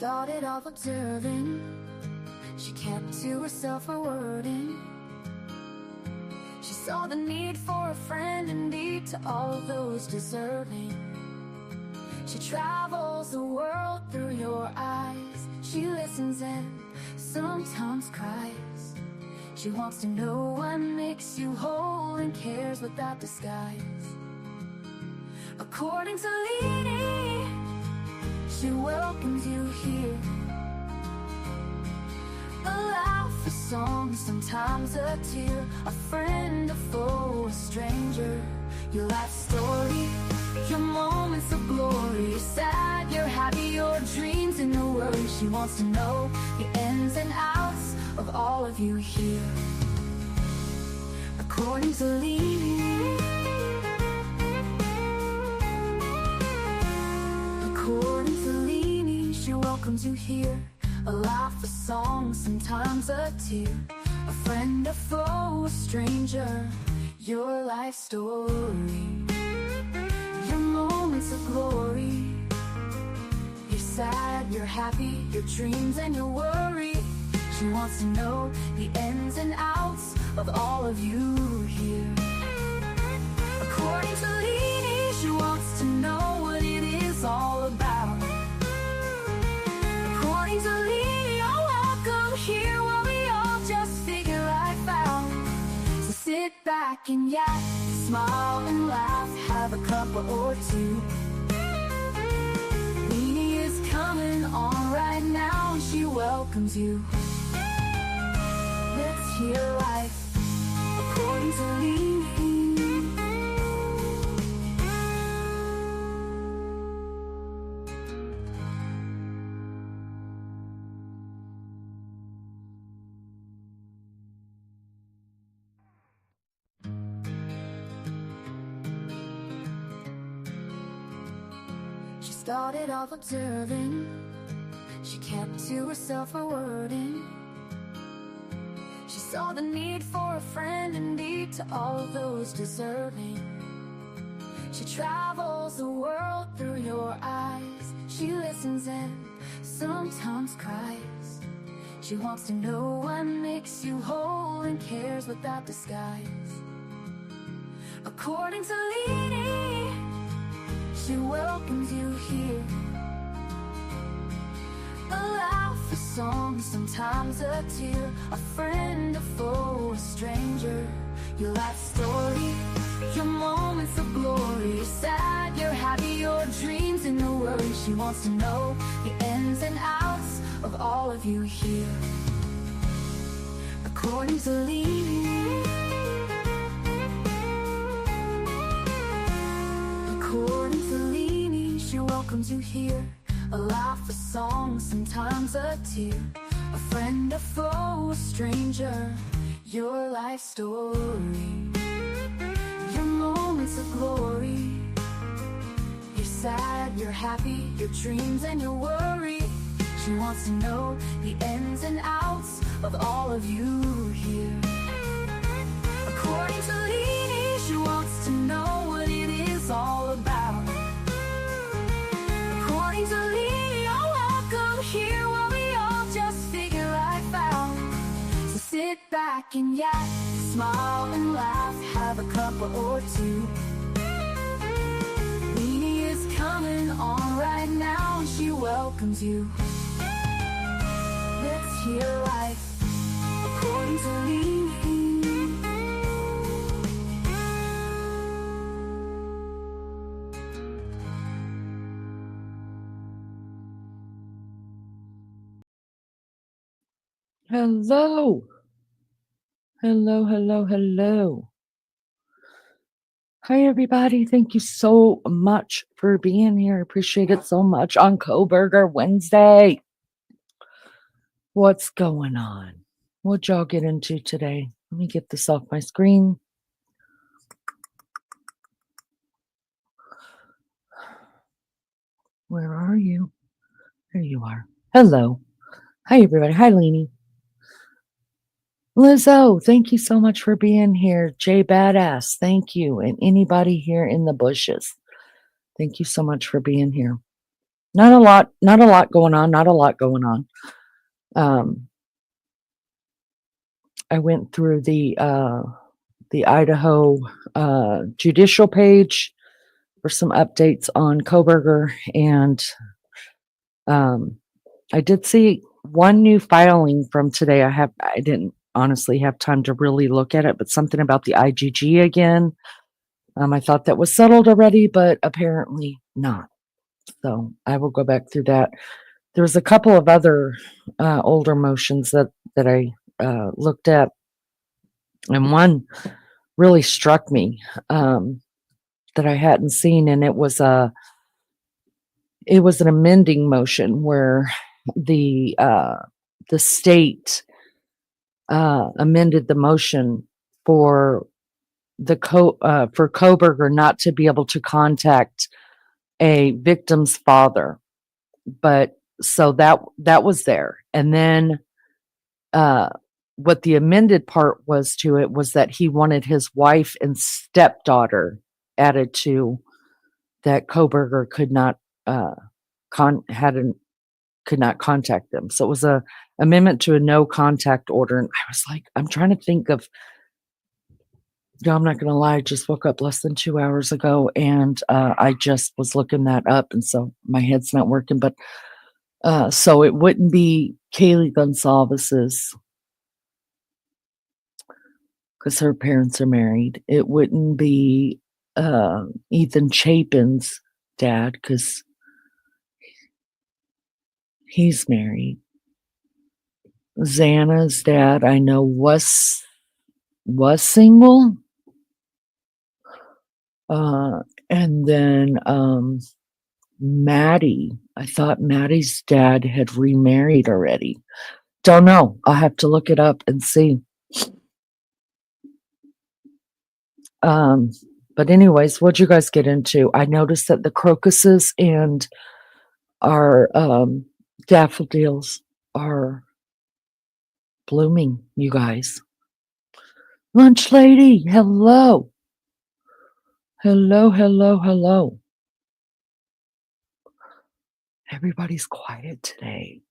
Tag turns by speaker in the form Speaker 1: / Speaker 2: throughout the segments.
Speaker 1: started off observing. She kept to herself her wording. She saw the need for a friend indeed to all of those deserving. She travels the world through your eyes. She listens and sometimes cries. She wants to know what makes you whole and cares without disguise. According to Leanie, she welcomes you here. A laugh, a song, sometimes a tear, a friend, a foe, a stranger. Your life story, your moments of glory. You're sad, you're happy, your dreams and your worries. She wants to know the ins and outs of all of you here. According to Leanie, according to Leanie, she welcomes you here. A laugh, a song, sometimes a tear, a friend, a foe, a stranger. Your life story, your moments of glory. You're sad, you're happy, your dreams and your worry. She wants to know the ins and outs of all of you here. According to Leanie, she wants to know what it is all about. According to Leanie, you're welcome here while we all just figure life out. So sit back and yak, smile and laugh, have a cuppa or two. Leanie is coming on right now and she welcomes you. Let's hear life according to Leanie. She started off observing. She kept to herself her wording. She saw the need for a friend indeed to all of those deserving. She travels the world through your eyes. She listens and sometimes cries. She wants to know what makes you whole and cares without disguise. According to Leanie, she welcomes you here. A laugh, a song, sometimes a tear, a friend, a foe, a stranger. Your life story, your moments of glory. You're sad, you're happy, your dreams and your worries. She wants to know the ins and outs of all of you here. According to Leanie, according to Leanie, she welcomes you here. A laugh, a song, sometimes a tear, a friend, a foe, a stranger. Your life story, your moments of glory. You're sad, you're happy, your dreams and your worry. She wants to know the ins and outs of all of you here. According to Leanie, she wants to know what it is all about. According to Leanie, you're welcome here while we all just figure life out. So sit back and yak, smile and laugh, have a cuppa or two. Leanie is coming on right now and she welcomes you. Let's hear life according to Leanie.
Speaker 2: Hello. Hello, hello, hello. Hi, everybody. Thank you so much for being here. I appreciate it so much on Kohberger Wednesday. What's going on? What'd y'all get into today? Let me get this off my screen. Where are you? There you are. Hello. Hi, everybody. Hi, Leanie. Lizzo, thank you so much for being here. Jay Badass, thank you. And anybody here in the bushes, thank you so much for being here. Not a lot, not a lot going on, not a lot going on. Um, I went through the Idaho judicial page for some updates on Kohberger, and um, I did see one new filing from today. I didn't honestly have time to really look at it, but something about the IGG again. I thought that was settled already, but apparently not. So I will go back through that. There was a couple of other older motions that I looked at, and one really struck me that I hadn't seen, and it was an amending motion where the state amended the motion for for Kohberger not to be able to contact a victim's father, but so that was there, and then what the amended part was to it was that he wanted his wife and stepdaughter added to that. Kohberger could not could not contact them. So it was a amendment to a no contact order. And I was like, I'm trying to think of, no, I'm not going to lie. I just woke up less than 2 hours ago, and I just was looking that up. And so my head's not working, but so it wouldn't be Kaylee Gonsalves's, because her parents are married. It wouldn't be Ethan Chapin's dad, because he's married. Xana's dad, I know, was single. And then Maddie, I thought Maddie's dad had remarried already. Don't know. I'll have to look it up and see. But anyways, what'd you guys get into? I noticed that the crocuses and our daffodils are blooming, you guys. Lunch lady, hello. Hello, hello, hello. Everybody's quiet today.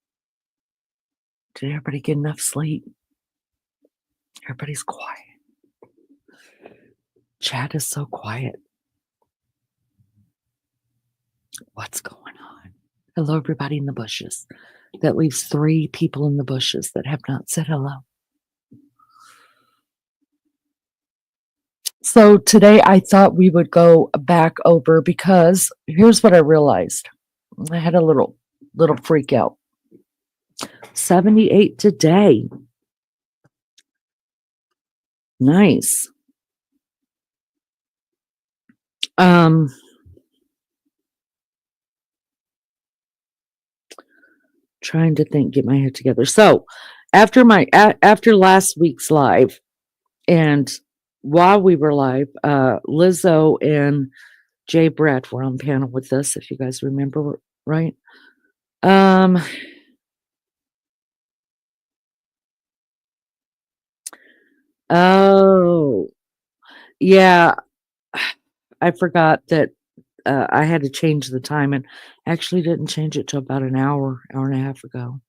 Speaker 2: Did everybody get enough sleep? Everybody's quiet. Chat is so quiet. What's going on? Hello, everybody in the bushes. That leaves 3 people in the bushes that have not said hello. So today I thought we would go back over, because here's what I realized. I had a little freak out. 78 today. Nice. Trying to think, get my head together. So after last week's live, and while we were live, Lizzo and Jay Brett were on panel with us, if you guys remember, right? Oh, yeah. I forgot that I had to change the time, and actually didn't change it till about an hour and a half ago.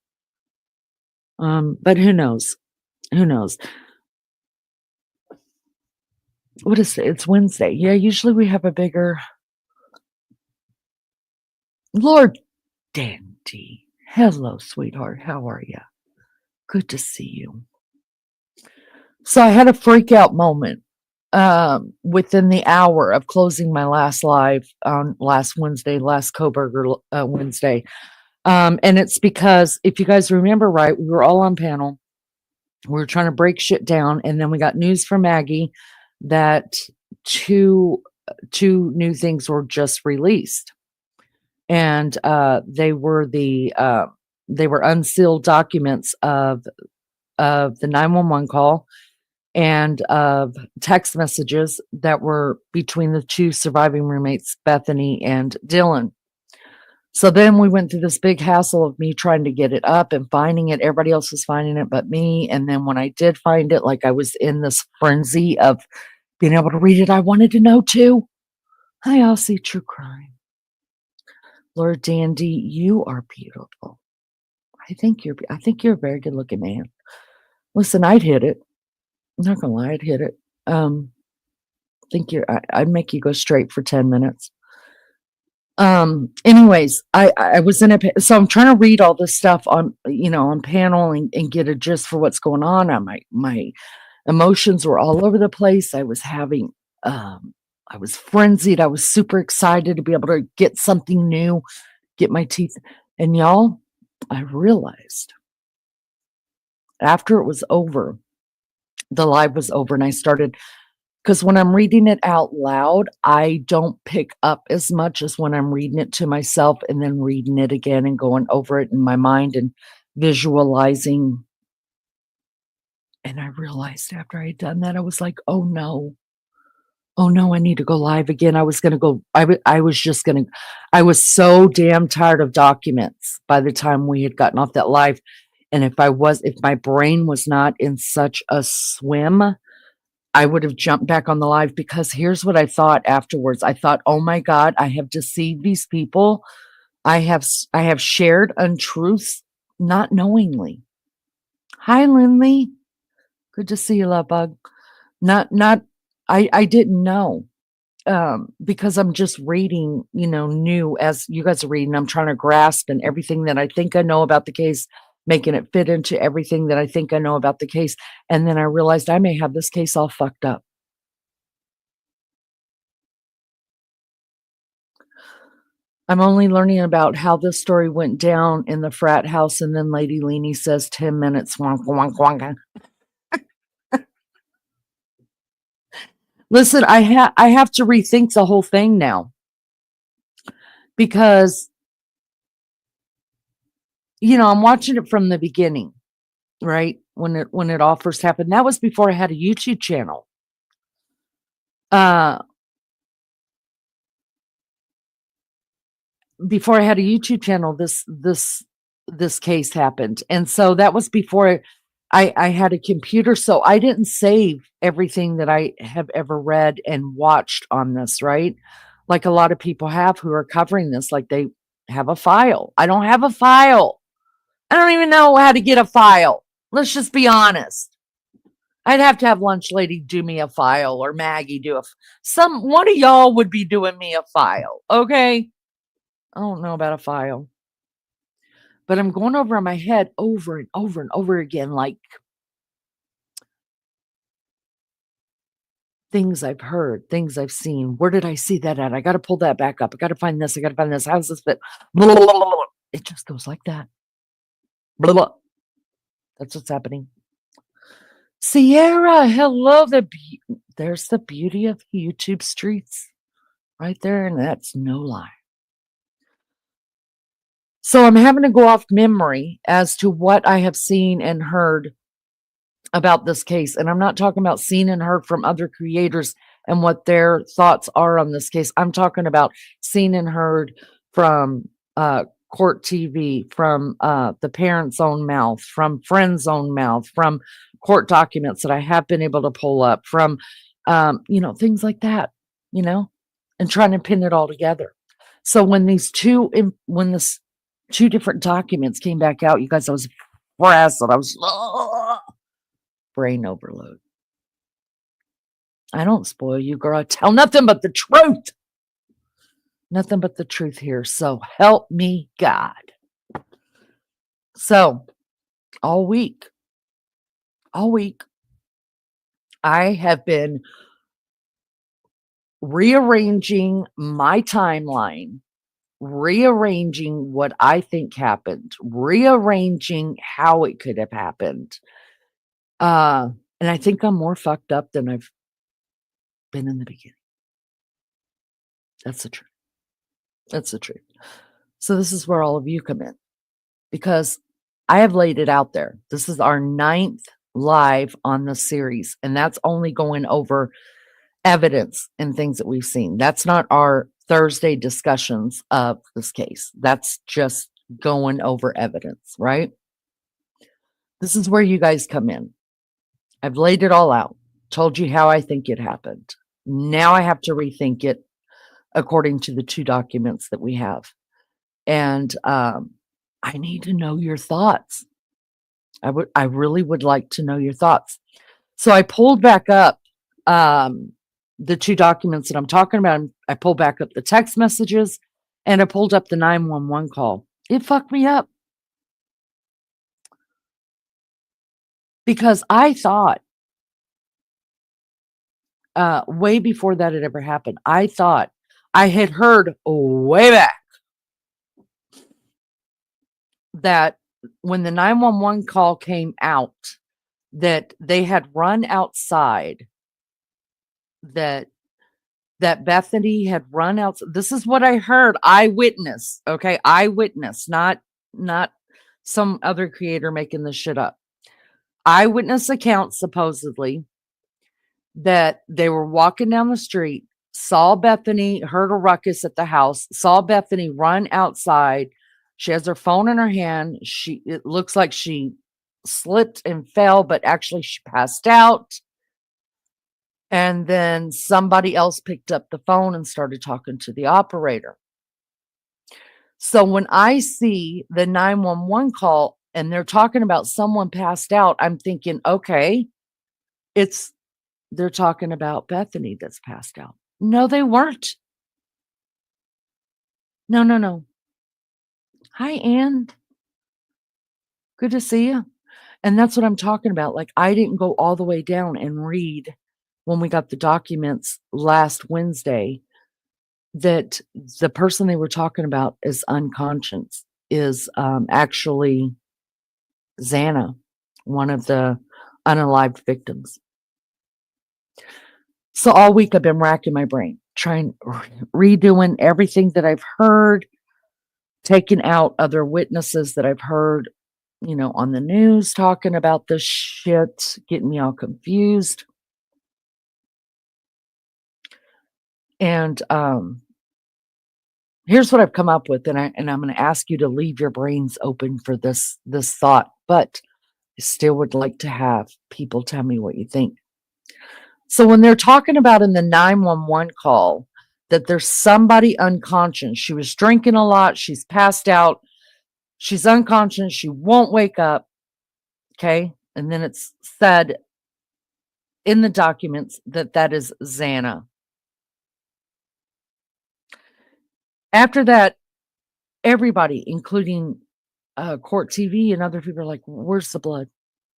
Speaker 2: But who knows? Who knows? What is it? It's Wednesday. Yeah, usually we have a bigger. Lord Dandy. Hello, sweetheart. How are you? Good to see you. So I had a freak out moment within the hour of closing my last live on last Wednesday, last Kohberger Wednesday. And it's because, if you guys remember right, we were all on panel. We were trying to break shit down, and then we got news from Maggie that two new things were just released, and they were unsealed documents of the 911 call and of text messages that were between the 2 surviving roommates, Bethany and Dylan. So then we went through this big hassle of me trying to get it up and finding it. Everybody else was finding it but me. And then when I did find it, like, I was in this frenzy of being able to read it. I wanted to know too. I all see true crime. Lord Dandy, you are beautiful. I think you're a very good looking man. Listen, I'd hit it. I'm not gonna lie, I'd hit it. I'd make you go straight for 10 minutes. Anyways, I was in so I'm trying to read all this stuff on, on panel and get a gist for what's going on. My emotions were all over the place. I was frenzied. I was super excited to be able to get something new, get my teeth. And y'all, I realized after it was over, the live was over, and I started, because when I'm reading it out loud, I don't pick up as much as when I'm reading it to myself and then reading it again and going over it in my mind and visualizing. And I realized after I had done that, I was like, oh no. Oh no, I need to go live again. I was going to go, I was just going to, I was so damn tired of documents by the time we had gotten off that live. And if my brain was not in such a swim, I would have jumped back on the live, because here's what I thought afterwards. I thought, oh my God, I have deceived these people. I have shared untruths, not knowingly. Hi, Lindley. Good to see you, love bug. I didn't know. Because I'm just reading, new as you guys are reading. I'm trying to grasp, and everything that I think I know about the case, making it fit into everything that I think I know about the case. And then I realized I may have this case all fucked up. I'm only learning about how this story went down in the frat house, and then Lady Leanie says 10 minutes. Wonk, wonk, wonk. Listen, I have to rethink the whole thing now, because I'm watching it from the beginning, right? When it all first happened. That was before I had a YouTube channel. Before I had a YouTube channel, this case happened. And so that was before I had a computer. So I didn't save everything that I have ever read and watched on this, right? Like a lot of people have who are covering this, like they have a file. I don't have a file. I don't even know how to get a file. Let's just be honest. I'd have to have Lunch Lady do me a file, or Maggie do one of y'all would be doing me a file. Okay. I don't know about a file, but I'm going over in my head over and over and over again, like things I've heard, things I've seen. Where did I see that at? I got to pull that back up. I got to find this. I got to find this. How's this fit? Blah, blah, blah, blah. It just goes like that. Blah, blah. That's what's happening. Sierra, hello. There's the beauty of YouTube streets right there, and that's no lie. So I'm having to go off memory as to what I have seen and heard about this case. And I'm not talking about seen and heard from other creators and what their thoughts are on this case. I'm talking about seen and heard from court TV, from the parents' own mouth, from friends' own mouth, from court documents that I have been able to pull up, from things like that, and trying to pin it all together. So when this two different documents came back out, you guys, I was frazzled. I was brain overload. I don't spoil you, girl. I tell nothing but the truth. Nothing but the truth here. So help me God. So all week, I have been rearranging my timeline, rearranging what I think happened, rearranging how it could have happened. And I think I'm more fucked up than I've been in the beginning. That's the truth. That's the truth. So this is where all of you come in, because I have laid it out there. This is our 9th live on the series, and that's only going over evidence and things that we've seen. That's not our Thursday discussions of this case. That's just going over evidence, right? This is where you guys come in. I've laid it all out, told you how I think it happened. Now I have to rethink it according to the 2 documents that we have. And I need to know your thoughts. I really would like to know your thoughts. So I pulled back up the two documents that I'm talking about. I pulled back up the text messages and I pulled up the 911 call. It fucked me up because I thought way before that had ever happened, I thought I had heard way back that when the 911 call came out, that they had run outside, that Bethany had run out. This is what I heard. Eyewitness. Okay. Eyewitness, not some other creator making this shit up. Eyewitness account, supposedly, that they were walking down the street, saw Bethany, heard a ruckus at the house, saw Bethany run outside. She has her phone in her hand. It looks like she slipped and fell, but actually she passed out. And then somebody else picked up the phone and started talking to the operator. So when I see the 911 call and they're talking about someone passed out, I'm thinking, okay, they're talking about Bethany that's passed out. No, they weren't. No. Hi, Ann. Good to see you. And that's what I'm talking about. Like, I didn't go all the way down and read when we got the documents last Wednesday that the person they were talking about is unconscious, is actually Xana, one of the unalived victims. So all week I've been racking my brain, redoing everything that I've heard, taking out other witnesses that I've heard, on the news talking about this shit, getting me all confused. And here's what I've come up with, and I'm going to ask you to leave your brains open for this thought, but I still would like to have people tell me what you think. So when they're talking about in the 911 call that there's somebody unconscious, she was drinking a lot, she's passed out, she's unconscious, she won't wake up, okay? And then it's said in the documents that is Xana. After that, everybody, including Court TV and other people, are like, where's the blood?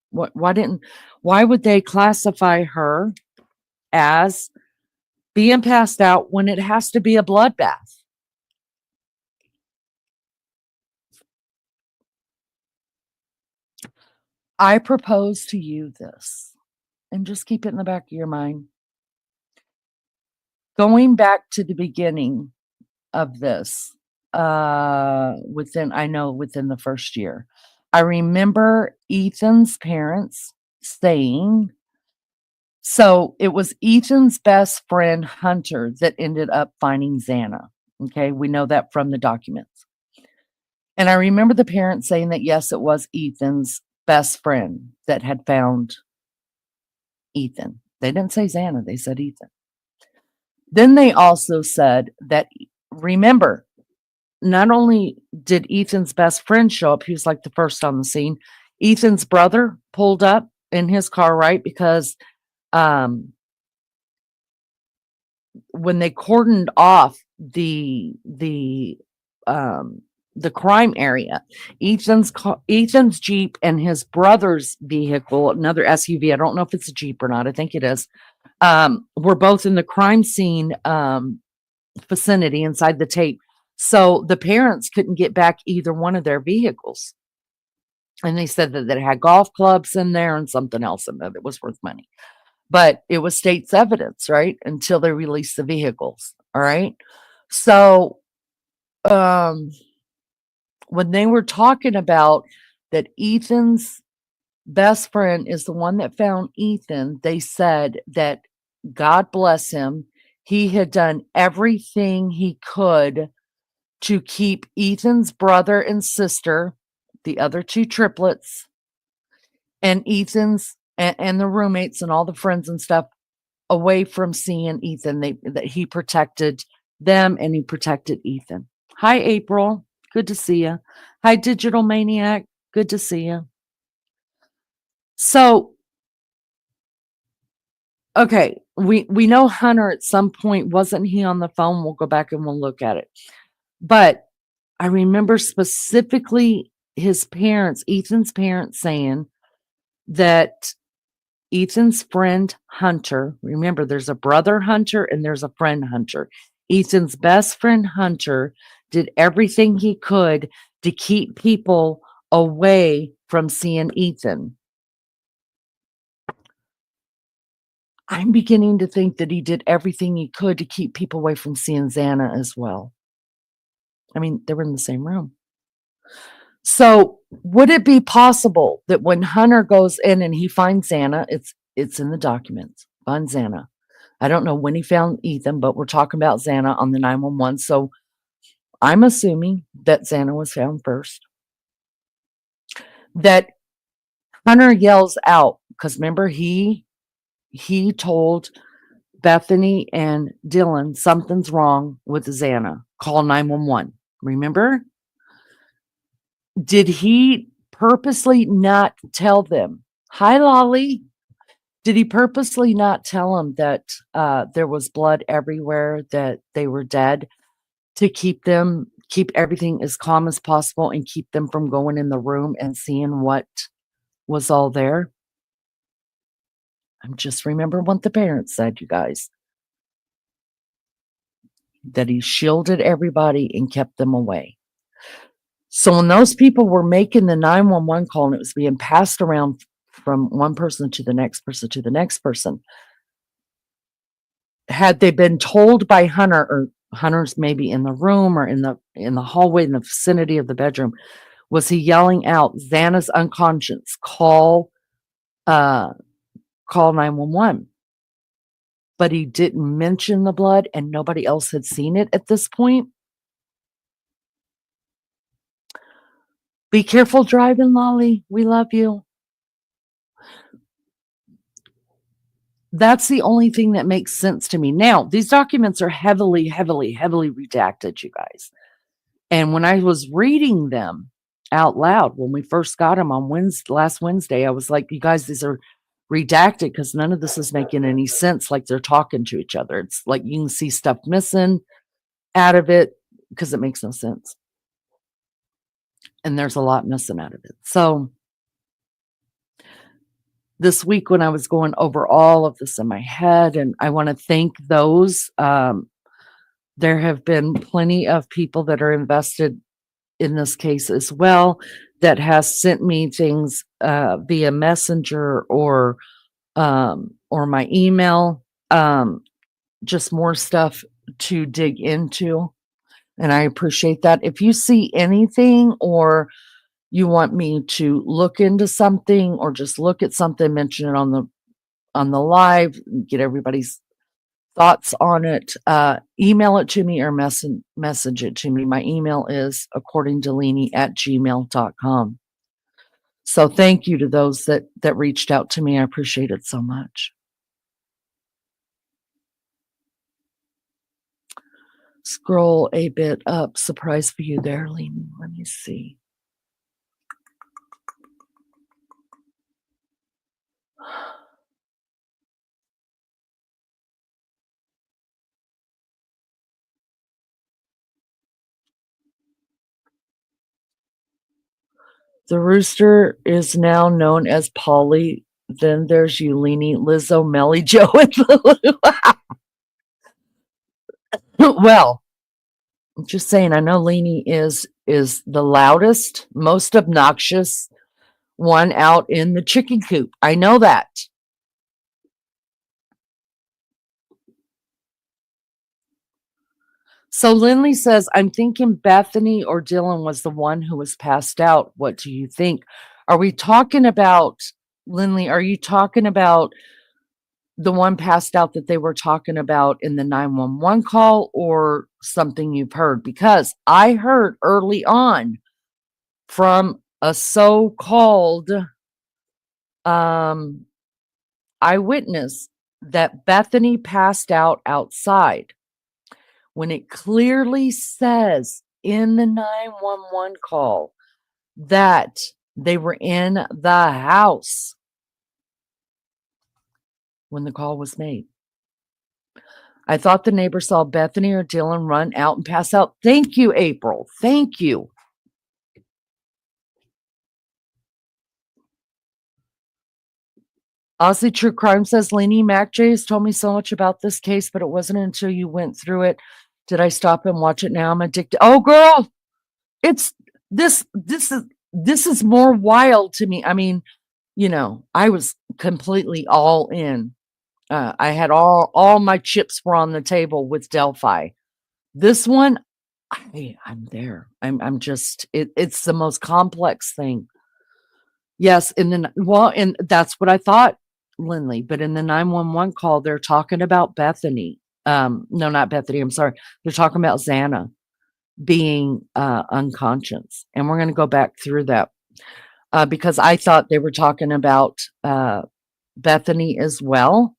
Speaker 2: Why would they classify her as being passed out when it has to be a bloodbath? I propose to you this, and just keep it in the back of your mind. Going back to the beginning of this, within the first year, I remember Ethan's parents saying, so it was Ethan's best friend, Hunter, that ended up finding Xana. Okay, we know that from the documents. And I remember the parents saying that, yes, it was Ethan's best friend that had found Ethan. They didn't say Xana, they said Ethan. Then they also said that, remember, not only did Ethan's best friend show up, he was like the first on the scene. Ethan's brother pulled up in his car, right? Because when they cordoned off the crime area, Ethan's Jeep and his brother's vehicle, another SUV, I don't know if it's a Jeep or not, I think it is, were both in the crime scene vicinity inside the tape. So the parents couldn't get back either one of their vehicles. And they said that it had golf clubs in there and something else in there that was worth money. But it was state's evidence, right? Until they released the vehicles. All right. So when they were talking about that Ethan's best friend is the one that found Ethan, they said that, God bless him, he had done everything he could to keep Ethan's brother and sister, the other two triplets, and Ethan's and the roommates and all the friends and stuff away from seeing Ethan. That he protected them and he protected Ethan. Hi, April. Good to see you. Hi, Digital Maniac. Good to see you. So, okay, we know Hunter at some point, wasn't he on the phone? We'll go back and we'll look at it. But I remember specifically his parents, Ethan's parents, saying that Ethan's friend Hunter, remember there's a brother Hunter and there's a friend Hunter. Ethan's best friend Hunter did everything he could to keep people away from seeing Ethan. I'm beginning to think that he did everything he could to keep people away from seeing Xana as well. I mean, they were in the same room. So, would it be possible that when Hunter goes in and he finds Xana, it's in the documents, finds Xana. I don't know when he found Ethan, but we're talking about Xana on the 911. So, I'm assuming that Xana was found first. That Hunter yells out, because remember, he told Bethany and Dylan something's wrong with Xana. Call 911. Remember? Did he purposely not tell them? Hi, Lolly. Did he purposely not tell them that there was blood everywhere, that they were dead, to keep everything as calm as possible and keep them from going in the room and seeing what was all there? I'm just remembering what the parents said, you guys. That he shielded everybody and kept them away. So when those people were making the 911 call and it was being passed around from one person to the next person to the next person, had they been told by Hunter, or Hunter's maybe in the room or in the hallway in the vicinity of the bedroom, was he yelling out, Xana's unconscious, call 911? But he didn't mention the blood and nobody else had seen it at this point. Be careful driving, Lolly. We love you. That's the only thing that makes sense to me. Now, these documents are heavily, heavily, heavily redacted, you guys. And when I was reading them out loud, when we first got them on last Wednesday, I was like, you guys, these are redacted because none of this is making any sense, like they're talking to each other. It's like you can see stuff missing out of it because it makes no sense. And there's a lot missing out of it. So this week when I was going over all of this in my head, and I want to thank those, there have been plenty of people that are invested in this case as well that has sent me things via messenger or my email, just more stuff to dig into. And I appreciate that. If you see anything or you want me to look into something or just look at something, mention it on the live, get everybody's thoughts on it, email it to me or message it to me. My email is accordingtolini@gmail.com. So thank you to those that reached out to me. I appreciate it so much. Scroll a bit up. Surprise for you there, Leni. Let me see. The rooster is now known as Polly. Then there's Eulini, Lizzo, Melly, Joe, and Lulu. Well, I'm just saying, I know Leni is the loudest, most obnoxious one out in the chicken coop. I know that. So Lindley says, I'm thinking Bethany or Dylan was the one who was passed out. What do you think? Are we talking about, Lindley, are you talking about the one passed out that they were talking about in the 911 call or something you've heard? Because I heard early on from a so-called eyewitness that Bethany passed out outside when it clearly says in the 911 call that they were in the house when the call was made. I thought the neighbor saw Bethany or Dylan run out and pass out. Thank you, April. Thank you. Aussie True Crime says, Lainey Mac J has told me so much about this case, but it wasn't until you went through it did I stop and watch it. Now I'm addicted. Oh, girl, it's this is more wild to me. I mean, I was completely all in. I had all my chips were on the table with Delphi. This one, I'm there. I'm just it's the most complex thing. Yes, and that's what I thought, Lindley. But in the 911 call, they're talking about Bethany. No, not Bethany. I'm sorry. They're talking about Xana being unconscious, and we're going to go back through that because I thought they were talking about Bethany as well,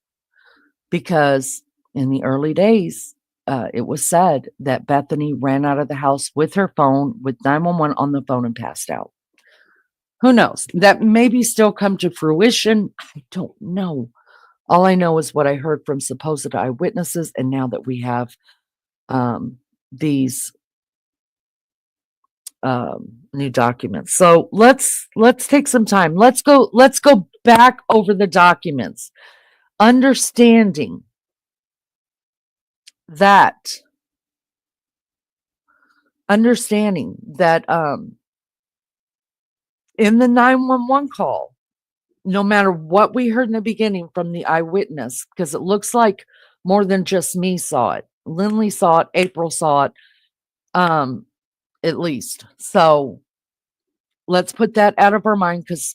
Speaker 2: because in the early days, it was said that Bethany ran out of the house with her phone, with 911 on the phone, and passed out. Who knows? That maybe still come to fruition. I don't know. All I know is what I heard from supposed eyewitnesses, and now that we have these new documents. So let's take some time. Let's go back over the documents, understanding that in the 911 call, no matter what we heard in the beginning from the eyewitness, because it looks like more than just me saw it. Lindley saw it, April saw it, at least. So let's put that out of our mind, because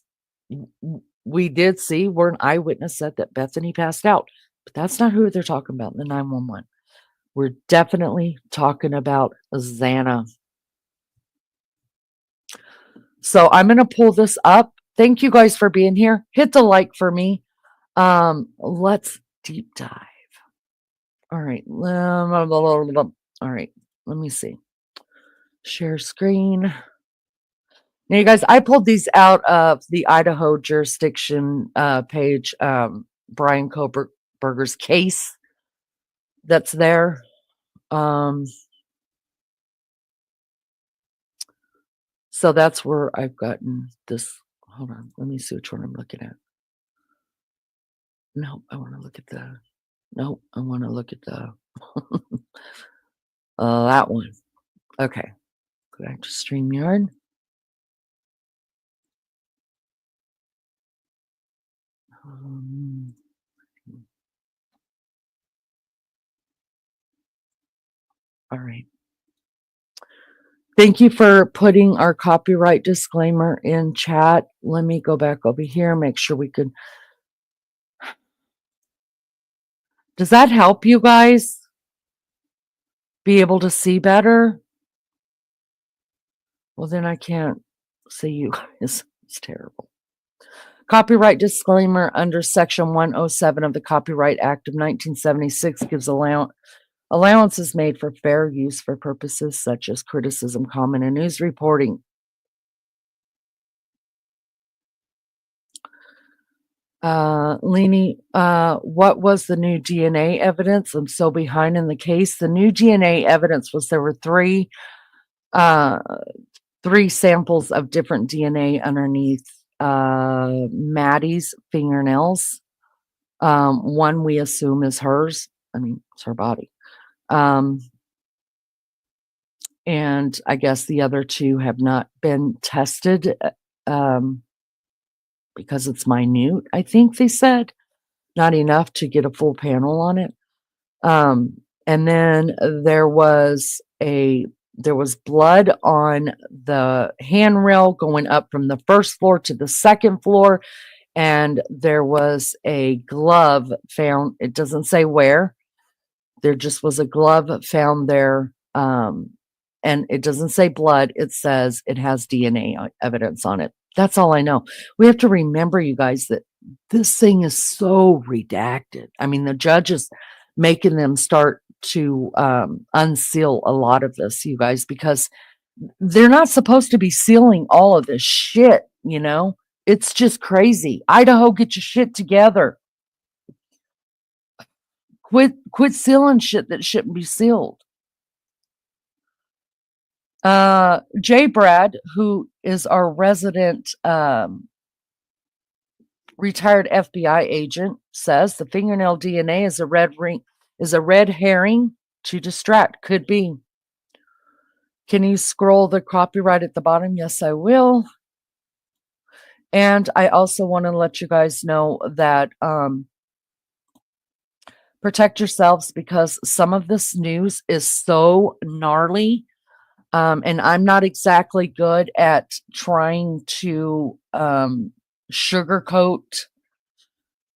Speaker 2: we did see where an eyewitness said that Bethany passed out, but that's not who they're talking about in the 911. We're definitely talking about Xana. So I'm going to pull this up. Thank you guys for being here. Hit the like for me. Let's deep dive. All right. All right. Let me see. Share screen. Now, you guys, I pulled these out of the Idaho jurisdiction page, Bryan Kohberger's case that's there. So that's where I've gotten this. Hold on. Let me see which one I'm looking at. No, I want to look at the. No, I want to look at the. That one. Okay. Go back to StreamYard. All right. Thank you for putting our copyright disclaimer in chat. Let me go back over here, make sure we could. Does that help you guys be able to see better? Well, then I can't see you guys. It's terrible. Copyright disclaimer under Section 107 of the Copyright Act of 1976 gives allowances made for fair use for purposes such as criticism, comment, and news reporting. Leni, what was the new DNA evidence? I'm so behind in the case. The new DNA evidence was there were three samples of different DNA underneath Maddie's fingernails. One we assume is hers. I mean, it's her body. And I guess the other two have not been tested because it's minute, I think they said. Not enough to get a full panel on it. And then there was blood on the handrail going up from the first floor to the second floor. And there was a glove found. It doesn't say where. There just was a glove found there. And it doesn't say blood. It says it has DNA evidence on it. That's all I know. We have to remember, you guys, that this thing is so redacted. I mean, the judge is making them start to unseal a lot of this, you guys, because they're not supposed to be sealing all of this shit, you know? It's just crazy. Idaho, get your shit together. Quit sealing shit that shouldn't be sealed. Jay Brad, who is our resident retired FBI agent, says the fingernail DNA is a red herring to distract. Could be. Can you scroll the copyright at the bottom? Yes, I will. And I also want to let you guys know that protect yourselves, because some of this news is so gnarly. And I'm not exactly good at trying to sugarcoat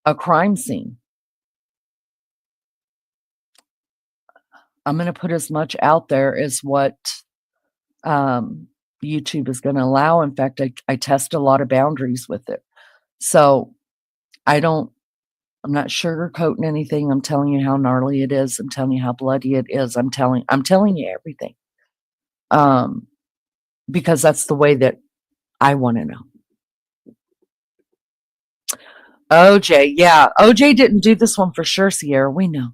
Speaker 2: a crime scene. I'm going to put as much out there as what YouTube is going to allow. In fact, I test a lot of boundaries with it. So I'm not sugarcoating anything. I'm telling you how gnarly it is. I'm telling you how bloody it is. I'm telling you everything. Because that's the way that I want to know. OJ, yeah. OJ didn't do this one for sure, Sierra. We know.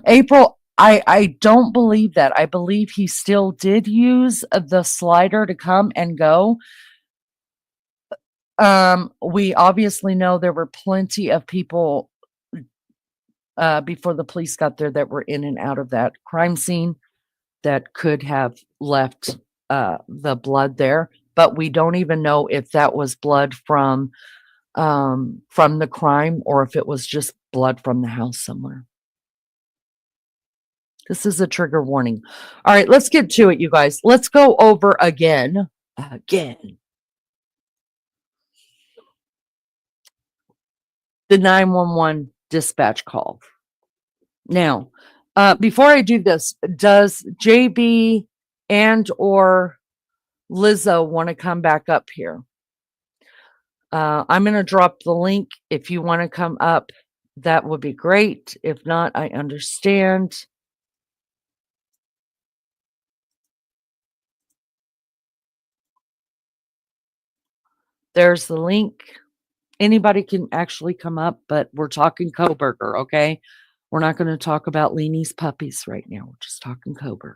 Speaker 2: April, I don't believe that. I believe he still did use the slider to come and go. We obviously know there were plenty of people before the police got there that were in and out of that crime scene that could have left the blood there, but we don't even know if that was blood from the crime or if it was just blood from the house somewhere. This is a trigger warning. All right, let's get to it, you guys. Let's go over again. The 911 dispatch call. Now, before I do this, does JB and or Lizzo want to come back up here? I'm going to drop the link. If you want to come up, that would be great. If not, I understand. There's the link. Anybody can actually come up, but we're talking Kohberger, okay? We're not going to talk about Leanie's puppies right now. We're just talking Kohberger.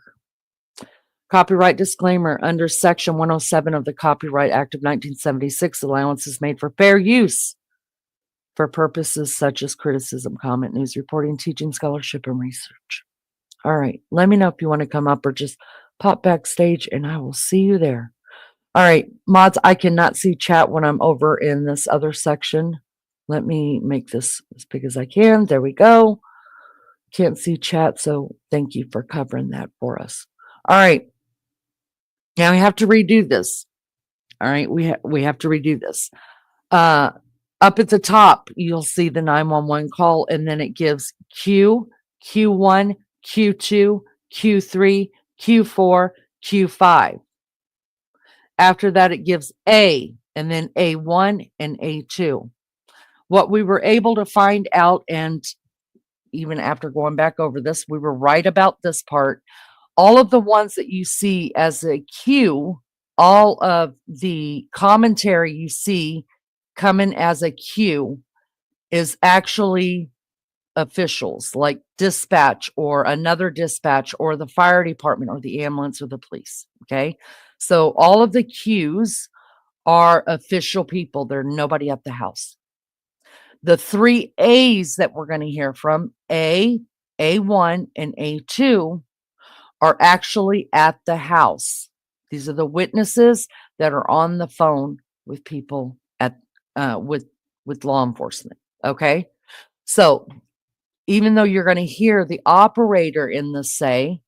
Speaker 2: Copyright disclaimer. Under Section 107 of the Copyright Act of 1976, allowance is made for fair use for purposes such as criticism, comment, news reporting, teaching, scholarship, and research. All right. Let me know if you want to come up or just pop backstage, and I will see you there. All right, mods, I cannot see chat when I'm over in this other section. Let me make this as big as I can. There we go. Can't see chat, so thank you for covering that for us. All right. Now we have to redo this. All right, we have to redo this. Up at the top, you'll see the 911 call, and then it gives Q, Q1, Q2, Q3, Q4, Q5. After that, it gives A, and then A1 and A2. What we were able to find out, and even after going back over this, we were right about this part. All of the ones that you see as a Q, all of the commentary you see coming as a Q is actually officials like dispatch or another dispatch or the fire department or the ambulance or the police. Okay. So all of the Qs are official people. They're nobody at the house. The 3 A's that we're going to hear from, A, A1, and A2, are actually at the house. These are the witnesses that are on the phone with people at with law enforcement. Okay. So even though you're going to hear the operator in the say,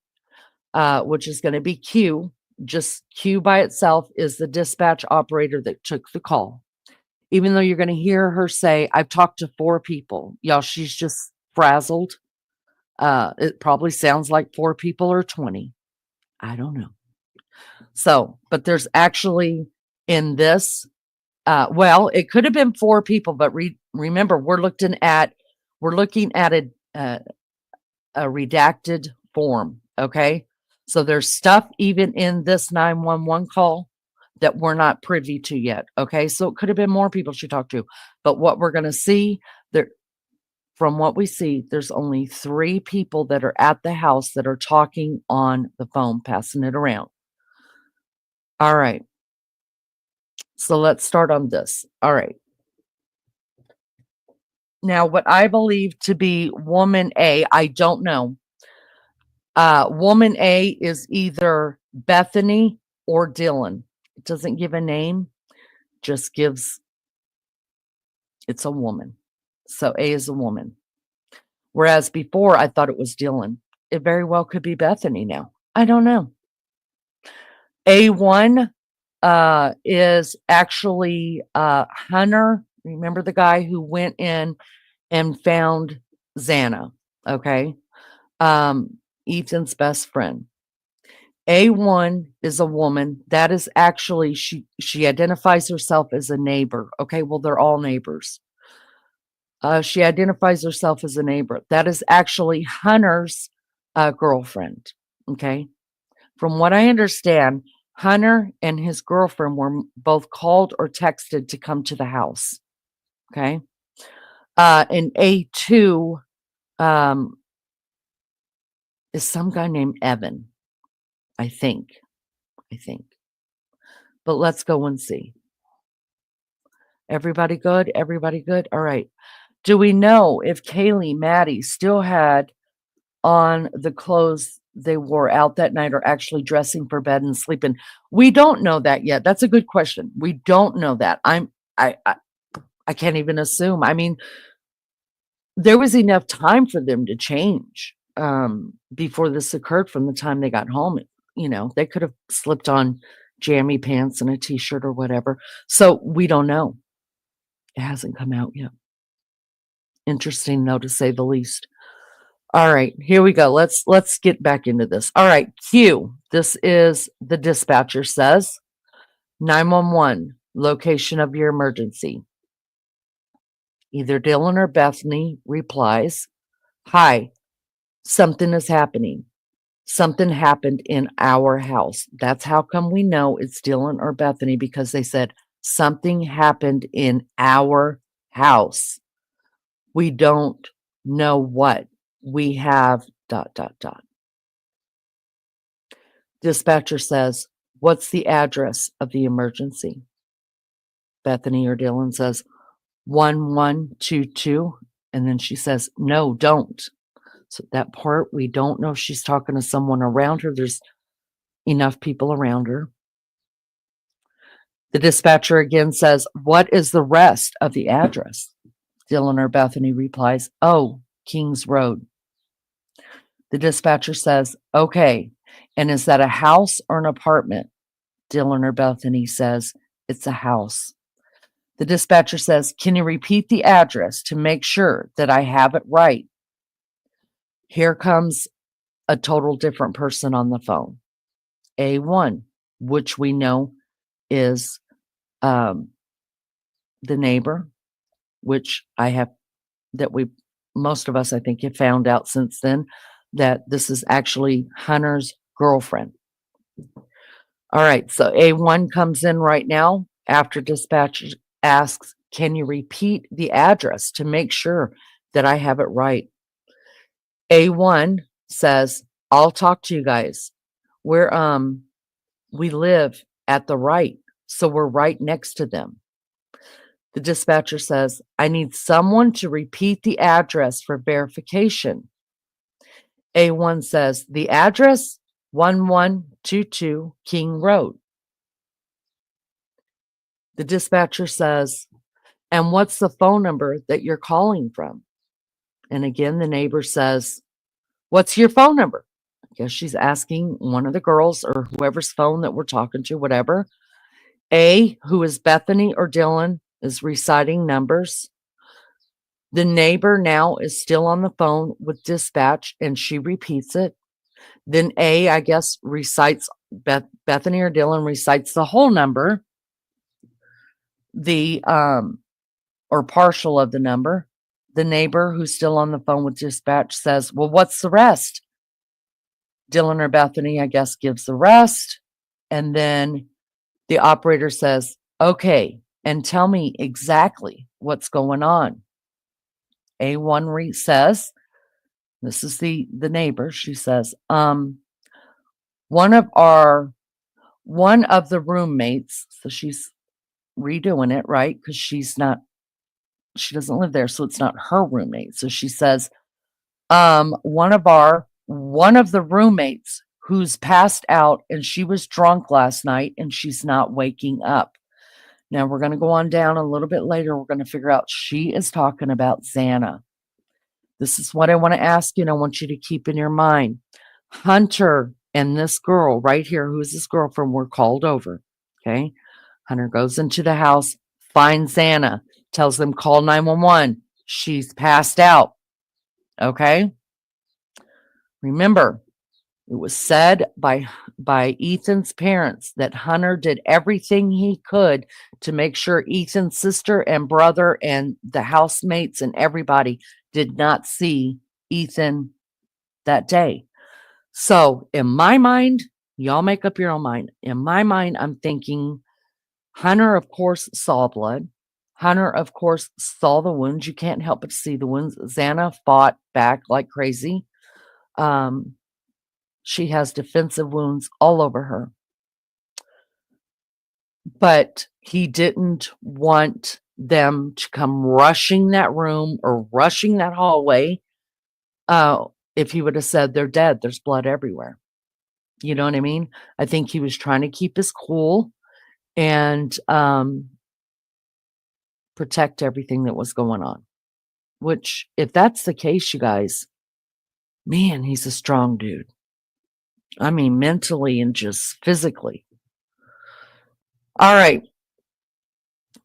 Speaker 2: which is going to be Q, just Q by itself is the dispatch operator that took the call. Even though you're going to hear her say, I've talked to 4 people. Y'all, she's just frazzled. It probably sounds like 4 people or 20. I don't know. So, but there's actually in this, well, it could have been 4 people, but remember, we're looking at We're looking at a redacted form, okay? So there's stuff even in this 911 call that we're not privy to yet, okay? So it could have been more people she talked to. But what we're going to see there, from what we see, there's only 3 people that are at the house that are talking on the phone, passing it around. All right. So let's start on this. All right. Now, what I believe to be woman A, I don't know. Woman A is either Bethany or Dylan. It doesn't give a name, just gives it's a woman. So A is a woman. Whereas before I thought it was Dylan. It very well could be Bethany now. I don't know. A1 is actually Hunter. Remember the guy who went in and found Xana, okay? Ethan's best friend. A1 is a woman. That is actually, she identifies herself as a neighbor. Okay, well, they're all neighbors. She identifies herself as a neighbor. That is actually Hunter's girlfriend. Okay. From what I understand, Hunter and his girlfriend were both called or texted to come to the house. Okay. And A2 is some guy named Evan, I think. But let's go and see. Everybody good? Everybody good? All right. Do we know if Kaylee, Maddie still had on the clothes they wore out that night or actually dressing for bed and sleeping? We don't know that yet. That's a good question. We don't know that. I can't even assume. I mean, there was enough time for them to change before this occurred from the time they got home. You know, they could have slipped on jammy pants and a t-shirt or whatever. So we don't know. It hasn't come out yet. Interesting, though, to say the least. All right, here we go. Let's get back into this. All right, Q. This is the dispatcher says 911, location of your emergency. Either Dylan or Bethany replies, "Hi, something is happening. Something happened in our house." That's how come we know it's Dylan or Bethany, because they said something happened in our house. We don't know what. We have ... Dispatcher says, "What's the address of the emergency?" Bethany or Dylan says, 1122. And then she says, "No, don't." So that part, we don't know if she's talking to someone around her. There's enough people around her. The dispatcher again says, "What is the rest of the address?" Dylan or Bethany replies, "Oh, Kings Road." The dispatcher says, "Okay, and is that a house or an apartment?" Dylan or Bethany says, "It's a house." The dispatcher says, "Can you repeat the address to make sure that I have it right?" Here comes a total different person on the phone. A1, which we know is the neighbor, which most of us, I think, have found out since then that this is actually Hunter's girlfriend. All right, so A1 comes in right now after dispatcher asks, "Can you repeat the address to make sure that I have it right?" A1 says, "I'll talk to you guys. We live at the right, so we're right next to them." The dispatcher says, "I need someone to repeat the address for verification." A1 says, "The address, 1122 King Road." The dispatcher says, "And what's the phone number that you're calling from?" And again, the neighbor says, "What's your phone number?" I guess she's asking one of the girls or whoever's phone that we're talking to, whatever. A, who is Bethany or Dylan, is reciting numbers. The neighbor now is still on the phone with dispatch and she repeats it. Then A, I guess, recites, Bethany or Dylan recites the whole number, or partial of the number. The neighbor who's still on the phone with dispatch says, well, what's the rest? Dylan or Bethany, I guess, gives the rest. And then the operator says, okay, and tell me exactly what's going on. A1 says, this is the neighbor, she says, one of the roommates, so she's redoing it, right? Because she doesn't live there, so it's not her roommate. So she says, one of the roommates who's passed out and she was drunk last night and she's not waking up. Now we're going to go on down a little bit later. We're going to figure out she is talking about Xana. This is what I want to ask you and I want you to keep in your mind. Hunter and this girl right here, who is this girlfriend, were called over. Okay. Hunter goes into the house, finds Xana, tells them call 911. She's passed out. Okay. Remember, it was said by Ethan's parents that Hunter did everything he could to make sure Ethan's sister and brother and the housemates and everybody did not see Ethan that day. So in my mind, y'all make up your own mind. In my mind, I'm thinking Hunter, of course, saw blood. Hunter, of course, saw the wounds. You can't help but see the wounds. Xana fought back like crazy. She has defensive wounds all over her. But he didn't want them to come rushing that room or rushing that hallway. If he would have said they're dead, there's blood everywhere. You know what I mean? I think he was trying to keep his cool and protect everything that was going on. Which, if that's the case, you guys, man, he's a strong dude. I mean, mentally and just physically. All right.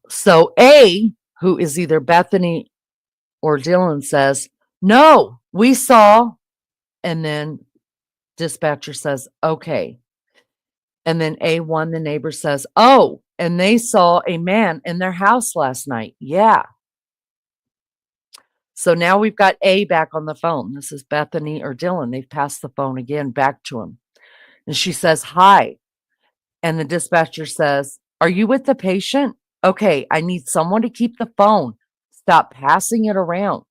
Speaker 2: So A, who is either Bethany or Dylan, says, no, we saw. And then dispatcher says, okay. And then A1, the neighbor, says, oh, and they saw a man in their house last night. Yeah. So now we've got A back on the phone. This is Bethany or Dylan. They've passed the phone again back to him. And she says, hi. And the dispatcher says, are you with the patient? Okay, I need someone to keep the phone. Stop passing it around.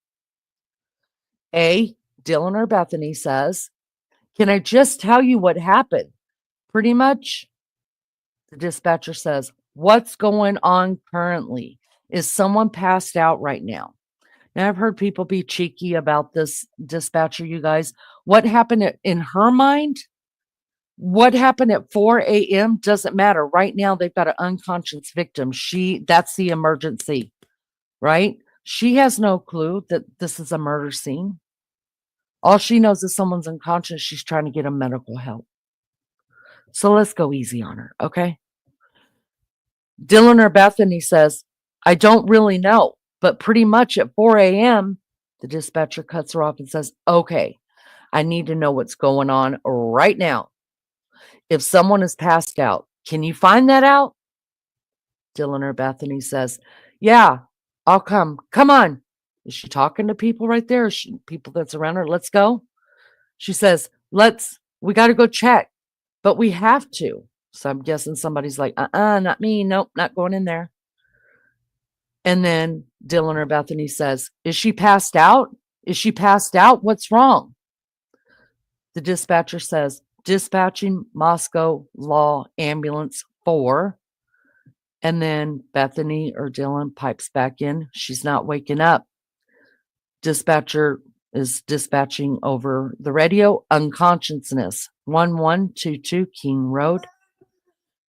Speaker 2: A, Dylan or Bethany says, can I just tell you what happened? Pretty much. The dispatcher says, what's going on currently? Is someone passed out right now? Now, I've heard people be cheeky about this dispatcher, you guys. What happened in her mind? What happened at 4 a.m. doesn't matter. Right now, they've got an unconscious victim. That's the emergency, right? She has no clue that this is a murder scene. All she knows is someone's unconscious. She's trying to get him medical help. So let's go easy on her, okay? Dylan or Bethany says, I don't really know, but pretty much at 4 a.m., the dispatcher cuts her off and says, okay, I need to know what's going on right now. If someone is passed out, can you find that out? Dylan or Bethany says, yeah, I'll come. Come on. Is she talking to people right there? People that's around her? Let's go. She says, we got to go check, but we have to. So I'm guessing somebody's like, not me. Nope, not going in there. And then Dylan or Bethany says, is she passed out? Is she passed out? What's wrong? The dispatcher says, dispatching Moscow Law Ambulance 4. And then Bethany or Dylan pipes back in. She's not waking up. Dispatcher is dispatching over the radio. Unconsciousness. 1122 King Road.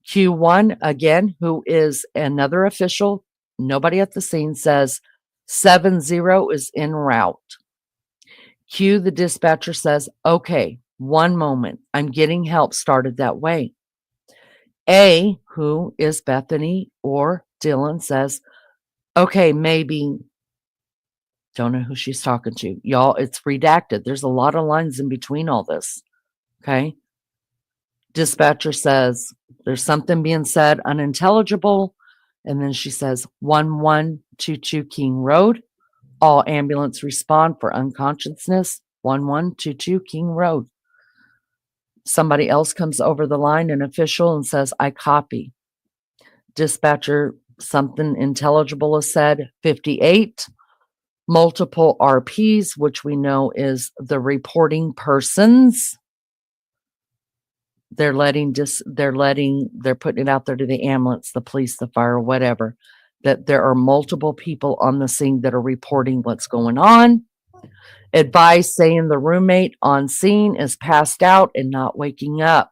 Speaker 2: Q1, again, who is another official, nobody at the scene, says 70 is en route. Q, the dispatcher, says, okay, one moment. I'm getting help started that way. A, who is Bethany or Dylan, says, okay, maybe. Don't know who she's talking to. Y'all, it's redacted. There's a lot of lines in between all this. Okay. Dispatcher says, there's something being said, unintelligible. And then she says, 1122 King Road. All ambulance respond for unconsciousness. 1122 King Road. Somebody else comes over the line, an official, and says, I copy. Dispatcher, something intelligible is said. 58. Multiple RPs, which we know is the reporting persons. They're putting it out there to the ambulance, the police, the fire, whatever, that there are multiple people on the scene that are reporting what's going on. Advice saying the roommate on scene is passed out and not waking up.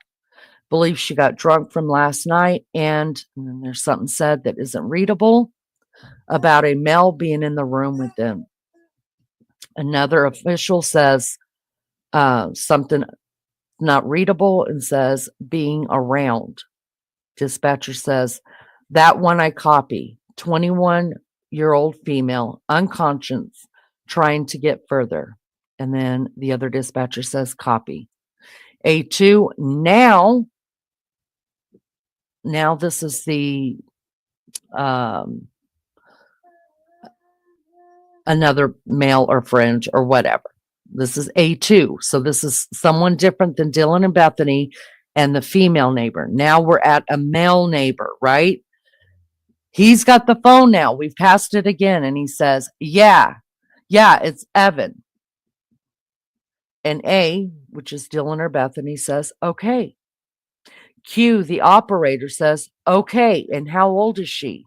Speaker 2: Believes she got drunk from last night, and then there's something said that isn't readable about a male being in the room with them. Another official says something not readable and says being around. Dispatcher says, that one I copy. 21-year-old female, unconscious, trying to get further. And then the other dispatcher says copy. A2, now this is the another male or friend or whatever. This is A2. So this is someone different than Dylan and Bethany and the female neighbor. Now we're at a male neighbor, right? He's got the phone now. We've passed it again. And he says, yeah, it's Evan. And A, which is Dylan or Bethany, says, okay. Q, the operator, says, okay. And how old is she?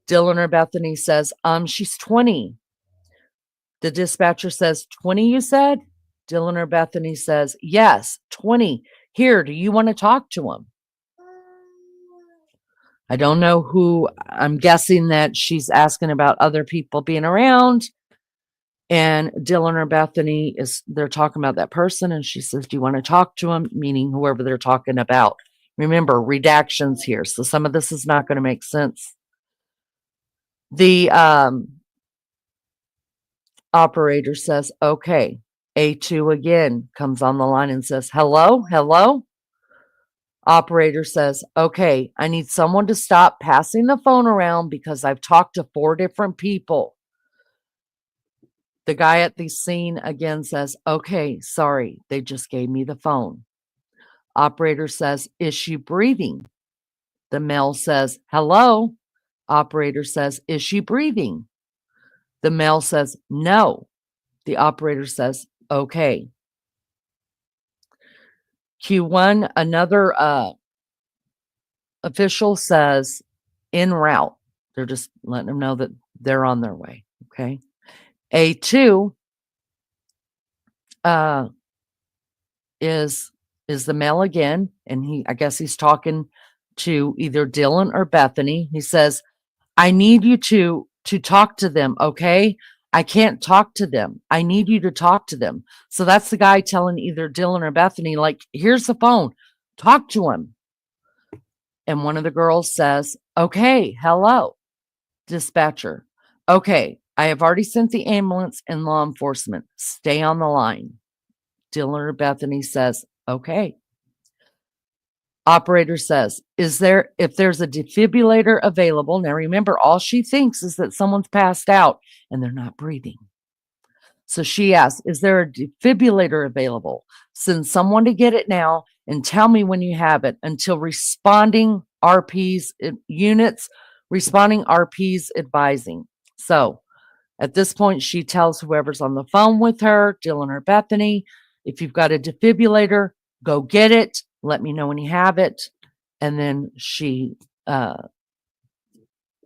Speaker 2: Dylan or Bethany says, she's 20. The dispatcher says, 20, you said? Dylan or Bethany says, yes, 20. Here, do you want to talk to him? I don't know who. I'm guessing that she's asking about other people being around. And Dylan or Bethany they're talking about that person. And she says, do you want to talk to him? Meaning whoever they're talking about. Remember, redactions here. So some of this is not going to make sense. The operator says, okay. A2 again comes on the line and says, hello. Operator says, okay, I need someone to stop passing the phone around because I've talked to 4 different people. The guy at the scene again says, okay, sorry, they just gave me the phone. Operator says, is she breathing? The male says, hello. Operator says, is she breathing? The male says, no. The operator says, okay. Q1, another official says, en route. They're just letting them know that they're on their way. Okay. A2 is the male again, and I guess he's talking to either Dylan or Bethany. He says, I need you to talk to them, okay? I can't talk to them. I need you to talk to them. So that's the guy telling either Dylan or Bethany, like, here's the phone. Talk to him. And one of the girls says, okay, hello. Dispatcher, okay, I have already sent the ambulance and law enforcement. Stay on the line. Dylan or Bethany says, okay. Operator says, if there's a defibrillator available, now remember, all she thinks is that someone's passed out and they're not breathing. So she asks, is there a defibrillator available? Send someone to get it now and tell me when you have it until responding RPs advising. So at this point, she tells whoever's on the phone with her, Dylan or Bethany, if you've got a defibrillator, go get it. Let me know when you have it. And then she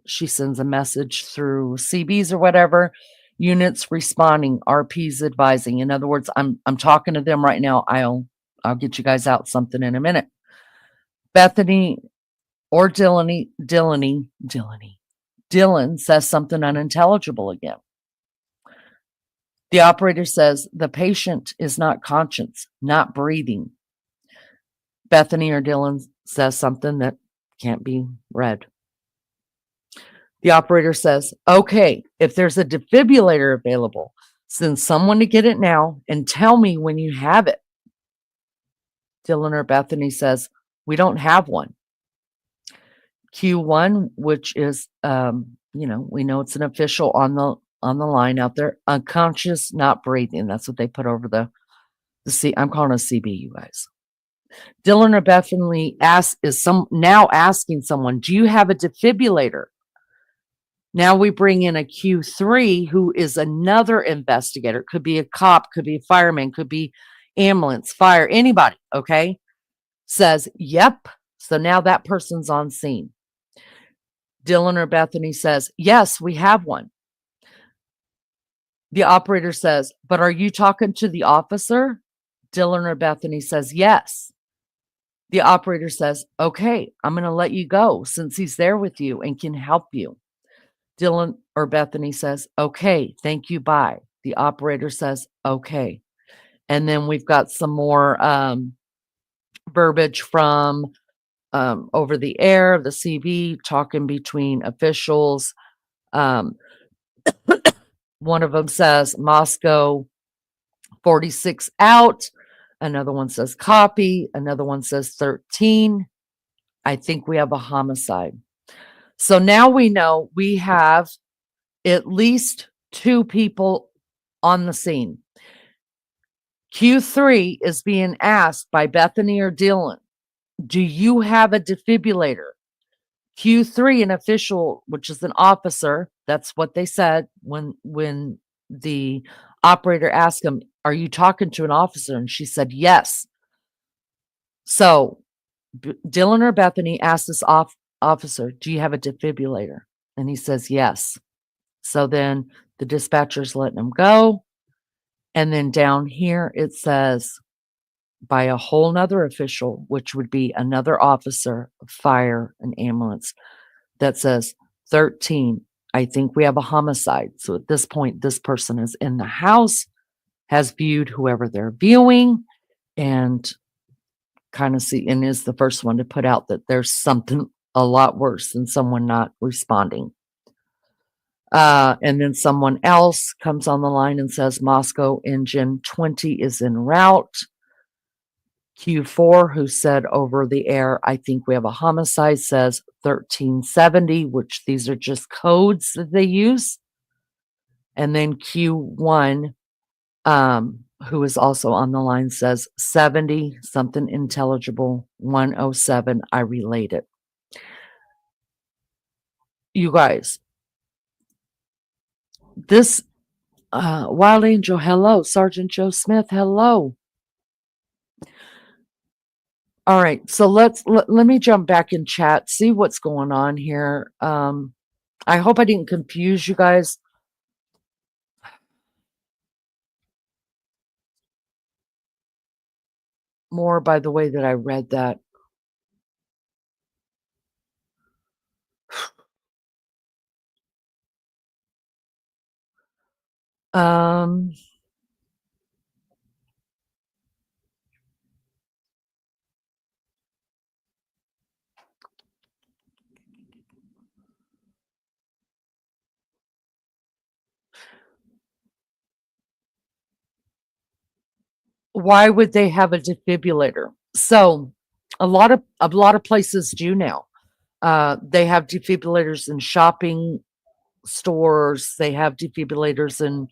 Speaker 2: sends a message through CBs or whatever. Units responding, RPs advising. In other words, I'm talking to them right now. I'll get you guys out something in a minute. Bethany or Dylan says something unintelligible again. The operator says the patient is not conscious, not breathing. Bethany or Dylan says something that can't be read. The operator says, okay, if there's a defibrillator available, send someone to get it now and tell me when you have it. Dylan or Bethany says, we don't have one. Q1, which is, we know it's an official on on the line out there, unconscious, not breathing. That's what they put over the C. I'm calling a CB, you guys. Dylan or Bethany now asking someone, do you have a defibrillator? Now we bring in a Q3 who is another investigator. Could be a cop, could be a fireman, could be ambulance, fire, anybody, okay? Says, yep. So now that person's on scene. Dylan or Bethany says, yes, we have one. The operator says, but are you talking to the officer? Dylan or Bethany says, yes. The operator says, okay, I'm going to let you go since he's there with you and can help you. Dylan or Bethany says, okay, thank you, bye. The operator says, okay. And then we've got some more verbiage from over the air, the CB, talking between officials. One of them says, Moscow 46 out. Another one says copy. Another one says 13. I think we have a homicide. So now we know we have at least 2 people on the scene. Q3 is being asked by Bethany or Dylan, do you have a defibrillator? Q3, an official, which is an officer, that's what they said when the operator asked him, are you talking to an officer? And she said, yes. So Dylan or Bethany asked this officer, do you have a defibrillator? And he says, yes. So then the dispatcher's letting him go. And then down here, it says by a whole nother official, which would be another officer, fire, and ambulance, that says 13. I think we have a homicide. So at this point, this person is in the house, has viewed whoever they're viewing, and kind of see, and is the first one to put out that there's something a lot worse than someone not responding. And then someone else comes on the line and says, Moscow engine 20 is en route. Q4, who said over the air, I think we have a homicide, says 1370, which these are just codes that they use. And then Q1, who is also on the line, says 70, something intelligible, 107, I relate it. You guys, this Wild Angel, hello. Sergeant Joe Smith, hello. All right, so let me jump back in chat, see what's going on here. I hope I didn't confuse you guys. More by the way that I read that. Why would they have a defibrillator? So a lot of places do now. They have defibrillators in shopping stores. They have defibrillators in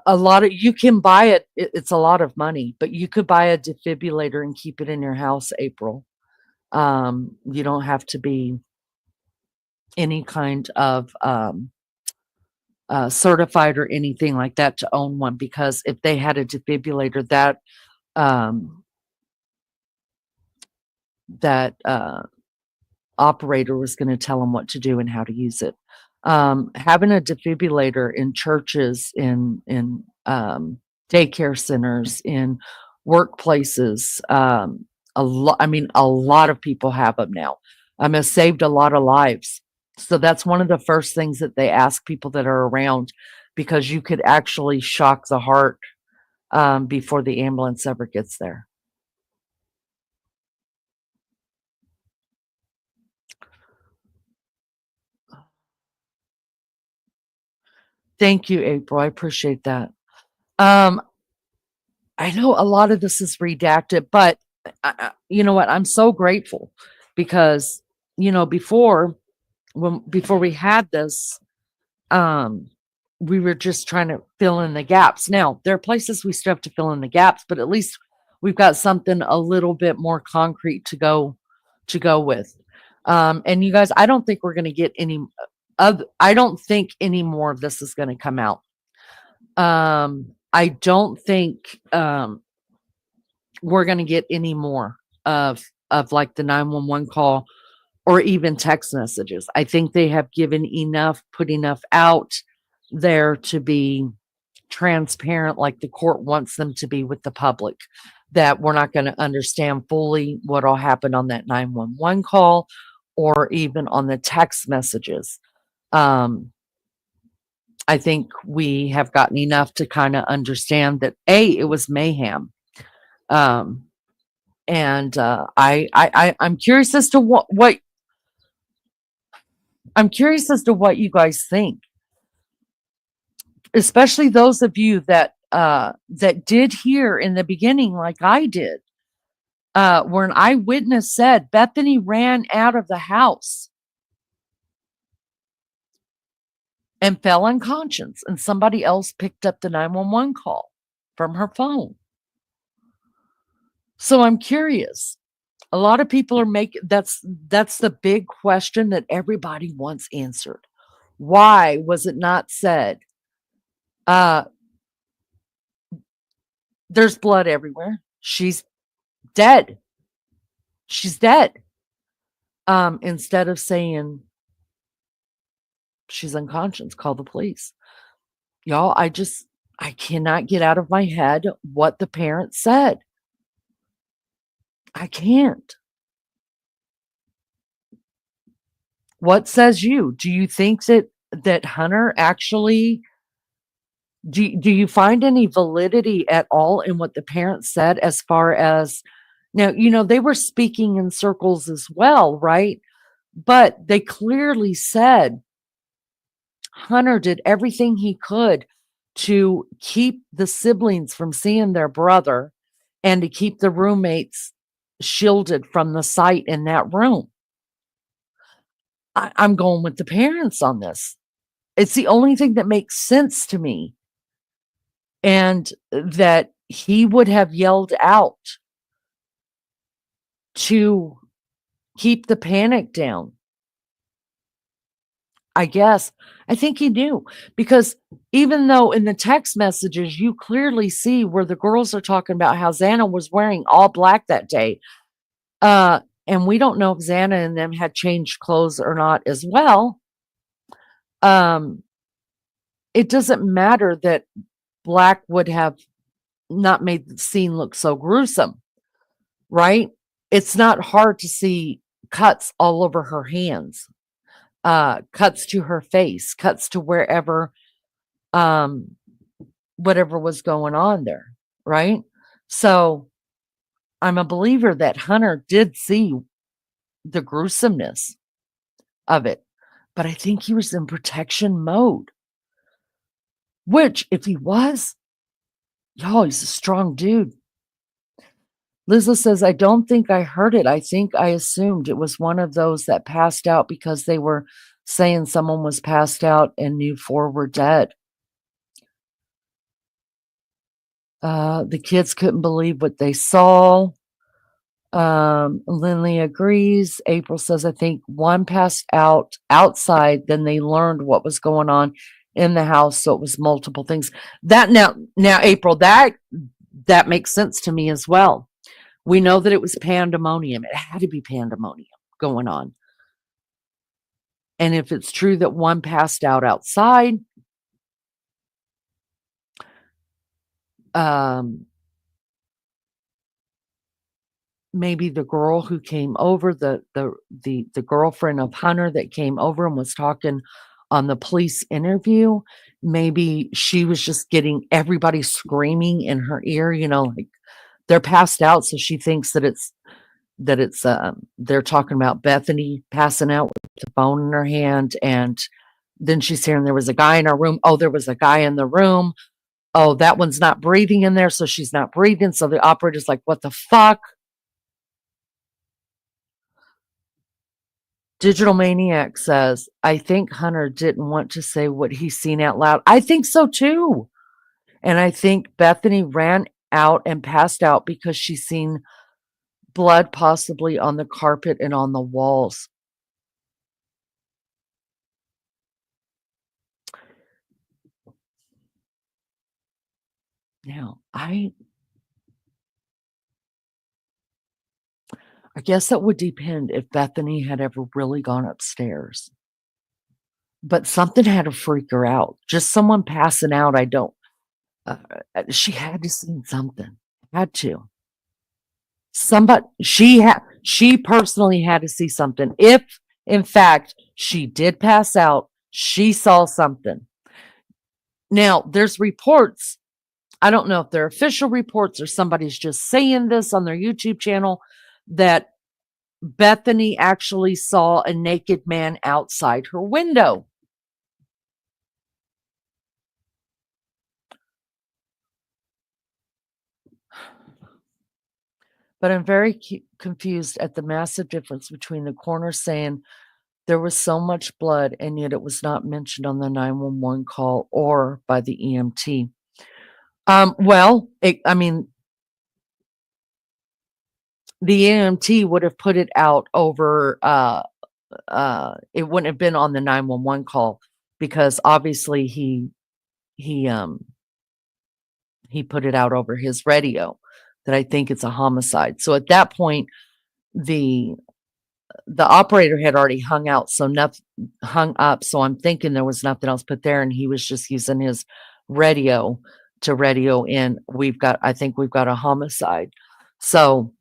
Speaker 2: a lot of, you can buy it. It's a lot of money, but you could buy a defibrillator and keep it in your house, April. You don't have to be any kind of certified or anything like that to own one, because if they had a defibrillator, that operator was going to tell them what to do and how to use it. Having a defibrillator in churches, in daycare centers, in workplaces, a lot of people have them now. Has saved a lot of lives. So that's one of the first things that they ask people that are around, because you could actually shock the heart before the ambulance ever gets there. Thank you, April. I appreciate that. I know a lot of this is redacted, but you know what? I'm so grateful because, before we had this, we were just trying to fill in the gaps. Now, there are places we still have to fill in the gaps, but at least we've got something a little bit more concrete to go with. And you guys, I don't think we're going to get any of. I don't think any more of this is going to come out. I don't think we're going to get any more of like the 911 call or even text messages. I think they have given enough, put enough out there to be transparent, like the court wants them to be with the public, that we're not going to understand fully what all happened on that 911 call or even on the text messages. I think we have gotten enough to kind of understand that it was mayhem. And I'm curious as to what I'm curious as to what you guys think, especially those of you that did hear in the beginning, like I did, where an eyewitness said Bethany ran out of the house and fell unconscious, and somebody else picked up the 911 call from her phone. So I'm curious. A lot of people are making that's the big question that everybody wants answered. Why was it not said? There's blood everywhere. She's dead. She's dead. Instead of saying she's unconscious, call the police. Y'all, I cannot get out of my head what the parents said. I can't. What says you? Do you think that Hunter actually, do you find any validity at all in what the parents said, as far as, now, they were speaking in circles as well, right? But they clearly said Hunter did everything he could to keep the siblings from seeing their brother and to keep the roommates shielded from the sight in that room. I'm going with the parents on this. It's the only thing that makes sense to me. And that he would have yelled out to keep the panic down. I guess. I think he knew, because even though in the text messages you clearly see where the girls are talking about how Xana was wearing all black that day. And we don't know if Xana and them had changed clothes or not as well. It doesn't matter that black would have not made the scene look so gruesome, right? It's not hard to see cuts all over her hands, cuts to her face, cuts to wherever, whatever was going on there, right? So I'm a believer that Hunter did see the gruesomeness of it, but I think he was in protection mode, which, if he was, y'all, he's a strong dude. Liza says, I don't think I heard it. I think I assumed it was one of those that passed out because they were saying someone was passed out and knew 4 were dead. The kids couldn't believe what they saw. Lindley agrees. April says, I think one passed out outside, then they learned what was going on in the house, so it was multiple things. That now April, that makes sense to me as well. We know that it was pandemonium. It had to be pandemonium going on. And if it's true that one passed out outside, maybe the girl who came over, the girlfriend of Hunter that came over and was talking on the police interview, maybe she was just getting everybody screaming in her ear, like they're passed out, so she thinks that it's they're talking about Bethany passing out with the phone in her hand, and then she's hearing there was a guy in her room. Oh, there was a guy in the room. Oh, that one's not breathing in there, so she's not breathing. So the operator's like, what the fuck? Digital Maniac says, I think Hunter didn't want to say what he's seen out loud. I think so too. And I think Bethany ran out and passed out because she's seen blood possibly on the carpet and on the walls. Now, I guess that would depend if Bethany had ever really gone upstairs. But something had to freak her out. Just someone passing out, I don't. She had to see something. Had to. She personally had to see something. If in fact she did pass out, she saw something. Now, there's reports. I don't know if they're official reports or somebody's just saying this on their YouTube channel that Bethany actually saw a naked man outside her window. But I'm very confused at the massive difference between the coroner saying there was so much blood and yet it was not mentioned on the 911 call or by the EMT. Well, I mean, the EMT would have put it out over, it wouldn't have been on the 911 call because obviously he put it out over his radio that I think it's a homicide. So at that point, the operator had already hung up. So I'm thinking there was nothing else put there, and he was just using his radio to radio in. I think we've got a homicide. So,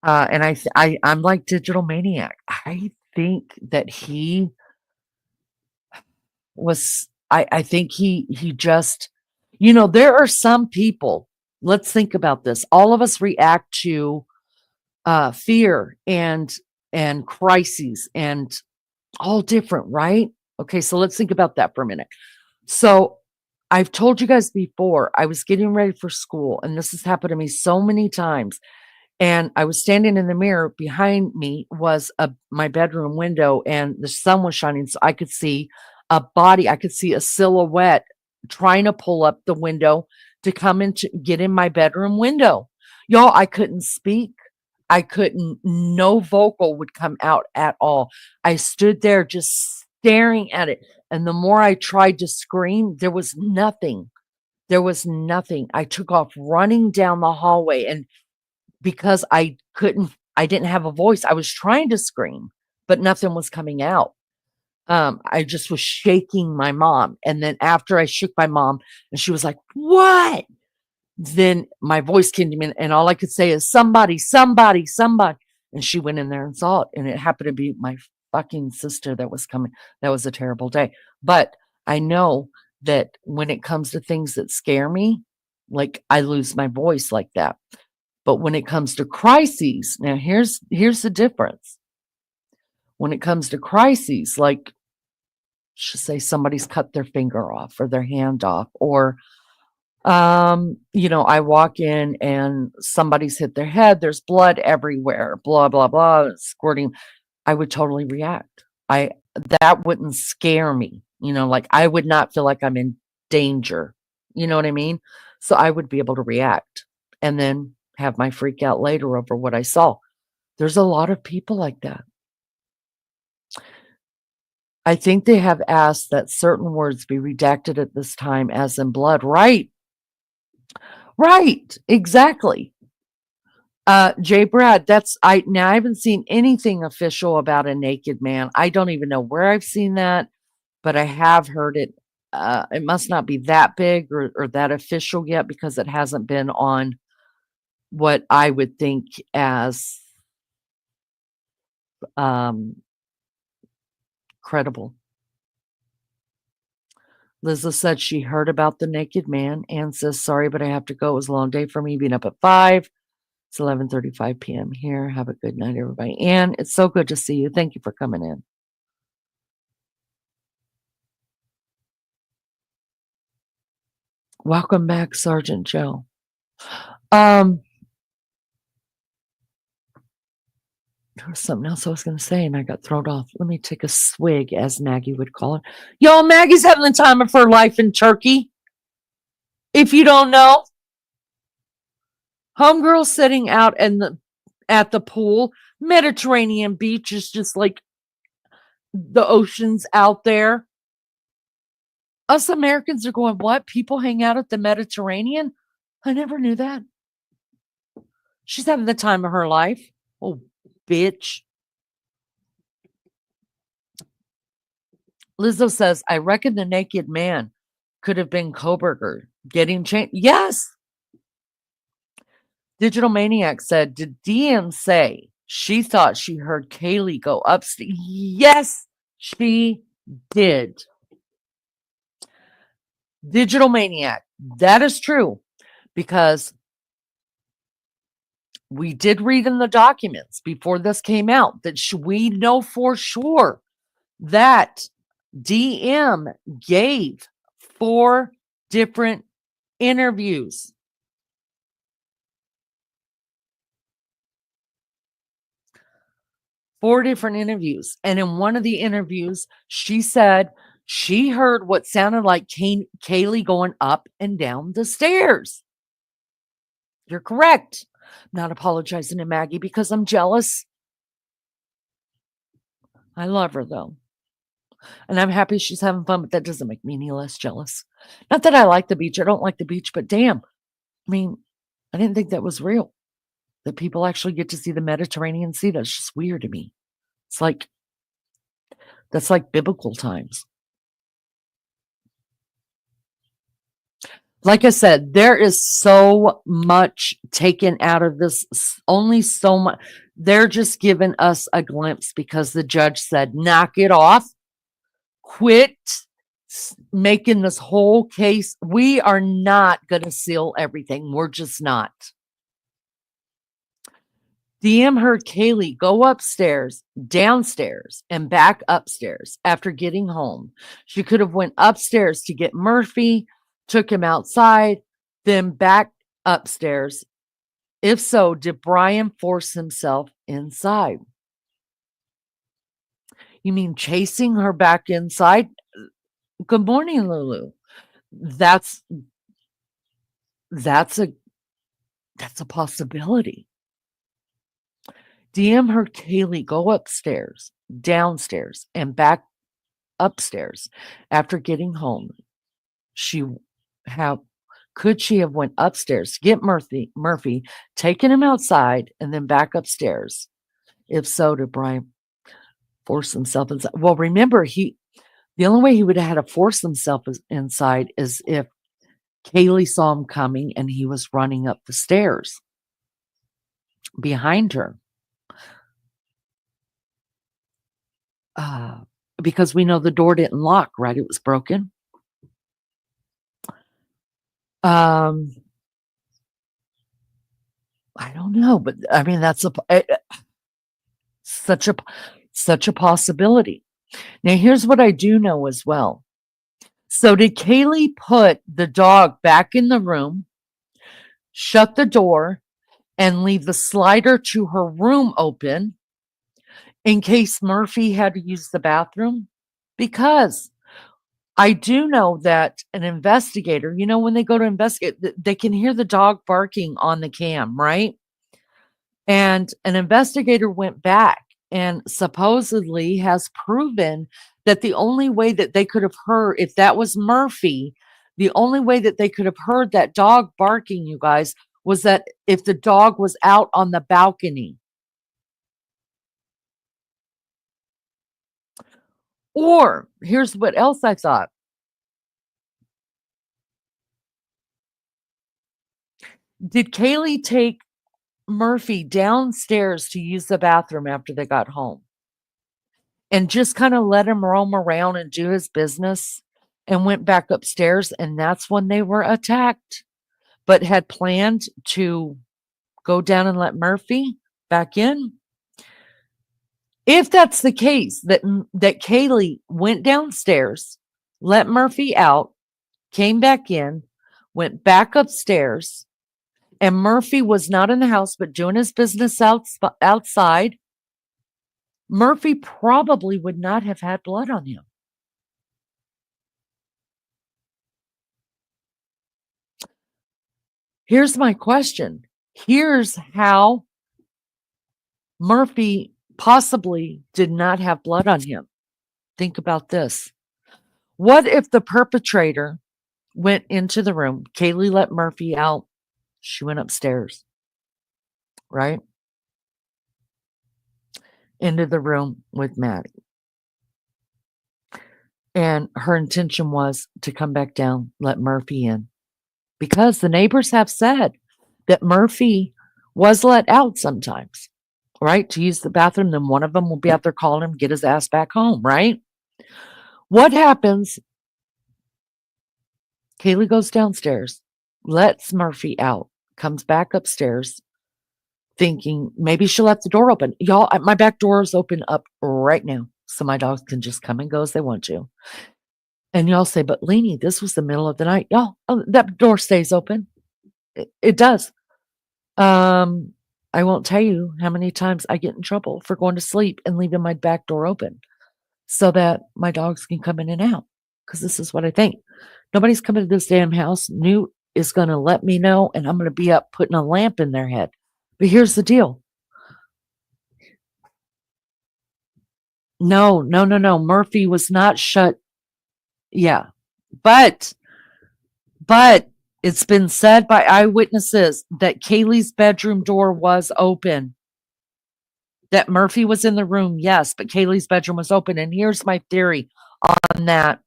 Speaker 2: and I'm like Digital Maniac. I think that he was. I think he just, there are some people. Let's think about this. All of us react to fear and crises and all different, right? Okay, so let's think about that for a minute. So I've told you guys before, I was getting ready for school, and this has happened to me so many times. And I was standing in the mirror. Behind me was my bedroom window, and the sun was shining, so I could see a body. I could see a silhouette trying to pull up the window to get in my bedroom window. Y'all, I couldn't speak. No vocal would come out at all. I stood there just staring at it. And the more I tried to scream, there was nothing. There was nothing. I took off running down the hallway. And because I didn't have a voice, I was trying to scream, but nothing was coming out. I just was shaking my mom. And then after I shook my mom, and she was like, "What?" Then my voice came to me, and all I could say is somebody, somebody, somebody. And she went in there and saw it. And it happened to be my fucking sister that was coming. That was a terrible day. But I know that when it comes to things that scare me, like I lose my voice like that. But when it comes to crises, now here's the difference. When it comes to crises, like say somebody's cut their finger off or their hand off, or I walk in and somebody's hit their head, there's blood everywhere, blah, blah, blah, squirting. I would totally react. That wouldn't scare me, like I would not feel like I'm in danger. You know what I mean? So I would be able to react and then have my freak out later over what I saw. There's a lot of people like that. I think they have asked that certain words be redacted at this time, as in blood. Right. Right. Exactly. Jay Brad, I haven't seen anything official about a naked man. I don't even know where I've seen that, but I have heard it. It must not be that big or that official yet, because it hasn't been on what I would think as credible. Liza said she heard about the naked man and says, "Sorry, but I have to go. It was a long day for me, being up at 5. It's 11:35 p.m. here. Have a good night, everybody." And it's so good to see you. Thank you for coming in. Welcome back, Sergeant Joe. There was something else I was going to say and I got thrown off. Let me take a swig, as Maggie would call it. Y'all, Maggie's having the time of her life in Turkey. If you don't know, homegirl sitting out at the pool. Mediterranean beach is just like the ocean's out there. Us Americans are going, what? People hang out at the Mediterranean? I never knew that. She's having the time of her life. Oh, bitch. Lizzo says, I reckon the naked man could have been Kohberger getting changed. Yes. Digital Maniac said, did DM say she thought she heard Kaylee go upstairs? Yes, she did. Digital Maniac, that is true, because we did read in the documents before this came out that we know for sure that DM gave 4 different interviews. 4 different interviews. And in one of the interviews, she said she heard what sounded like Kaylee going up and down the stairs. You're correct. I'm not apologizing to Maggie because I'm jealous. I love her though. And I'm happy she's having fun, but that doesn't make me any less jealous. Not that I like the beach. I don't like the beach, but damn. I mean, I didn't think that was real. That people actually get to see the Mediterranean Sea. That's just weird to me. It's like, that's like biblical times. Like I said, there is so much taken out of this, only so much. They're just giving us a glimpse because the judge said, knock it off. Quit making this whole case. We are not going to seal everything. We're just not. DM heard Kaylee go upstairs, downstairs, and back upstairs after getting home. She could have went upstairs to get Murphy, took him outside, then back upstairs. If so, did Bryan force himself inside? You mean chasing her back inside? Good morning, Lulu. That's a possibility. DM heard Kaylee go upstairs, downstairs, and back upstairs after getting home. Could she have went upstairs to get Murphy, taken him outside, and then back upstairs? If so, did Bryan force himself inside? Well, remember, the only way he would have had to force himself inside is if Kaylee saw him coming and he was running up the stairs behind her. Because we know the door didn't lock, right? It was broken. I don't know, but I mean, that's such a possibility. Now, here's what I do know as well. So did Kaylee put the dog back in the room, shut the door, and leave the slider to her room open in case Murphy had to use the bathroom? Because I do know that an investigator, when they go to investigate, they can hear the dog barking on the cam, right? And an investigator went back and supposedly has proven that the only way that they could have heard, if that was Murphy, the only way that they could have heard that dog barking, you guys, was that if the dog was out on the balcony. Or here's what else I thought. Did Kaylee take Murphy downstairs to use the bathroom after they got home and just kind of let him roam around and do his business and went back upstairs? And that's when they were attacked, but had planned to go down and let Murphy back in. If that's the case, that Kaylee went downstairs, let Murphy out, came back in, went back upstairs, and Murphy was not in the house but doing his business outside, Murphy probably would not have had blood on him. Here's my question. Here's how Murphy possibly did not have blood on him. Think about this. What if the perpetrator went into the room? Kaylee let Murphy out. She went upstairs, right? Into the room with Maddie. And her intention was to come back down, let Murphy in. Because the neighbors have said that Murphy was let out sometimes, right? To use the bathroom. Then one of them will be out there calling him, get his ass back home, right? What happens? Kaylee goes downstairs, lets Murphy out, comes back upstairs, thinking maybe she'll let the door open. Y'all, my back door is open up right now, so my dogs can just come and go as they want to. And y'all say, but Leanie, this was the middle of the night. Y'all, that door stays open. It does. I won't tell you how many times I get in trouble for going to sleep and leaving my back door open so that my dogs can come in and out. Because this is what I think. Nobody's coming to this damn house. Newt is going to let me know, and I'm going to be up putting a lamp in their head. But here's the deal. No. Murphy was not shut. Yeah. But it's been said by eyewitnesses that Kaylee's bedroom door was open. That Murphy was in the room, yes, but Kaylee's bedroom was open. And here's my theory on that.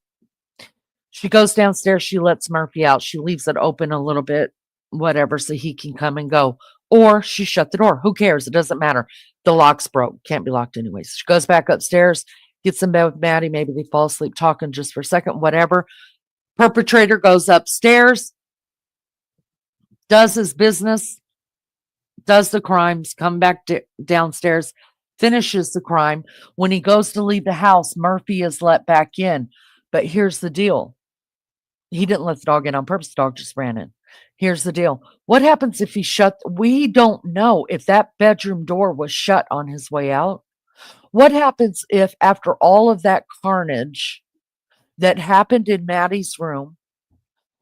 Speaker 2: She goes downstairs, she lets Murphy out. She leaves it open a little bit, whatever, so he can come and go. Or she shut the door. Who cares? It doesn't matter. The lock's broke. Can't be locked anyways. She goes back upstairs, gets in bed with Maddie. Maybe they fall asleep talking just for a second, whatever. Perpetrator goes upstairs, does his business, does the crimes, come back downstairs, finishes the crime. When he goes to leave the house, Murphy is let back in. But here's the deal. He didn't let the dog in on purpose. The dog just ran in. Here's the deal. What happens if he shut? We don't know if that bedroom door was shut on his way out. What happens if after all of that carnage that happened in Maddie's room,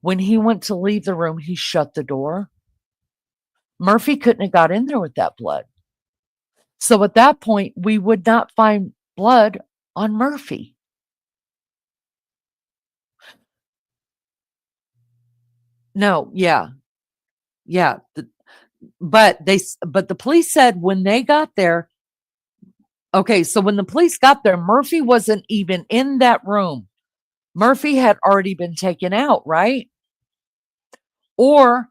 Speaker 2: when he went to leave the room, he shut the door? Murphy couldn't have got in there with that blood. So at that point, we would not find blood on Murphy. No, yeah. But the police said when they got there, okay, so when the police got there, Murphy wasn't even in that room. Murphy had already been taken out, right? Or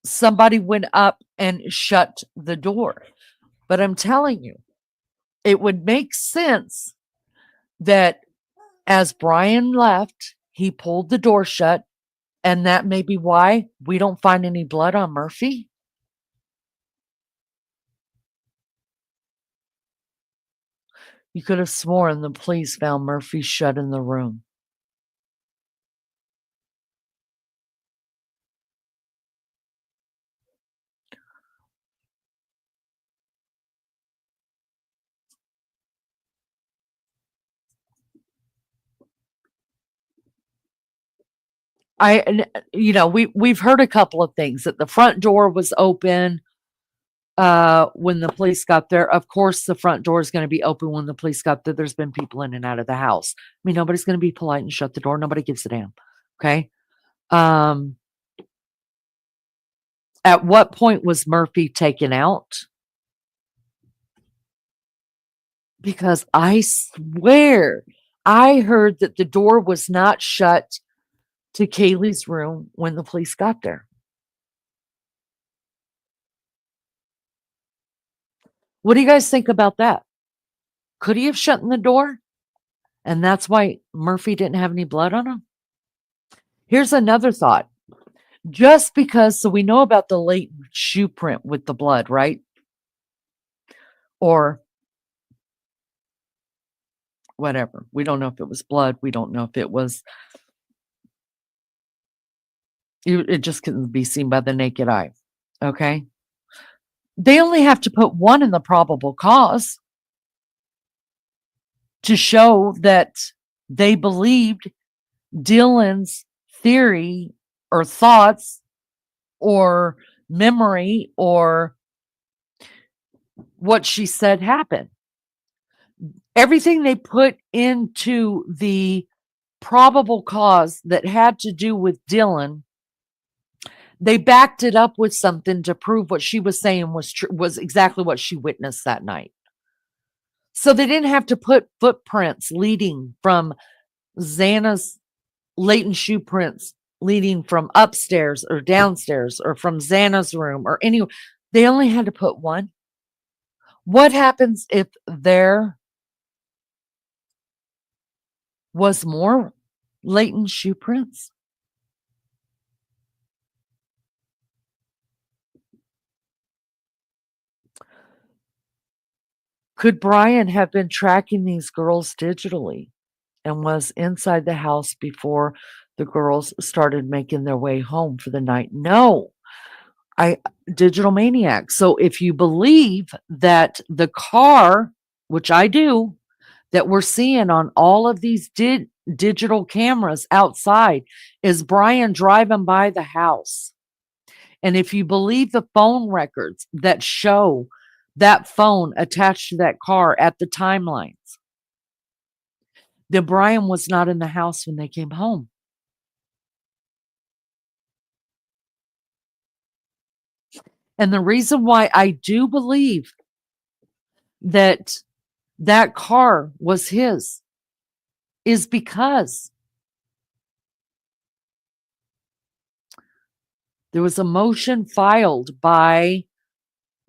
Speaker 2: somebody went up and shut the door. But I'm telling you, it would make sense that as Bryan left, he pulled the door shut, and that may be why we don't find any blood on Murphy. You could have sworn the police found Murphy shut in the room. We've heard a couple of things that the front door was open when the police got there. Of course, the front door is going to be open when the police got there. There's been people in and out of the house. I mean, nobody's going to be polite and shut the door. Nobody gives a damn. Okay. At what point was Murphy taken out? Because I swear I heard that the door was not shut to Kaylee's room when the police got there. What do you guys think about that? Could he have shut the door? And that's why Murphy didn't have any blood on him? Here's another thought. Just because, so we know about the latent shoe print with the blood, right? Or whatever. We don't know if it was blood. We don't know if it was, it just couldn't be seen by the naked eye. Okay. They only have to put one in the probable cause. to show that they believed Dylan's theory or thoughts or memory or what she said happened. Everything they put into the probable cause that had to do with Dylan, they backed it up with something to prove what she was saying was exactly what she witnessed that night. So they didn't have to put footprints leading from Xana's latent shoe prints leading from upstairs or downstairs or from Xana's room or anywhere. They only had to put one. What happens if there was more latent shoe prints? Could Bryan have been tracking these girls digitally and was inside the house before the girls started making their way home for the night? No. Digital maniac. So if you believe that the car, which I do, that we're seeing on all of these digital cameras outside is Bryan driving by the house. And if you believe the phone records that show that phone attached to that car at the timelines, then Bryan was not in the house when they came home. And the reason why I do believe that that car was his is because there was a motion filed by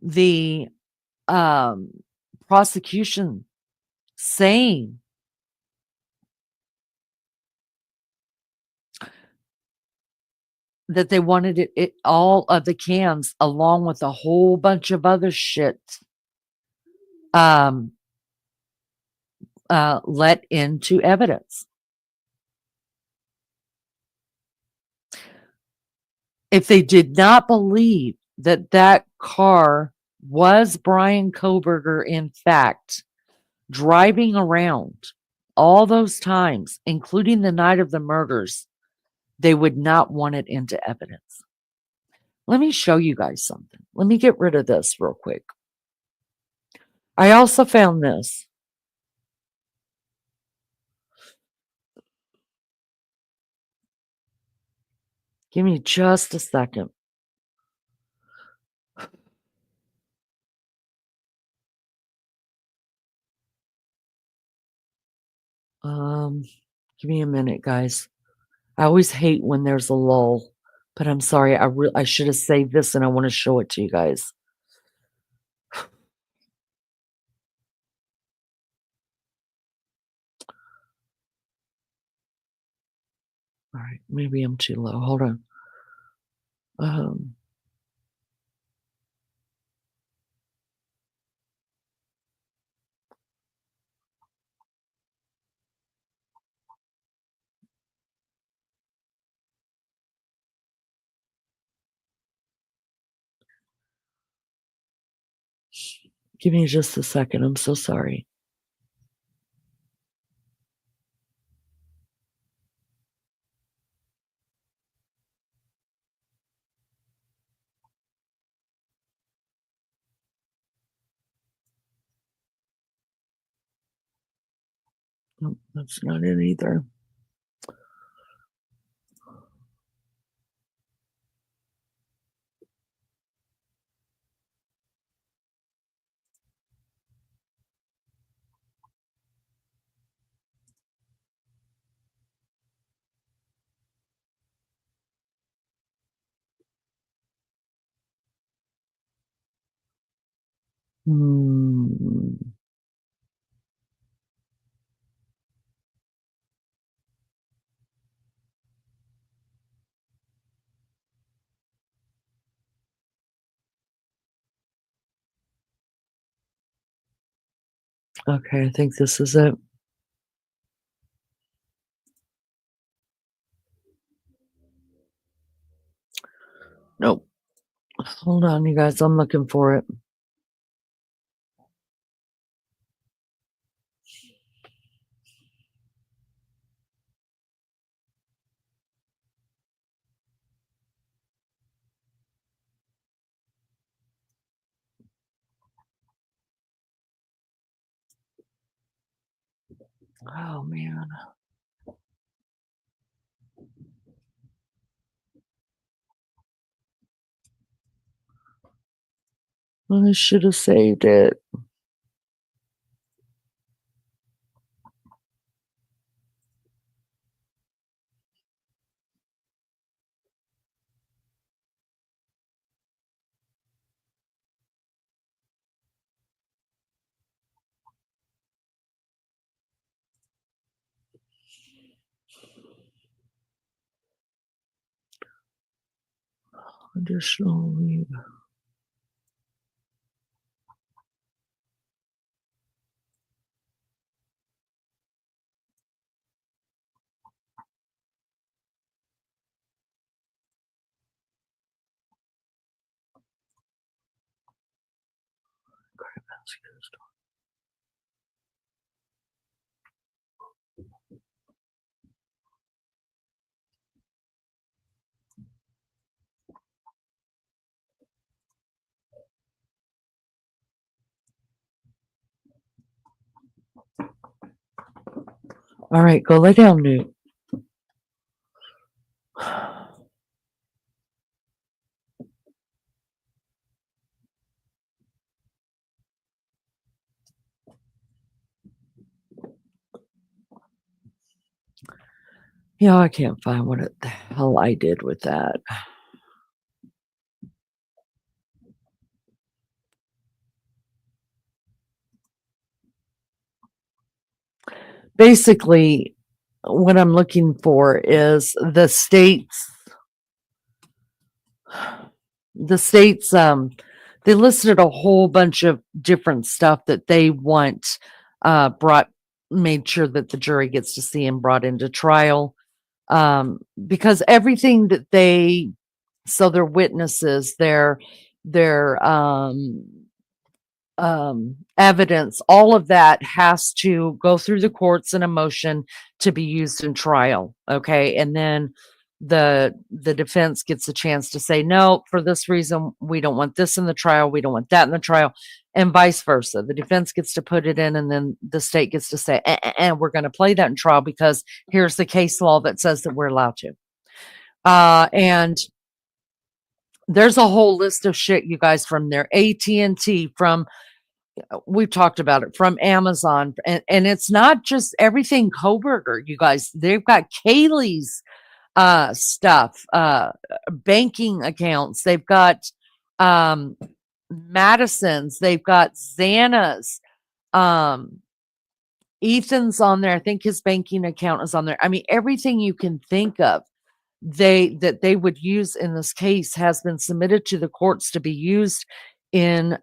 Speaker 2: the prosecution saying that they wanted it all of the cams along with a whole bunch of other shit let into evidence. If they did not believe that that car was Bryan Kohberger, in fact, driving around all those times, including the night of the murders, they would not want it into evidence. Let me show you guys something. Let me get rid of this real quick. I also found this. Give me just a second. Give me a minute, guys. I always hate when there's a lull, but I'm sorry. I should have saved this and I want to show it to you guys. All right, maybe I'm too low. Hold on. Give me just a second. I'm so sorry. Nope, that's not it either. Hmm. Okay, I think this is it. Nope. Hold on, you guys. I'm looking for it. Oh man. I should have saved it. Additional leave. All right, go lay down, Newt. Yeah, I can't find what the hell I did with that. Basically, what I'm looking for is the states they listed a whole bunch of different stuff that they want brought made sure that the jury gets to see and brought into trial, because everything that their witnesses, their evidence, all of that has to go through the courts in a motion to be used in trial. Okay. And then the defense gets a chance to say, no, for this reason, we don't want this in the trial. We don't want that in the trial, and vice versa. The defense gets to put it in, and then the state gets to say, we're going to play that in trial because here's the case law that says that we're allowed to. And there's a whole list of shit, you guys, from their AT&T, from we've talked about it, from Amazon, and it's not just everything Kohberger, you guys. They've got Kaylee's stuff, banking accounts. They've got Madison's. They've got Xana's. Ethan's on there. I think his banking account is on there. I mean, everything you can think of that they would use in this case has been submitted to the courts to be used in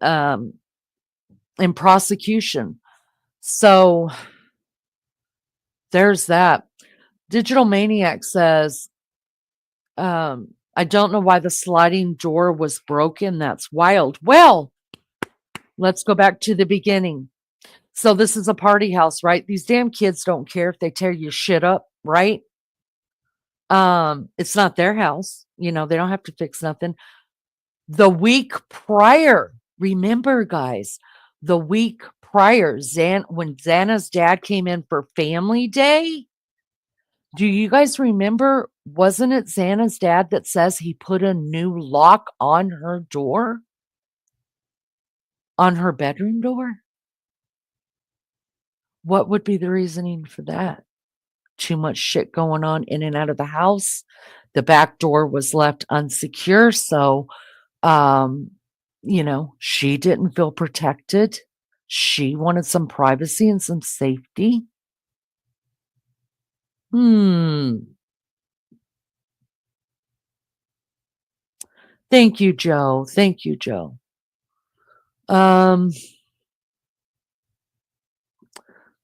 Speaker 2: prosecution. So there's that. Digital Maniac says, I don't know why the sliding door was broken. That's wild. Well, let's go back to the beginning. So this is a party house, right? These damn kids don't care if they tear your shit up, right? It's not their house. They don't have to fix nothing. The week prior, remember, guys, the week prior, when Xana's dad came in for family day, do you guys remember? Wasn't it Xana's dad that says he put a new lock on her door? On her bedroom door? What would be the reasoning for that? Too much shit going on in and out of the house. The back door was left unsecure, so she didn't feel protected. She wanted some privacy and some safety. Thank you, Joe. Thank you, Joe. Let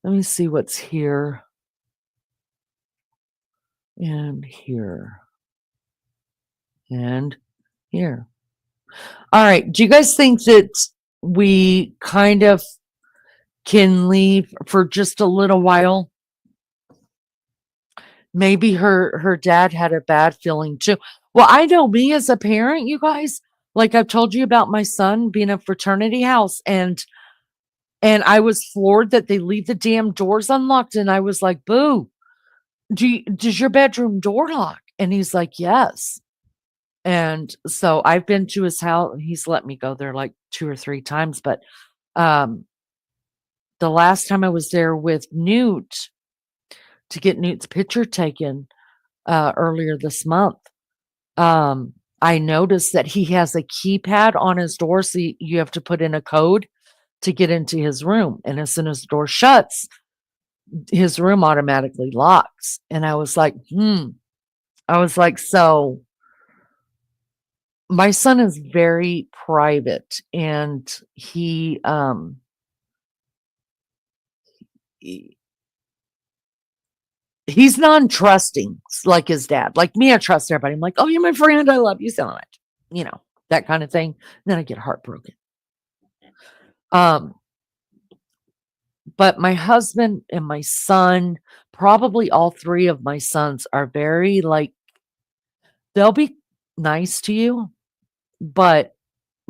Speaker 2: me see what's here and here and here. All right. Do you guys think that we kind of can leave for just a little while? Maybe her dad had a bad feeling too. Well, I know me as a parent, you guys, like I've told you about my son being a fraternity house, and And I was floored that they leave the damn doors unlocked. And I was like, Boo, does your bedroom door lock? And he's like, yes. And so I've been to his house. He's let me go there like 2 or 3 times. But um, the last time I was there with Newt to get Newt's picture taken earlier this month, I noticed that he has a keypad on his door. So you have to put in a code to get into his room. And as soon as the door shuts, his room automatically locks. And I was like, I was like, so my son is very private, and he's non-trusting like his dad. Like me, I trust everybody. I'm like, oh, you're my friend. I love you so much. That kind of thing. Then I get heartbroken. Um, but my husband and my son, probably all 3 of my sons, are very like, they'll be nice to you, but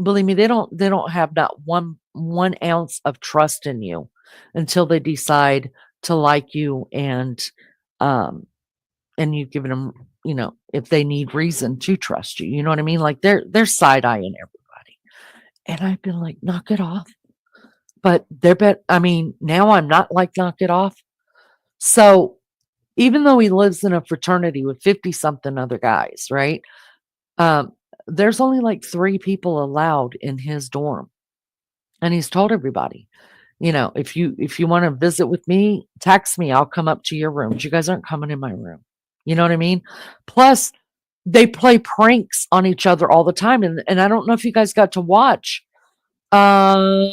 Speaker 2: believe me, they don't have not one ounce of trust in you until they decide to like you, and you've given them, if they need reason to trust you. You know what I mean? Like they're side-eyeing everybody. And I've been like, knock it off. But now I'm not like, knock it off. So even though he lives in a fraternity with 50 something other guys, right? Um, there's only like 3 people allowed in his dorm. And he's told everybody, if you want to visit with me, text me. I'll come up to your room. But you guys aren't coming in my room. You know what I mean? Plus, they play pranks on each other all the time. And I don't know if you guys got to watch. Um,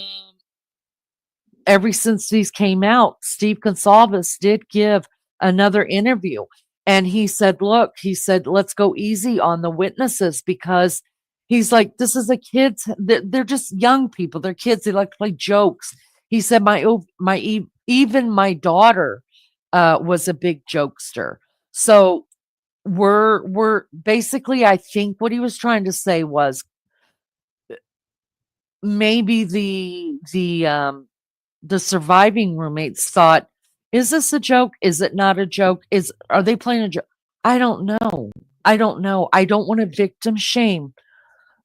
Speaker 2: ever since these came out, Steve Gonsalves did give another interview. And he said, let's go easy on the witnesses, because he's like, this is a kids. They're just young people. They're kids. They like to play jokes. He said, even my daughter was a big jokester. So we're basically, I think what he was trying to say was maybe the surviving roommates thought, is this a joke? Is it not a joke? Are they playing a joke? I don't know. I don't know. I don't want to victim shame.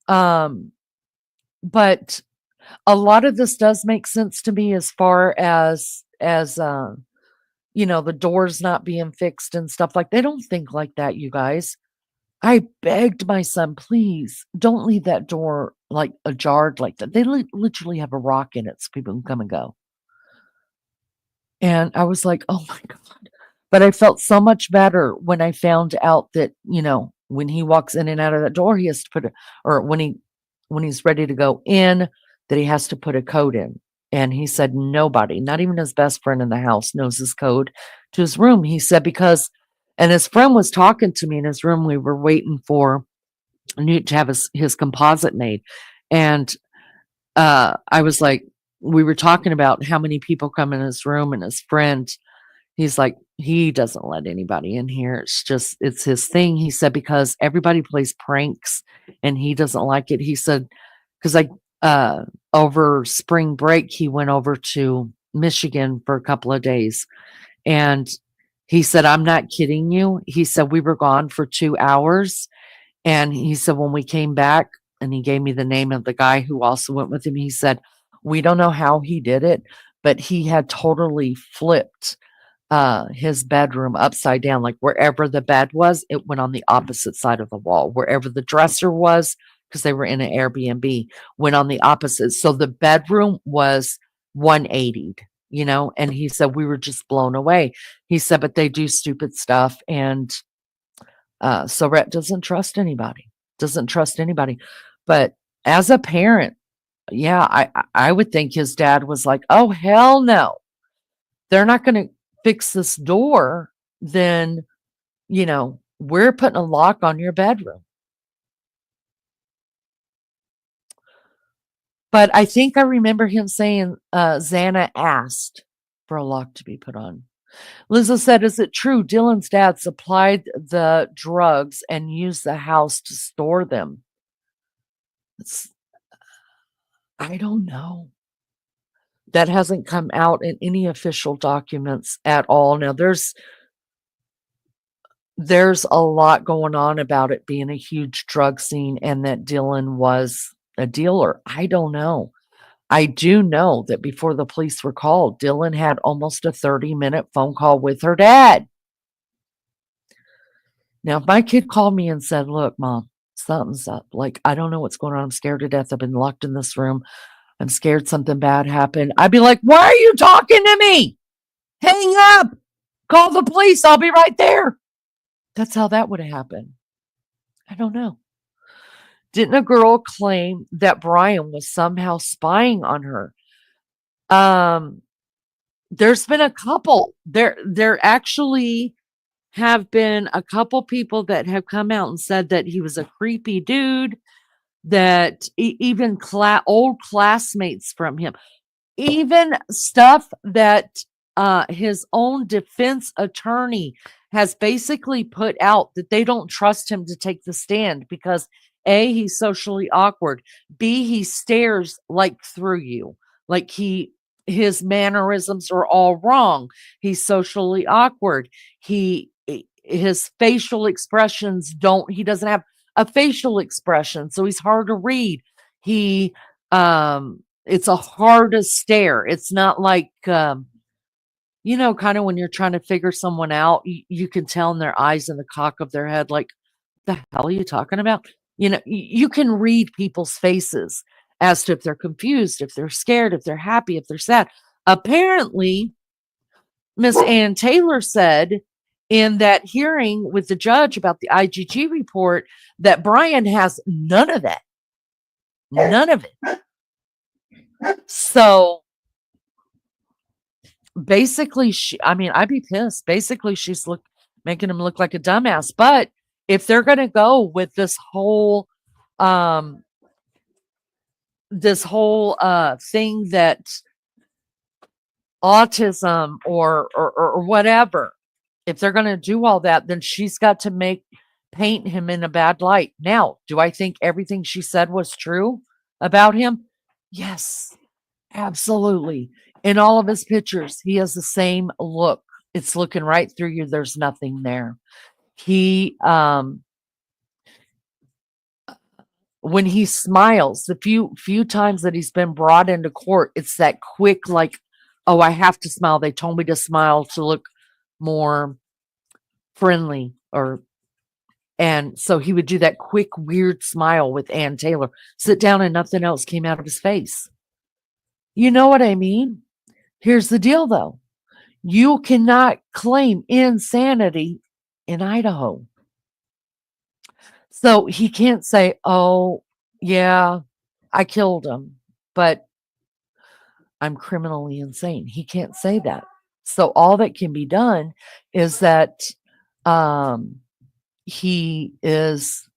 Speaker 2: Um, but a lot of this does make sense to me, as far as the doors not being fixed and stuff. Like, they don't think like that, you guys. I begged my son, please don't leave that door like ajar like that. They literally have a rock in it so people can come and go. And I was like, oh my God. But I felt so much better when I found out that, when he walks in and out of that door, he has to or when he's ready to go in, that he has to put a code in. And he said, nobody, not even his best friend in the house, knows his code to his room. He said, and his friend was talking to me in his room. We were waiting for Newt to have his composite made. And I was like, we were talking about how many people come in his room, and his friend, he's like, he doesn't let anybody in here. It's his thing. He said, because everybody plays pranks and he doesn't like it. He said, because over spring break, he went over to Michigan for a couple of days. And he said, I'm not kidding you. He said, we were gone for 2 hours. And he said, when we came back, and he gave me the name of the guy who also went with him, he said, we don't know how he did it, but he had totally flipped his bedroom upside down. Like, wherever the bed was, it went on the opposite side of the wall. Wherever the dresser was, because they were in an Airbnb, went on the opposite. So the bedroom was 180'd, and he said, we were just blown away. He said, but they do stupid stuff. And so Rhett doesn't trust anybody, But as a parent, yeah, I would think his dad was like, oh, hell no, they're not going to fix this door. Then, we're putting a lock on your bedroom. But I think I remember him saying, Xana asked for a lock to be put on. Liza said, is it true Dylan's dad supplied the drugs and used the house to store them? I don't know. That hasn't come out in any official documents at all. Now there's a lot going on about it being a huge drug scene and that Dylan was a dealer. I don't know. I do know that before the police were called, Dylan had almost a 30-minute phone call with her dad. Now, if my kid called me and said, "Look, Mom, something's up. Like, I don't know what's going on. I'm scared to death. I've been locked in this room. I'm scared something bad happened." I'd be like, "Why are you talking to me? Hang up. Call the police. I'll be right there." That's how that would have happened. I don't know. Didn't a girl claim that Bryan was somehow spying on her? Um, there's been a couple. There actually have been a couple people that have come out and said that he was a creepy dude, that even old classmates from him, even stuff that his own defense attorney has basically put out, that they don't trust him to take the stand because A, he's socially awkward, B, he stares like through you, like his mannerisms are all wrong, he's socially awkward, his facial expressions he doesn't have a facial expression, so he's hard to read. It's a hard to stare. It's not like kind of when you're trying to figure someone out, you can tell in their eyes and the cock of their head, like, the hell are you talking about? You can read people's faces as to if they're confused, if they're scared, if they're happy, if they're sad. Apparently, Miss Ann Taylor said in that hearing with the judge about the IGG report that Bryan has none of that. None of it. So basically, I'd be pissed. Basically, she's making him look like a dumbass. But if they're going to go with this whole thing that autism or whatever, if they're going to do all that, then she's got to paint him in a bad light. Now, do I think everything she said was true about him? Yes, absolutely. In all of his pictures, he has the same look. It's looking right through you. There's nothing there. He, when he smiles, the few times that he's been brought into court, it's that quick, like, oh, I have to smile. They told me to smile to look more friendly, and so he would do that quick, weird smile with Ann Taylor, sit down, and nothing else came out of his face. You know what I mean? Here's the deal, though. You cannot claim insanity in Idaho. So he can't say, "Oh, yeah, I killed him, but I'm criminally insane." He can't say that. So all that can be done is that he is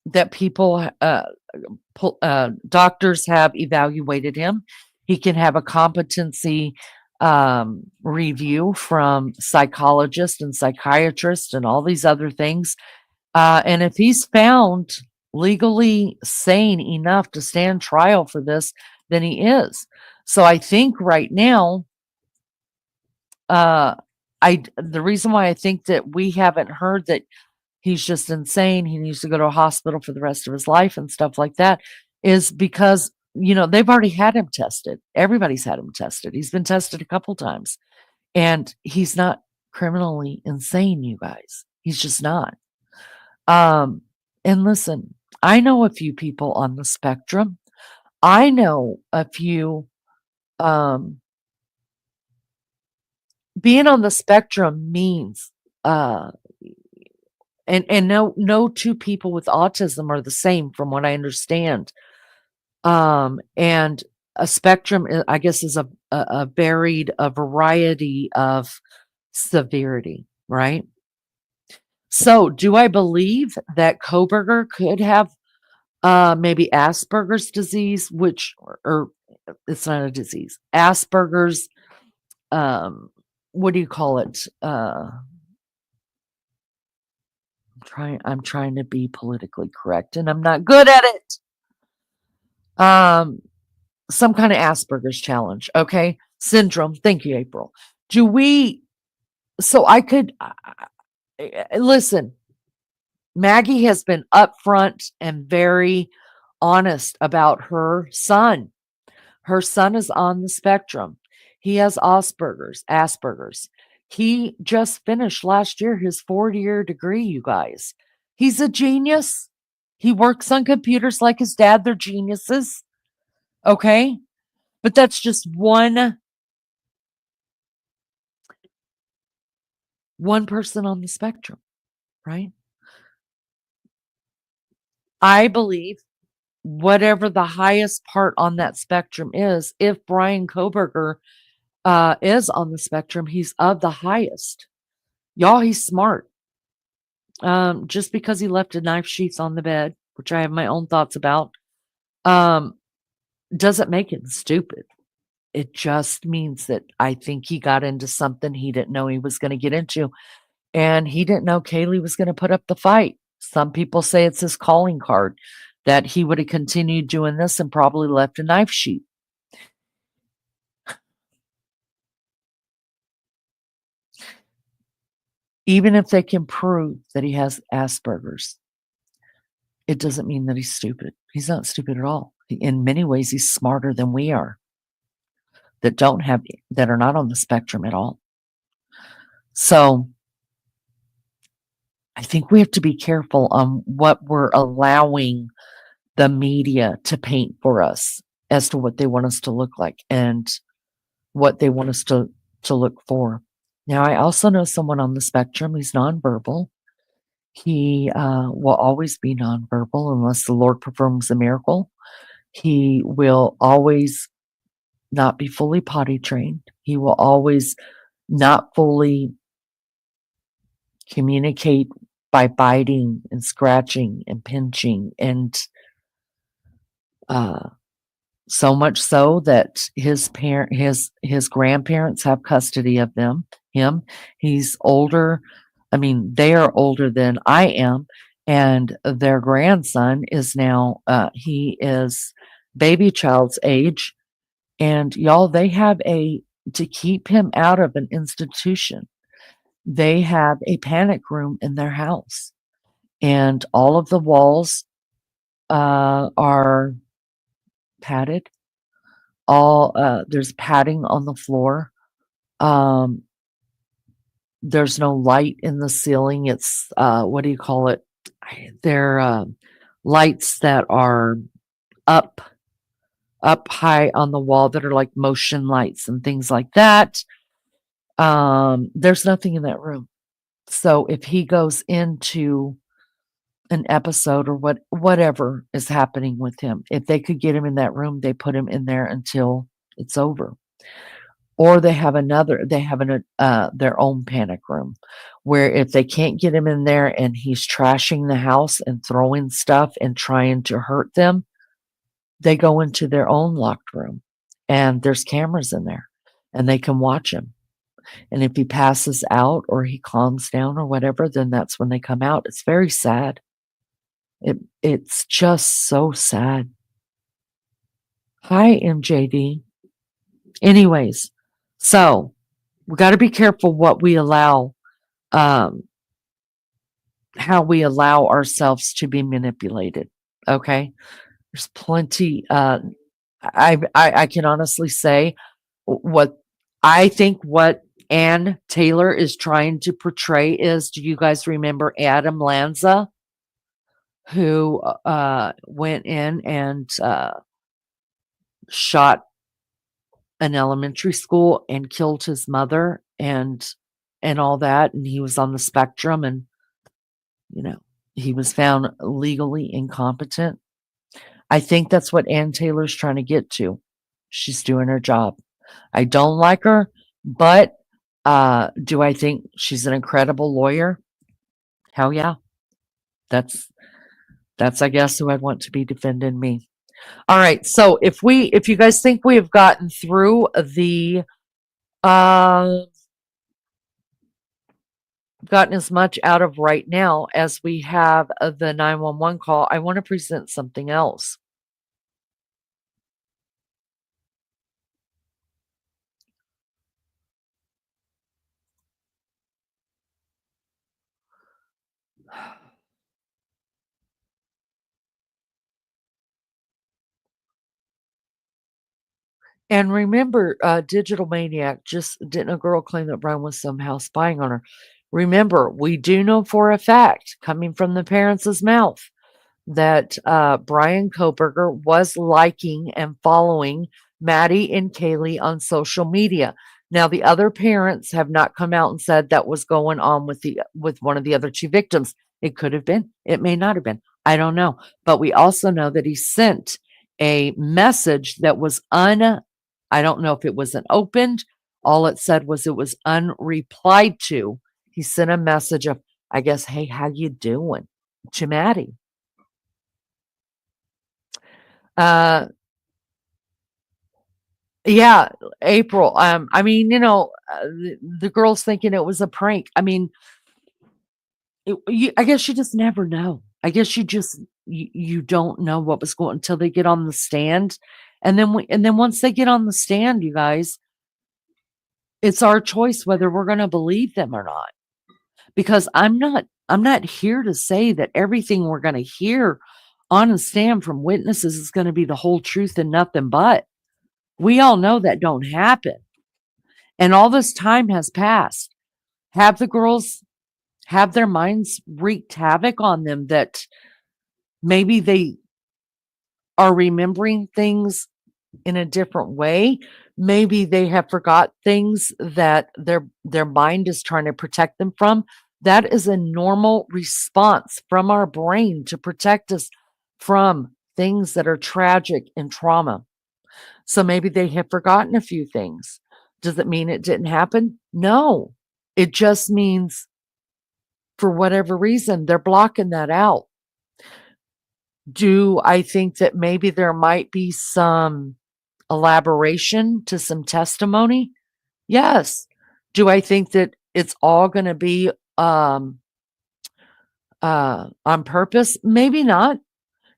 Speaker 2: that people doctors have evaluated him. He can have a competency review from psychologists and psychiatrists and all these other things. And if he's found legally sane enough to stand trial for this, then he is. So I think right now, the reason why I think that we haven't heard that he's just insane, he needs to go to a hospital for the rest of his life and stuff like that, is because, they've already had him tested. Everybody's had him tested. He's been tested a couple times, and he's not criminally insane, you guys. He's just not. And listen, I know a few people on the spectrum. I know a few, being on the spectrum means, and no two people with autism are the same, from what I understand. And a spectrum, I guess, is a variety of severity, right? So, do I believe that Kohberger could have maybe Asperger's disease, or it's not a disease, Asperger's, what do you call it? I'm trying to be politically correct, and I'm not good at it. Um, some kind of Asperger's challenge, okay? Syndrome. Thank you, April. Do we, so I could, listen, Maggie has been upfront and very honest about her son. Her son is on the spectrum. He has Asperger's. He just finished last year his 4-year degree, you guys. He's a genius. He works on computers like his dad. They're geniuses. Okay. But that's just one person on the spectrum, right? I believe whatever the highest part on that spectrum is, if Bryan Kohberger is on the spectrum, he's of the highest. Y'all, he's smart. Just because he left a knife sheath on the bed, which I have my own thoughts about, um, doesn't make him stupid. It just means that I think he got into something he didn't know he was going to get into. And he didn't know Kaylee was going to put up the fight. Some people say it's his calling card, that he would have continued doing this and probably left a knife sheath. Even if they can prove that he has Asperger's, it doesn't mean that he's stupid. He's not stupid at all. In many ways, he's smarter than we are, that are not on the spectrum at all. So I think we have to be careful on what we're allowing the media to paint for us as to what they want us to look like and what they want us to look for. Now, I also know someone on the spectrum. He's nonverbal. He will always be nonverbal unless the Lord performs a miracle. He will always not be fully potty trained. He will always not fully communicate by biting and scratching and pinching, and so much so that his grandparents have custody of him. He's older. I mean, they are older than I am, and their grandson is now he is baby child's age, and y'all, they have to keep him out of an institution. They have a panic room in their house, and all of the walls are padded. All there's padding on the floor. Um, there's no light in the ceiling. It's what do you call it? They're lights that are up high on the wall that are like motion lights and things like that. There's nothing in that room. So if he goes into an episode or whatever is happening with him, if they could get him in that room, they put him in there until it's over. Or they have their own panic room, where if they can't get him in there and he's trashing the house and throwing stuff and trying to hurt them, they go into their own locked room, and there's cameras in there and they can watch him. And if he passes out or he calms down or whatever, then that's when they come out. It's very sad. It's just so sad. Hi, MJD. Anyways, so we got to be careful what we allow, how we allow ourselves to be manipulated. Okay, there's plenty. I can honestly say what I think what Ann Taylor is trying to portray is. Do you guys remember Adam Lanza, who went in and shot an elementary school and killed his mother and all that, and he was on the spectrum, and he was found legally incompetent? I think that's what Ann Taylor's trying to get to. She's doing her job. I don't like her, but do I think she's an incredible lawyer? Hell yeah. That's I guess who I'd want to be defending me. All right, so if you guys think we have gotten through the gotten as much out of right now as we have the 911 call, I want to present something else. And remember, Digital Maniac, just didn't a girl claim that Bryan was somehow spying on her? Remember, we do know for a fact, coming from the parents' mouth, that Bryan Kohberger was liking and following Maddie and Kaylee on social media. Now, the other parents have not come out and said that was going on with one of the other two victims. It could have been. It may not have been. I don't know. But we also know that he sent a message that was I don't know if it was an opened. All it said was it was unreplied to. He sent a message of, I guess, hey, how you doing? To Maddie. Uh, yeah, April. I mean, the girl's thinking it was a prank. I mean, I guess you just never know. I guess you don't know what was going until they get on the stand, and then once they get on the stand, you guys, it's our choice whether we're going to believe them or not. Because I'm not here to say that everything we're going to hear on a stand from witnesses is going to be the whole truth and nothing but. We all know that don't happen. And all this time has passed. Have the girls have their minds wreaked havoc on them that maybe they are remembering things in a different way? Maybe they have forgot things that their mind is trying to protect them from. That is a normal response from our brain to protect us from things that are tragic and trauma. So maybe they have forgotten a few things. Does it mean it didn't happen? No. It just means for whatever reason, they're blocking that out. Do I think that maybe there might be some elaboration to some testimony? Yes. Do I think that it's all going to be on purpose? Maybe not.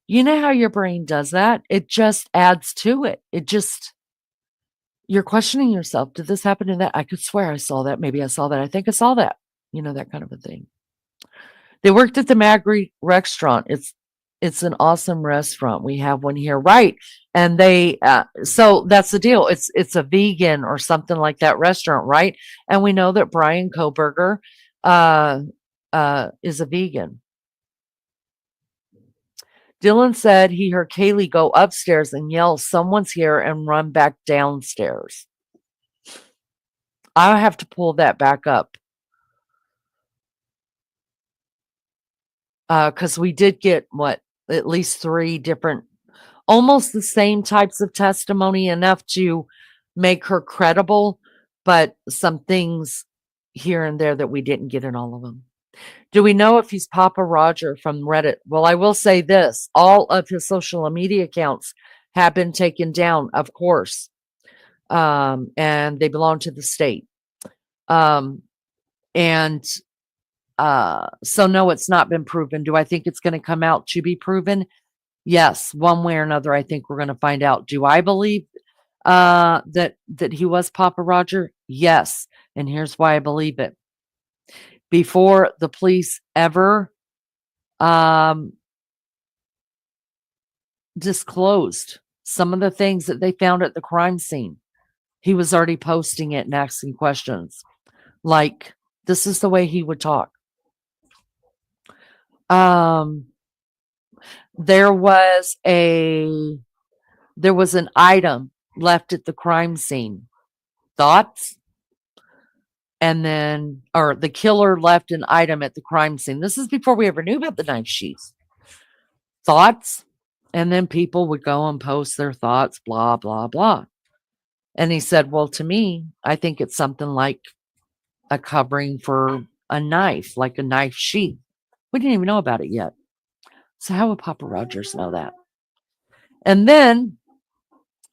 Speaker 2: You know how your brain does that? It just adds to it. You're questioning yourself. Did this happen to that? I could swear I saw that. Maybe I saw that. I think I saw that. That kind of a thing. They worked at the Magri restaurant. It's an awesome restaurant. We have one here, right? And so that's the deal. It's a vegan or something like that restaurant, right? And we know that Bryan Kohberger uh, is a vegan. Dylan said he heard Kaylee go upstairs and yell, "Someone's here," and run back downstairs. I have to pull that back up because we did get at least 3 different, almost the same types of testimony, enough to make her credible, but some things here and there that we didn't get in all of them. Do we know if he's Papa Roger from Reddit? Well, I will say this. All of his social media accounts have been taken down, of course, and they belong to the state. And so, no, it's not been proven. Do I think it's going to come out to be proven? Yes, one way or another, I think we're going to find out. Do I believe that he was Papa Roger? Yes, and here's why I believe it. Before the police ever disclosed some of the things that they found at the crime scene, he was already posting it and asking questions. Like, this is the way he would talk. There was an item left at the crime scene. Thoughts? And then, or the killer left an item at the crime scene. This is before we ever knew about the knife sheaths. Thoughts? And then people would go and post their thoughts, blah, blah, blah. And he said, well, to me, I think it's something like a covering for a knife, like a knife sheath. We didn't even know about it yet. So how would Papa Rogers know that? And then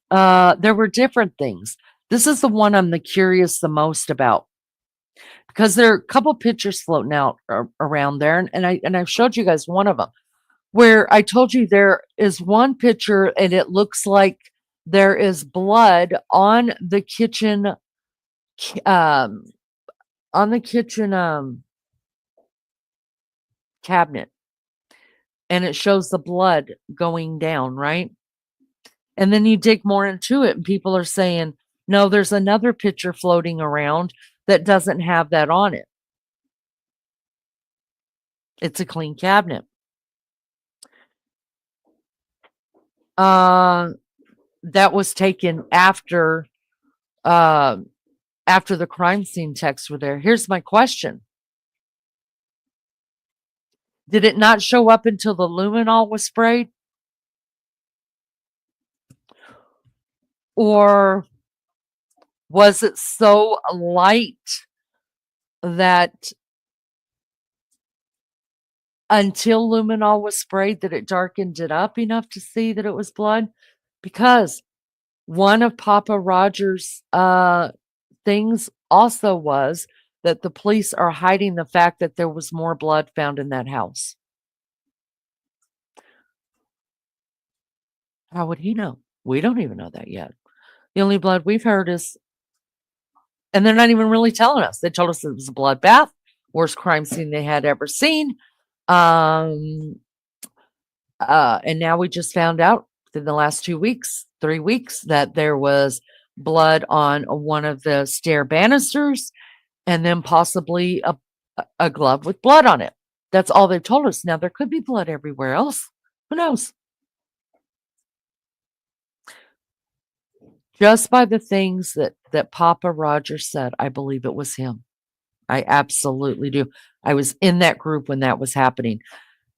Speaker 2: there were different things. This is the one I'm curious the most about, because there are a couple pictures floating out around there, and I've showed you guys one of them, where I told you there is one picture and it looks like there is blood on the kitchen cabinet, and it shows the blood going down, right? And then you dig more into it, and people are saying, no, there's another picture floating around that doesn't have that on it. It's a clean cabinet. That was taken after the crime scene texts were there. Here's my question. Did it not show up until the luminol was sprayed? Or was it so light that until luminol was sprayed that it darkened it up enough to see that it was blood? Because one of Papa Roger's things also was that the police are hiding the fact that there was more blood found in that house. How would he know? We don't even know that yet. The only blood we've heard is, and they're not even really telling us. They told us it was a bloodbath, worst crime scene they had ever seen. And now we just found out in the last 2 weeks, 3 weeks, that there was blood on one of the stair banisters, and then possibly a glove with blood on it. That's all they've told us. Now, there could be blood everywhere else. Who knows? Just by the things that Papa Roger said, I believe it was him. I absolutely do. I was in that group when that was happening.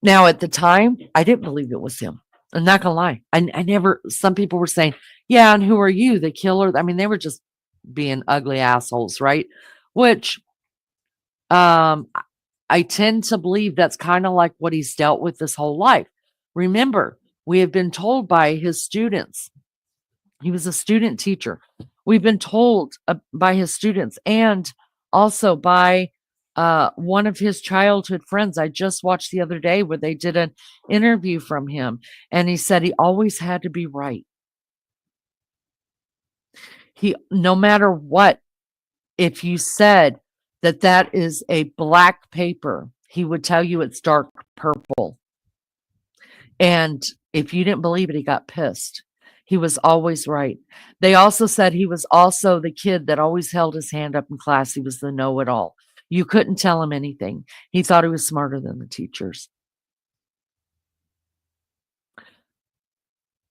Speaker 2: Now, at the time, I didn't believe it was him. I'm not gonna lie. I never. Some people were saying, "Yeah, and who are you, the killer?" I mean, they were just being ugly assholes, right? Which, I tend to believe that's kind of like what he's dealt with this whole life. Remember, we have been told by his students. He was a student teacher. We've been told by his students and also by one of his childhood friends. I just watched the other day where they did an interview from him, and he said he always had to be right. No matter what, if you said that is a black paper, he would tell you it's dark purple. And if you didn't believe it, he got pissed. He was always right. They also said he was also the kid that always held his hand up in class. He was the know-it-all. You couldn't tell him anything. He thought he was smarter than the teachers.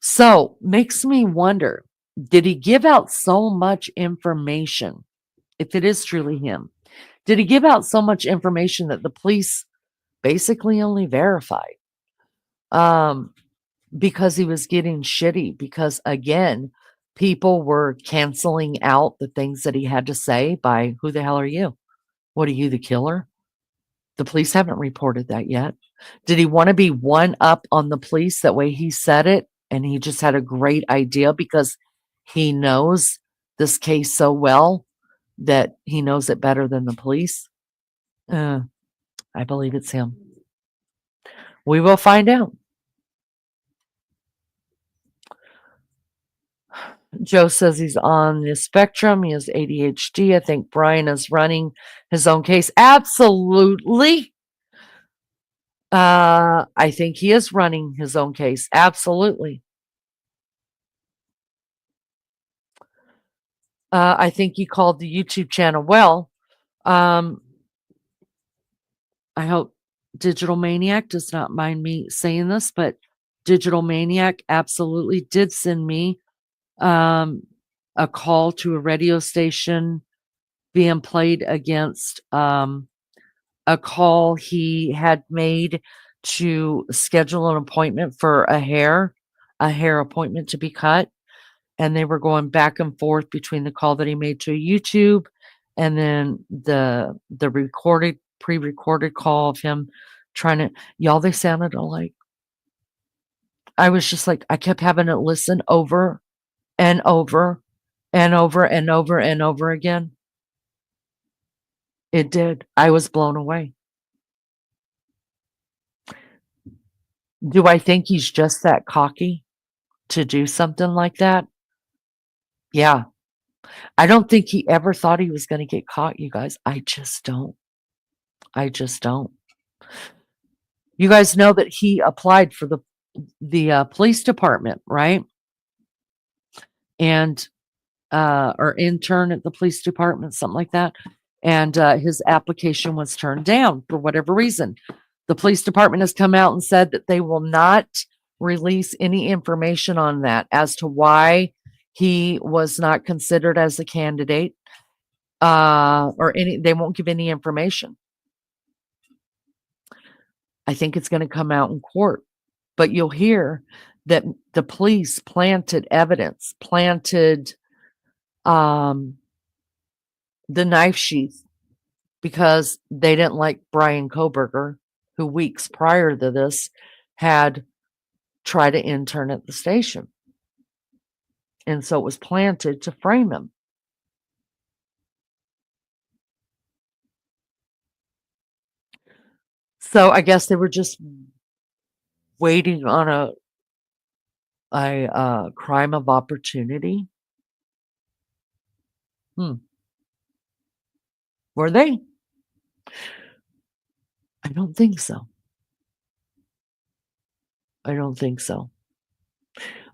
Speaker 2: So, makes me wonder, did he give out so much information, if it is truly him? Did he give out so much information that the police basically only verified? Because he was getting shitty, because again, people were canceling out the things that he had to say by, who the hell are you? What are you, the killer? The police haven't reported that yet. Did he want to be one up on the police? That way he said it and he just had a great idea because he knows this case so well that he knows it better than the police. I believe it's him. We will find out. Joe says he's on the spectrum. He has ADHD. I think Bryan is running his own case. Absolutely. I think he is running his own case. Absolutely. I think he called the YouTube channel well. I hope Digital Maniac does not mind me saying this, but Digital Maniac absolutely did send me a call to a radio station being played against a call he had made to schedule an appointment for a hair appointment to be cut. And they were going back and forth between the call that he made to YouTube and then the pre-recorded call of him trying to, y'all, they sounded alike. I was just like, I kept having to listen over and over and over and over and over again. It did. I was blown away. Do I think he's just that cocky to do something like that? Yeah. I don't think he ever thought he was going to get caught, you guys. I just don't. You guys know that he applied for the police department, right? and or intern at the police department, something like that. And his application was turned down for whatever reason. The police department has come out and said that they will not release any information on that as to why he was not considered as a candidate, or they won't give any information. I think it's going to come out in court, but you'll hear that the police planted evidence, planted the knife sheath, because they didn't like Bryan Kohberger, who weeks prior to this had tried to intern at the station. And so it was planted to frame him. So I guess they were just waiting on a crime of opportunity. Were they? I don't think so. I don't think so.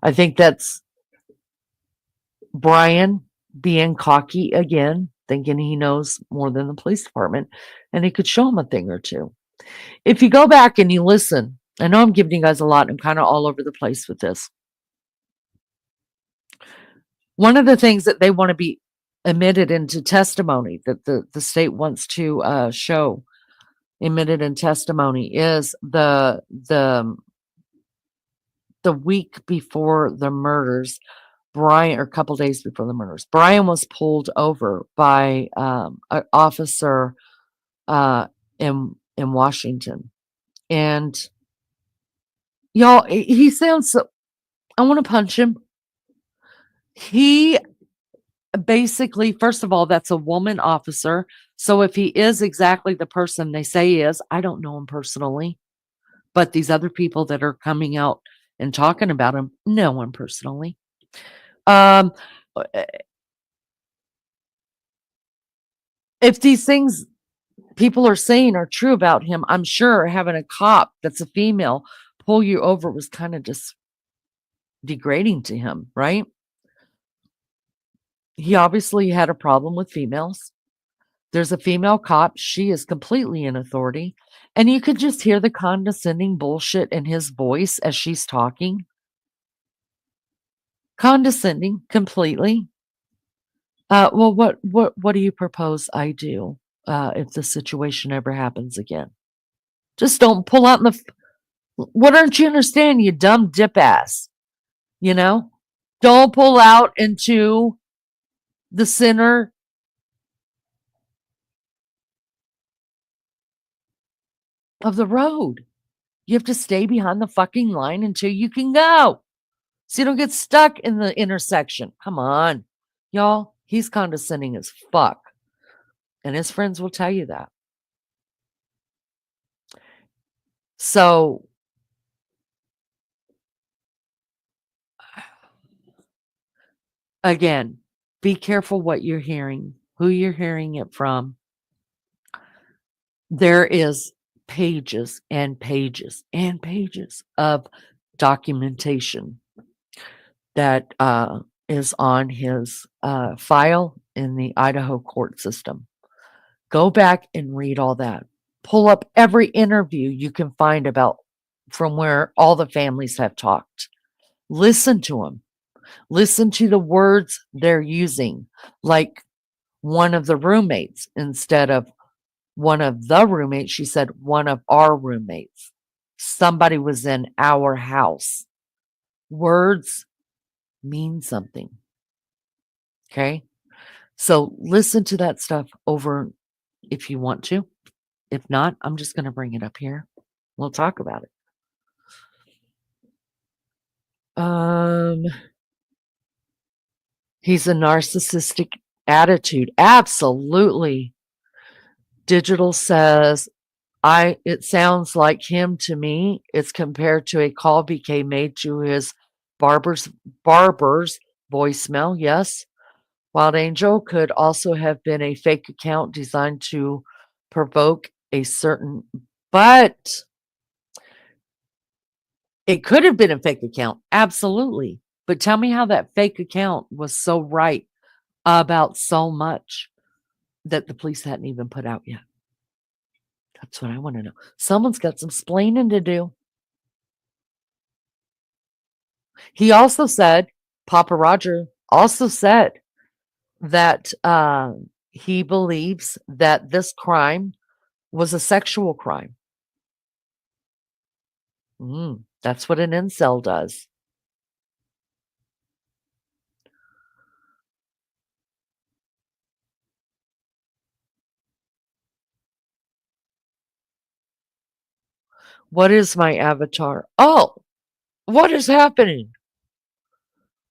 Speaker 2: I think that's Bryan being cocky again, thinking he knows more than the police department, and he could show him a thing or two. If you go back and you listen, I know I'm giving you guys a lot. I'm kind of all over the place with this. One of the things that they want to be admitted into testimony, that the state wants to show admitted in testimony, is the week before the murders, Bryan, or a couple days before the murders, Bryan was pulled over by an officer in Washington. And y'all, he sounds so, I want to punch him. He basically, first of all, that's a woman officer. So if he is exactly the person they say he is, I don't know him personally, but these other people that are coming out and talking about him know him personally. If these things people are saying are true about him, I'm sure having a cop that's a female pull you over was kind of just degrading to him, right? He obviously had a problem with females. There's a female cop. She is completely in authority. And you could just hear the condescending bullshit in his voice as she's talking. Condescending completely. Well, what do you propose I do if the situation ever happens again? Just don't pull out in the. What don't you understand, you dumb dip ass? You know, don't pull out into the center of the road. You have to stay behind the fucking line until you can go, so you don't get stuck in the intersection. Come on, y'all. He's condescending as fuck, and his friends will tell you that. So again, be careful what you're hearing, who you're hearing it from. There is pages and pages and pages of documentation that is on his file in the Idaho court system. Go back and read all that. Pull up every interview you can find about from where all the families have talked. Listen to them. Listen to the words they're using, like one of the roommates instead of one of the roommates. She said one of our roommates. Somebody was in our house. Words mean something. Okay? So listen to that stuff over if you want to. If not, I'm just going to bring it up here. We'll talk about it. He's a narcissistic attitude. Absolutely. Digital says, it sounds like him to me. It's compared to a call BK made to his barber's voicemail. Yes. Wild Angel could also have been a fake account designed to provoke a certain, but it could have been a fake account. Absolutely. But tell me how that fake account was so right about so much that the police hadn't even put out yet. That's what I want to know. Someone's got some splaining to do. He also said, Papa Roger also said that he believes that this crime was a sexual crime. That's what an incel does. What is my avatar? Oh, what is happening?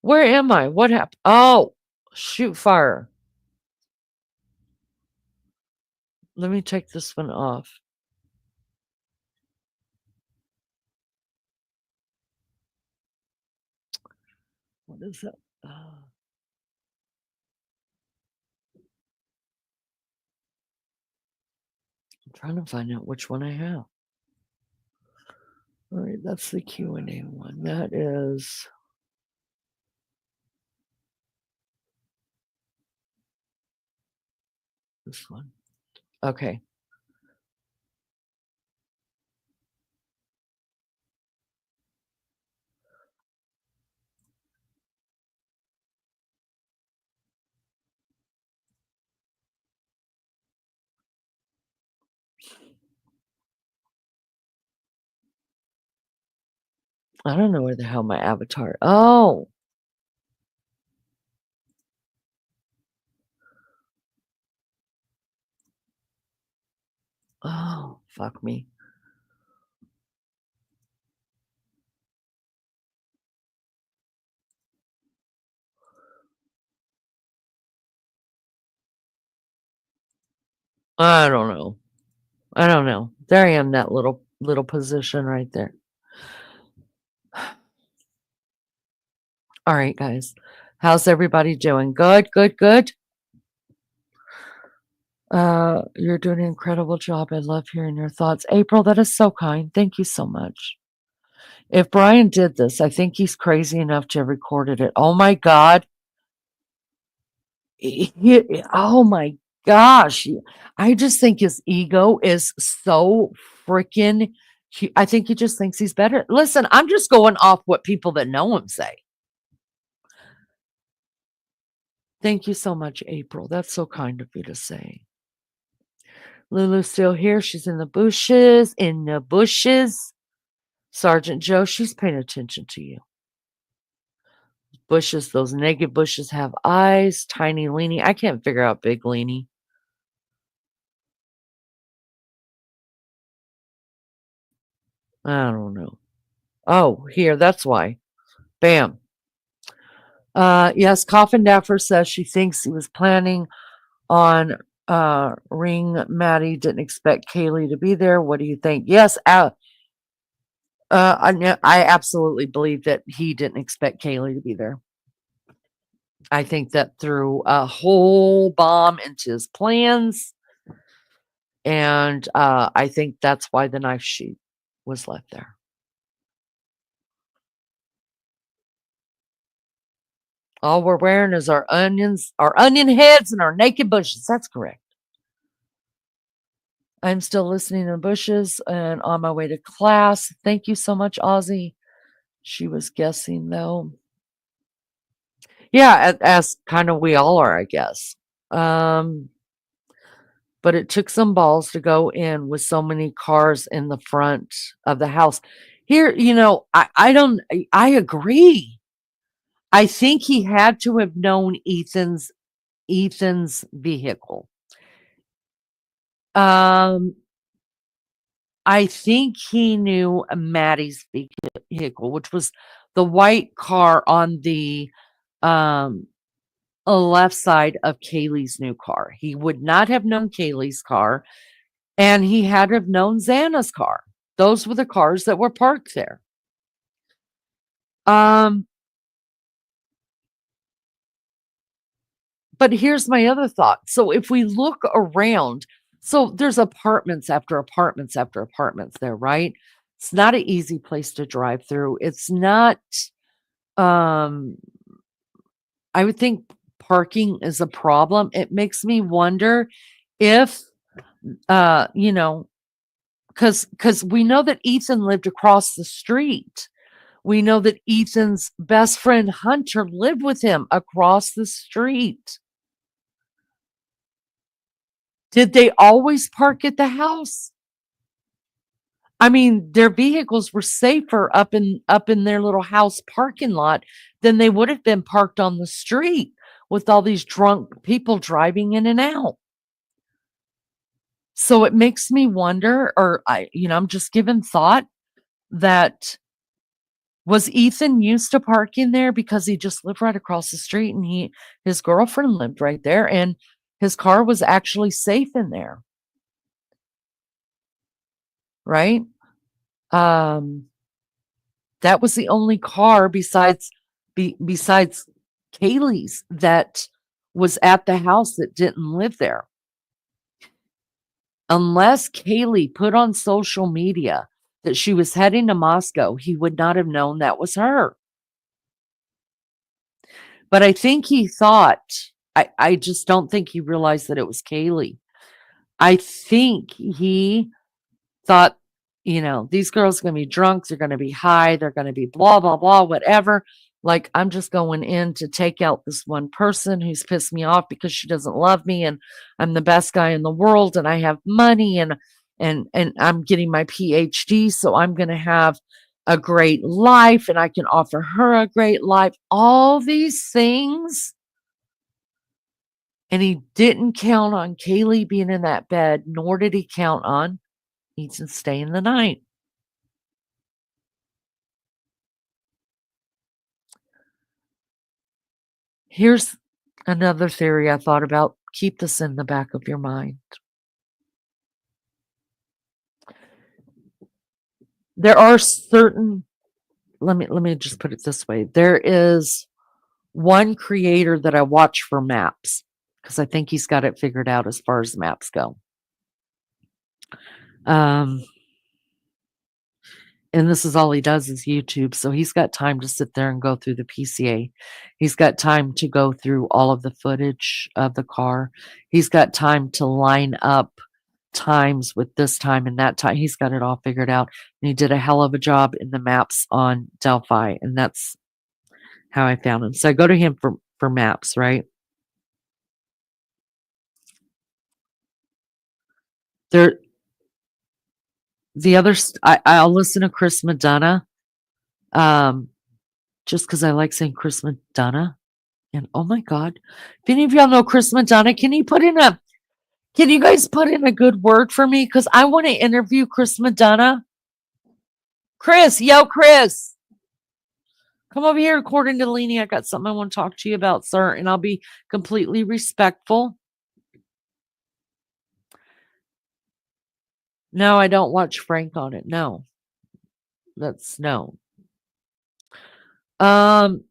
Speaker 2: Where am I? What happened? Oh, shoot fire. Let me take this one off. What is that? I'm trying to find out which one I have. All right, that's the Q&A one. That is this one. Okay. I don't know where the hell my avatar. Oh. Oh, fuck me. I don't know. I don't know. There I am, that little position right there. All right, guys. How's everybody doing? Good, good, good. You're doing an incredible job. I love hearing your thoughts. April, that is so kind. Thank you so much. If Bryan did this, I think he's crazy enough to have recorded it. Oh my God. Oh my gosh. I just think his ego is so freaking. I think he just thinks he's better. Listen, I'm just going off what people that know him say. Thank you so much, April. That's so kind of you to say. Lulu's still here. She's in the bushes. In the bushes. Sergeant Joe, she's paying attention to you. Bushes, those naked bushes have eyes. Tiny Leanie. I can't figure out Big Leanie. I don't know. Oh, here. That's why. Bam. Yes, Coffin Daffer says she thinks he was planning on ring Maddie. Didn't expect Kaylee to be there. What do you think? Yes, I absolutely believe that he didn't expect Kaylee to be there. I think that threw a whole bomb into his plans. And I think that's why the knife sheath was left there. All we're wearing is our onions, our onion heads, and our naked bushes. That's correct. I'm still listening to the bushes and on my way to class. Thank you so much, Ozzy. She was guessing though. Yeah, as kind of we all are, I guess. But it took some balls to go in with so many cars in the front of the house. Here, I agree. I think he had to have known Ethan's vehicle. I think he knew Maddie's vehicle, which was the white car on the left side of Kaylee's new car. He would not have known Kaylee's car, and he had to have known Xana's car. Those were the cars that were parked there. But here's my other thought. So if we look around, so there's apartments after apartments after apartments there, right? It's not an easy place to drive through. It's not Um, I would think parking is a problem. It makes me wonder if, you know, because we know that Ethan lived across the street. We know that Ethan's best friend Hunter lived with him across the street. Did they always park at the house? I mean, their vehicles were safer up in their little house parking lot than they would have been parked on the street with all these drunk people driving in and out. So it makes me wonder, or I'm just giving thought that was Ethan used to parking there because he just lived right across the street and his girlfriend lived right there and his car was actually safe in there, right? Um, that was the only car besides Kaylee's that was at the house that didn't live there. Unless Kaylee put on social media that she was heading to Moscow, he would not have known that was her. But I think he thought, I just don't think he realized that it was Kaylee. I think he thought, these girls are going to be drunk, they're going to be high, they're going to be blah, blah, blah, whatever. Like, I'm just going in to take out this one person who's pissed me off because she doesn't love me and I'm the best guy in the world and I have money and I'm getting my PhD, so I'm going to have a great life and I can offer her a great life. All these things. And he didn't count on Kaylee being in that bed, nor did he count on Ethan staying the night. Here's another theory I thought about. Keep this in the back of your mind. There are certain let me just put it this way. There is one creator that I watch for maps because I think he's got it figured out as far as maps go. Um, and this is all he does is YouTube. So he's got time to sit there and go through the PCA. He's got time to go through all of the footage of the car. He's got time to line up times with this time and that time. He's got it all figured out. And he did a hell of a job in the maps on Delphi. And that's how I found him. So I go to him for maps, right? There, the others, I'll listen to Chris Madonna, um, just because I like saying Chris Madonna. And oh my God, if any of y'all know Chris Madonna, can you guys put in a good word for me? Because I want to interview Chris Madonna. Chris, yo, Chris, come over here, according to Lenny. I got something I want to talk to you about, sir, and I'll be completely respectful. No, I don't watch Frank on it. No, that's no. Um,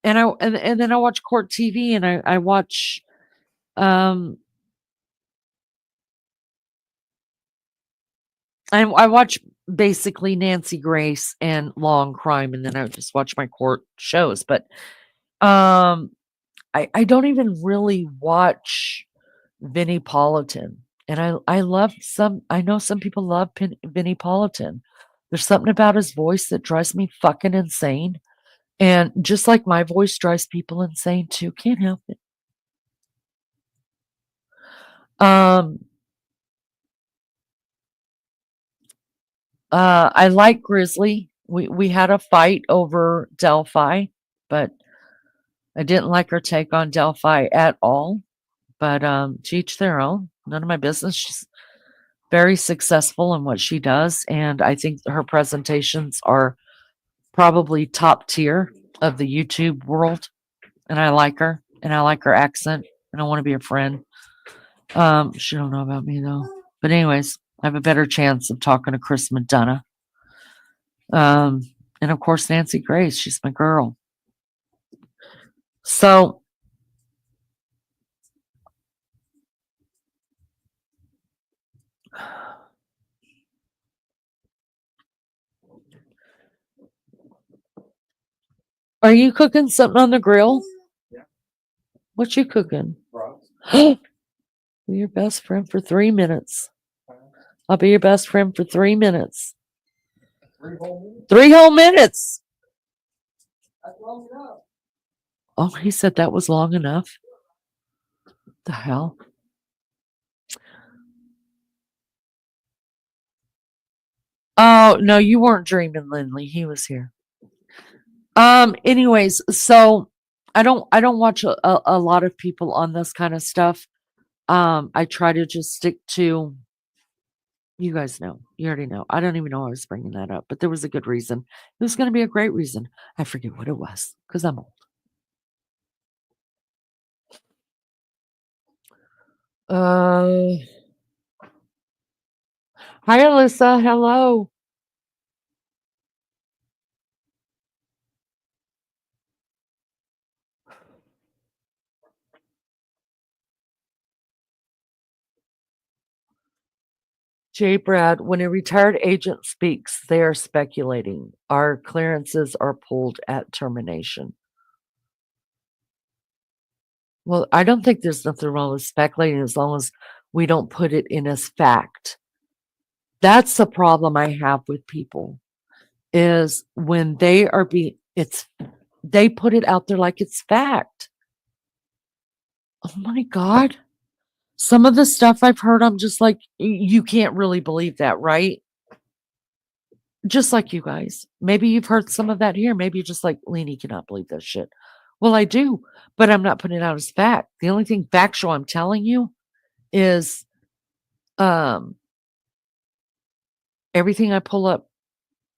Speaker 2: and then I watch Court TV, and I watch um I watch basically Nancy Grace and Law and Crime, and then I just watch my court shows. But um, I don't even really watch Vinnie Politan, and I love some. I know some people love Vinnie Politan. There's something about his voice that drives me fucking insane, and just like my voice drives people insane too. Can't help it. Um, I like Grizzly. We had a fight over Delphi, but I didn't like her take on Delphi at all. But to each their own. None of my business. She's very successful in what she does, and I think her presentations are probably top tier of the YouTube world. And I like her, and I like her accent, and I want to be a friend. She don't know about me though. But anyways, I have a better chance of talking to Chris Madonna. Um, and of course Nancy Grace, she's my girl. So Are you cooking something on the grill?
Speaker 3: Yeah.
Speaker 2: What you cooking?
Speaker 3: Frogs.
Speaker 2: Be your best friend for 3 minutes. I'll be your best friend for 3 minutes.
Speaker 3: 3 whole minutes.
Speaker 2: 3 whole minutes.
Speaker 3: That's long enough.
Speaker 2: Oh, he said that was long enough. The hell? Oh, no, you weren't dreaming, Lindley. He was here. Anyways, so I don't watch a lot of people on this kind of stuff. I try to just stick to, you guys know, you already know. I don't even know I was bringing that up, but there was a good reason. It was going to be a great reason. I forget what it was because I'm old. Hi, Alyssa. Hello. Jay Brad, when a retired agent speaks, they are speculating. Our clearances are pulled at termination. Well, I don't think there's nothing wrong with speculating as long as we don't put it in as fact. That's the problem I have with people is when they are they put it out there like it's fact. Oh my God. Some of the stuff I've heard, I'm just like, you can't really believe that, right? Just like you guys. Maybe you've heard some of that here. Maybe you're just like, Leanie cannot believe that shit. Well, I do, but I'm not putting it out as fact. The only thing factual I'm telling you is everything I pull up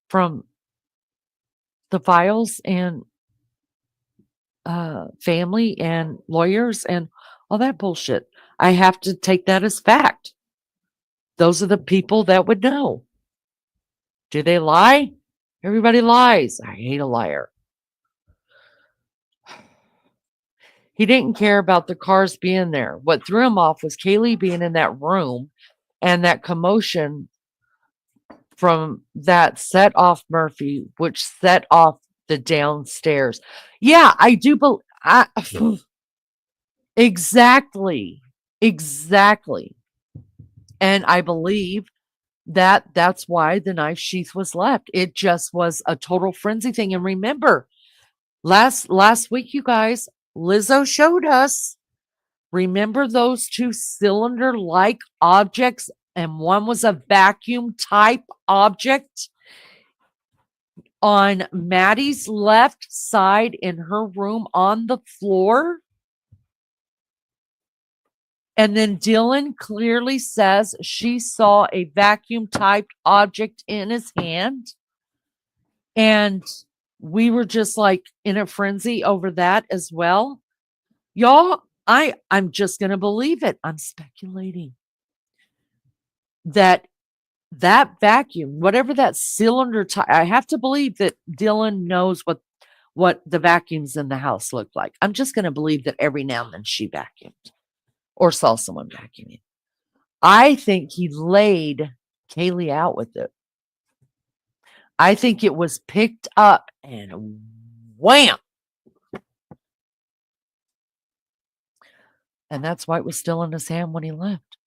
Speaker 2: from the files and family and lawyers and all that bullshit. I have to take that as fact. Those are the people that would know. Do they lie? Everybody lies. I hate a liar. He didn't care about the cars being there. What threw him off was Kaylee being in that room and that commotion from that set off Murphy, which set off the downstairs. Yeah, I do believe. Exactly. Exactly. And I believe that that's why the knife sheath was left. It just was a total frenzy thing. And remember, last week, you guys, Lizzo showed us. Remember those 2 cylinder-like objects, and one was a vacuum type object on Maddie's left side in her room on the floor? And then Dylan clearly says she saw a vacuum typed object in his hand. And we were just like in a frenzy over that as well. Y'all, I'm just going to believe it. I'm speculating that vacuum, whatever that cylinder type, I have to believe that Dylan knows what the vacuums in the house look like. I'm just going to believe that every now and then she vacuumed or saw someone vacuuming. I think he laid Kaylee out with it. I think it was picked up and wham. And that's why it was still in his hand when he left.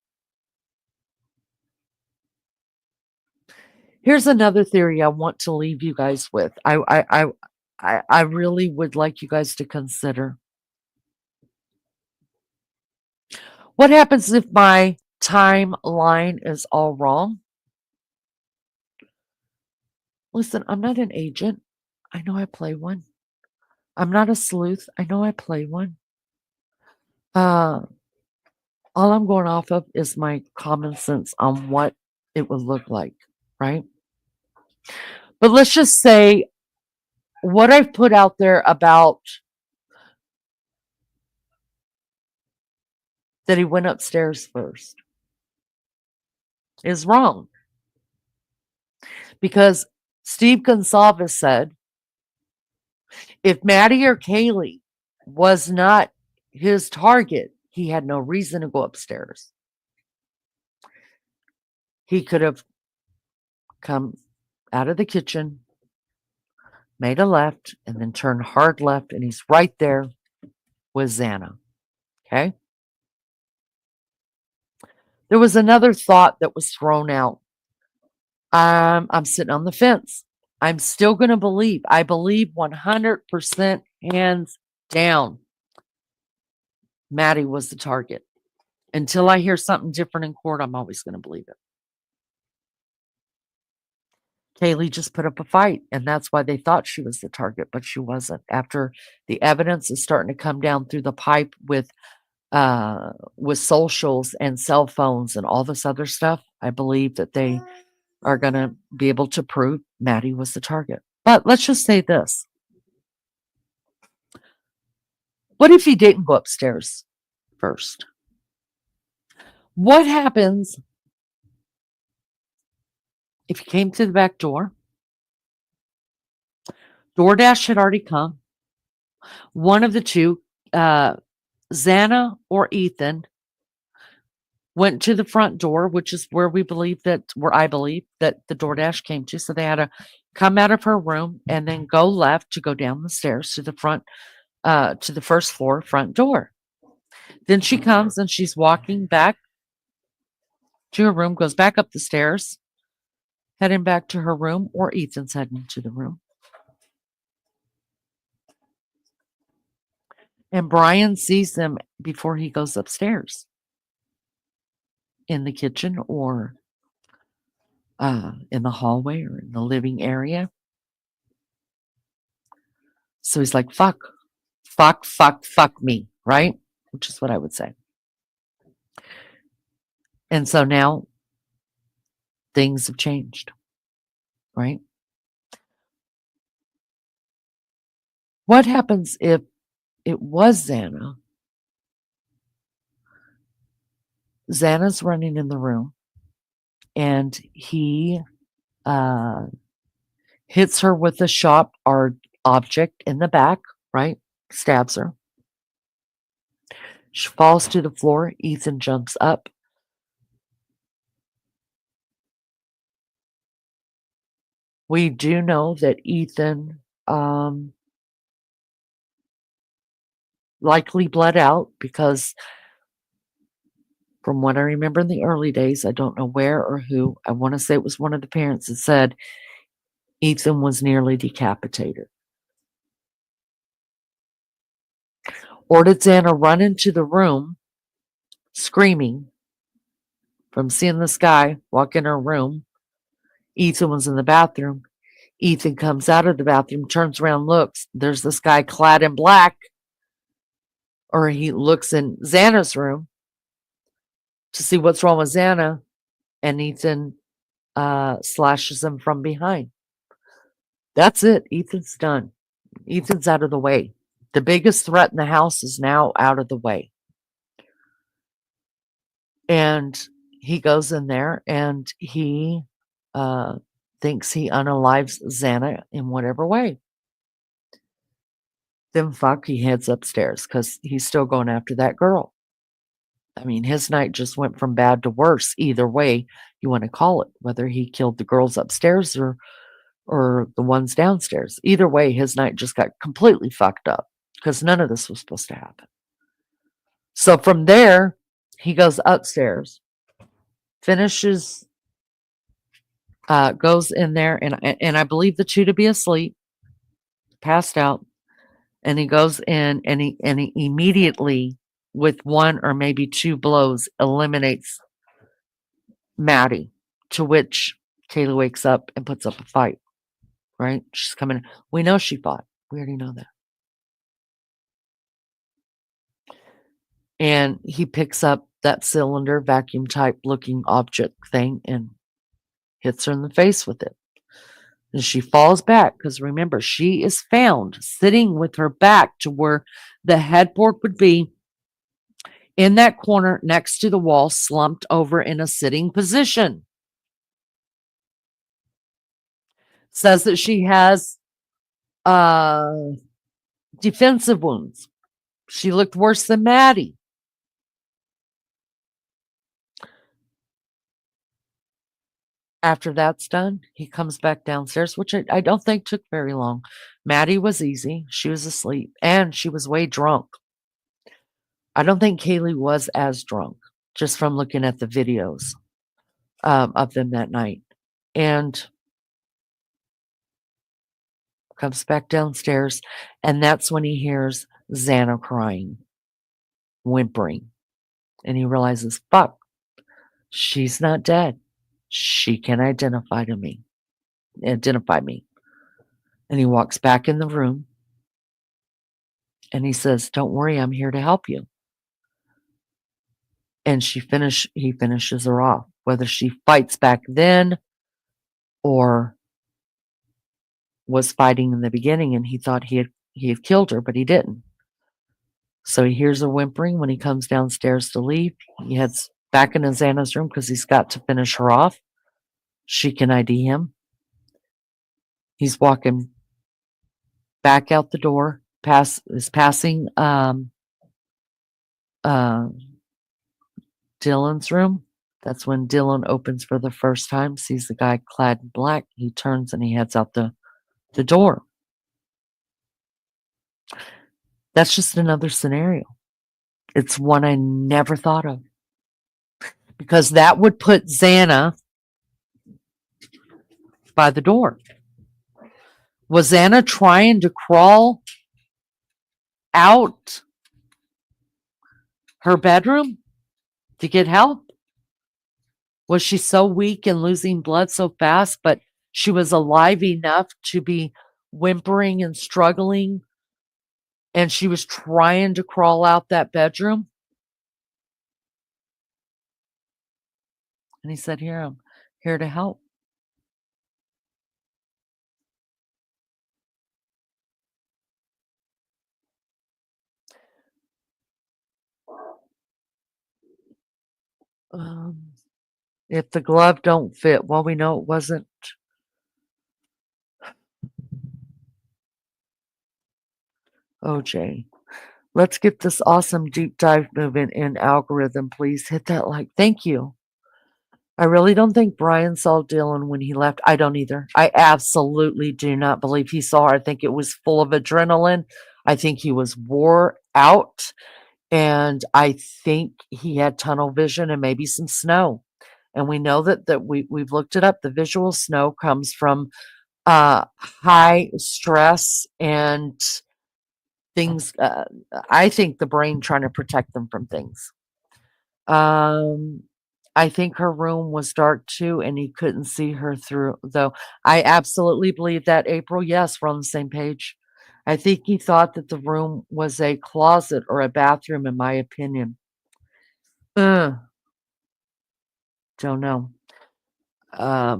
Speaker 2: Here's another theory I want to leave you guys with. I really would like you guys to consider. What happens if my timeline is all wrong? Listen, I'm not an agent. I know I play one. I'm not a sleuth. I know I play one. All I'm going off of is my common sense on what it would look like, right? But let's just say what I've put out there about that he went upstairs first is wrong. Because Steve Gonsalves said if Maddie or Kaylee was not his target, he had no reason to go upstairs. He could have come out of the kitchen, made a left, and then turned hard left, and he's right there with Xana. Okay? There was another thought that was thrown out. I'm sitting on the fence. I'm still going to believe. I believe 100% hands down. Maddie was the target. Until I hear something different in court, I'm always going to believe it. Kaylee just put up a fight, and that's why they thought she was the target, but she wasn't. After the evidence is starting to come down through the pipe with socials and cell phones and all this other stuff, I believe that they are going to be able to prove Maddie was the target. But let's just say this. What if he didn't go upstairs first? What happens if he came to the back door? DoorDash had already come. One of the two, Xana or Ethan, went to the front door, which is where I believe that the DoorDash came to. So they had to come out of her room and then go left to go down the stairs to the front, to the first floor front door. Then she comes and she's walking back to her room, goes back up the stairs, heading back to her room, or Ethan's heading to the room. And Bryan sees them before he goes upstairs in the kitchen or in the hallway or in the living area. So he's like, fuck me, right? Which is what I would say. And so now things have changed, right? What happens if it was Xana? Xana's running in the room and he hits her with a sharp object in the back, right? Stabs her. She falls to the floor. Ethan jumps up. We do know that Ethan likely bled out because from what I remember in the early days, I don't know where or who, I want to say it was one of the parents that said Ethan was nearly decapitated. Or did Xana run into the room screaming from seeing this guy walk in her room? Ethan was in the bathroom. Ethan comes out of the bathroom, turns around, looks. There's this guy clad in black. Or he looks in Xana's room to see what's wrong with Xana. And Ethan slashes him from behind. That's it. Ethan's done. Ethan's out of the way. The biggest threat in the house is now out of the way. And he goes in there and he thinks he unalives Xana in whatever way. Then he heads upstairs because he's still going after that girl. I mean, his night just went from bad to worse. Either way you want to call it, whether he killed the girls upstairs or the ones downstairs. Either way, his night just got completely fucked up because none of this was supposed to happen. So from there, he goes upstairs, finishes, goes in there, and I believe the two to be asleep, passed out, and he goes in and he immediately, with one or maybe two blows, eliminates Maddie, to which Kayla wakes up and puts up a fight, right? She's coming. We know she fought. We already know that. And he picks up that cylinder, vacuum type looking object thing and hits her in the face with it. And she falls back because remember, she is found sitting with her back to where the headboard would be, in that corner next to the wall, slumped over in a sitting position. Says that she has defensive wounds. She looked worse than Maddie. After that's done, he comes back downstairs, which I don't think took very long. Maddie was easy. She was asleep and she was way drunk. I don't think Kaylee was as drunk just from looking at the videos of them that night. And comes back downstairs. And that's when he hears Xana crying, whimpering. And he realizes, fuck, she's not dead. She can identify me. And he walks back in the room and he says, don't worry, I'm here to help you. And he finishes her off. Whether she fights back then or was fighting in the beginning and he thought he had killed her, but he didn't. So he hears her whimpering when he comes downstairs to leave. He heads back into Xana's room because he's got to finish her off. She can ID him. He's walking back out the door, passing Dylan's room. That's when Dylan opens for the first time, sees the guy clad in black. He turns and he heads out the door. That's just another scenario. It's one I never thought of. Because that would put Xana by the door. Was Xana trying to crawl out her bedroom to get help? Was she so weak and losing blood so fast, but she was alive enough to be whimpering and struggling, and she was trying to crawl out that bedroom? And he said, here, I'm here to help. If the glove don't fit, well, we know it wasn't. OJ. Let's get this awesome deep dive moving in algorithm, please. Hit that like. Thank you. I really don't think Bryan saw Dylan when he left. I don't either. I absolutely do not believe he saw her. I think it was full of adrenaline. I think he was wore out. And I think he had tunnel vision and maybe some snow. And we know that we've looked it up. The visual snow comes from high stress and things. I think the brain trying to protect them from things. I think her room was dark too, and he couldn't see her through, though. I absolutely believe that, April. Yes, we're on the same page. I think he thought that the room was a closet or a bathroom, in my opinion. Don't know. I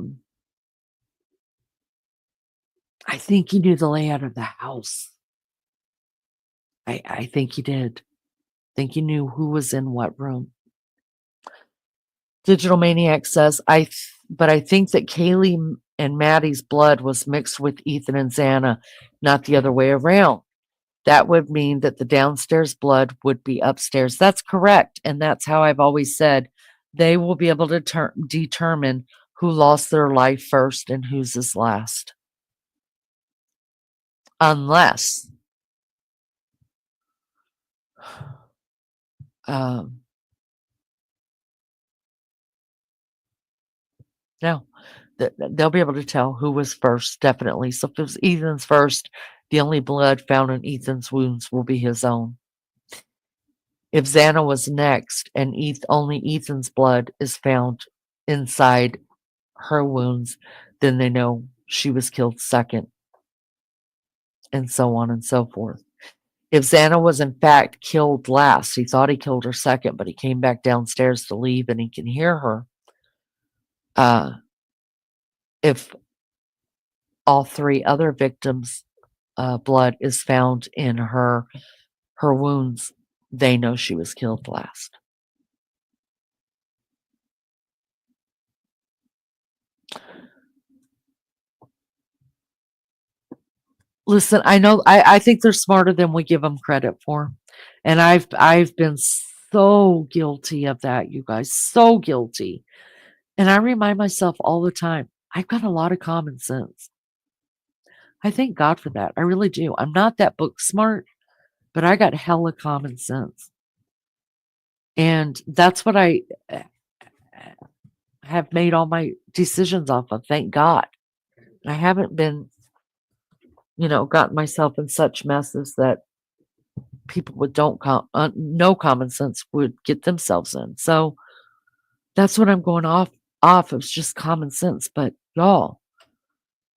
Speaker 2: think he knew the layout of the house. I think he did. I think he knew who was in what room. Digital Maniac says, but I think that Kaylee and Maddie's blood was mixed with Ethan and Xana, not the other way around. That would mean that the downstairs blood would be upstairs. That's correct. And that's how I've always said they will be able to determine who lost their life first and whose is last. Unless no, they'll be able to tell who was first, definitely. So if it was Ethan's first, the only blood found in Ethan's wounds will be his own. If Xana was next and only Ethan's blood is found inside her wounds, then they know she was killed second, and so on and so forth. If Xana was in fact killed last, he thought he killed her second, but he came back downstairs to leave and he can hear her. If all three other victims' blood is found in her wounds, they know she was killed last. Listen, I know I think they're smarter than we give them credit for. And I've been so guilty of that, you guys. So guilty. And I remind myself all the time, I've got a lot of common sense. I thank God for that. I really do. I'm not that book smart, but I got hella common sense. And that's what I have made all my decisions off of. Thank God. I haven't been, gotten myself in such messes that people with no common sense would get themselves in. So that's what I'm going off of, is just common sense. But y'all,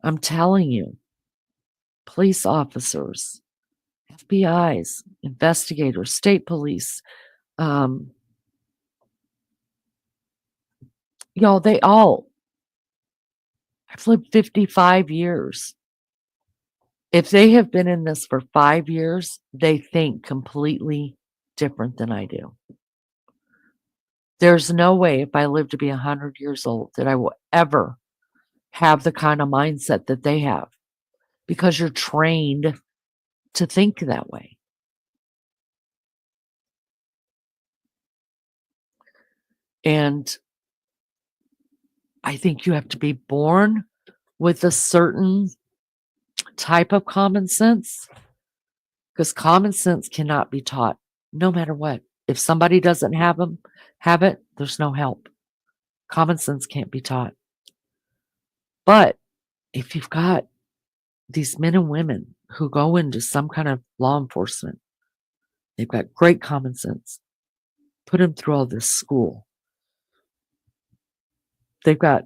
Speaker 2: I'm telling you, police officers, FBI's, investigators, state police, y'all, I've lived 55 years. If they have been in this for 5 years, they think completely different than I do. There's no way if I live to be 100 years old that I will ever have the kind of mindset that they have, because you're trained to think that way. And I think you have to be born with a certain type of common sense, because common sense cannot be taught no matter what. If somebody doesn't have it, there's no help. Common sense can't be taught. But if you've got these men and women who go into some kind of law enforcement, they've got great common sense. Put them through all this school. They've got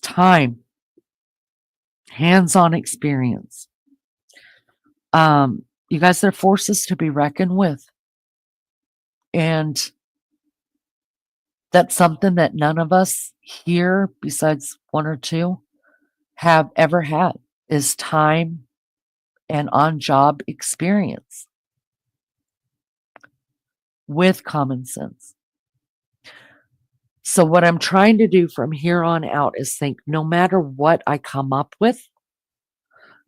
Speaker 2: time, hands-on experience. You guys, they're forces to be reckoned with. And that's something that none of us here, besides one or two, have ever had, is time and on-job experience with common sense. So what I'm trying to do from here on out is think, no matter what I come up with,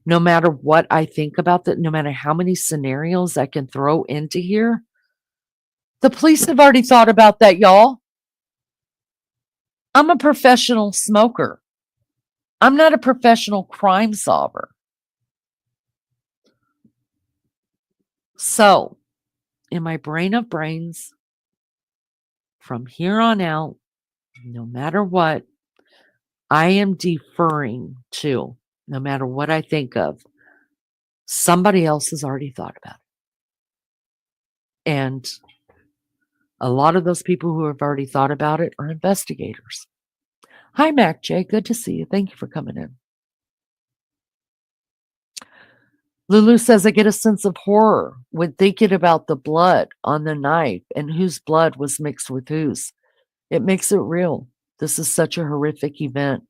Speaker 2: no matter what I think about that, no matter how many scenarios I can throw into here, the police have already thought about that, y'all. I'm a professional smoker. I'm not a professional crime solver. So, in my brain of brains, from here on out, no matter what, I am deferring to, no matter what I think of, somebody else has already thought about it. And a lot of those people who have already thought about it are investigators. Hi, Mac J. Good to see you. Thank you for coming in. Lulu says, I get a sense of horror when thinking about the blood on the knife and whose blood was mixed with whose. It makes it real. This is such a horrific event.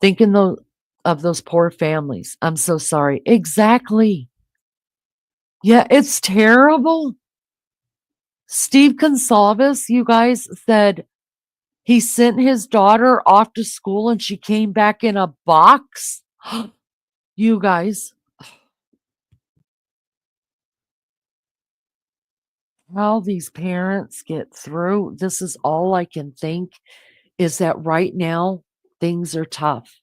Speaker 2: Thinking of those poor families. I'm so sorry. Exactly. Yeah, it's terrible. Steve Consalvis, you guys, said he sent his daughter off to school and she came back in a box. You guys, how these parents get through, this is all I can think, is that right now things are tough.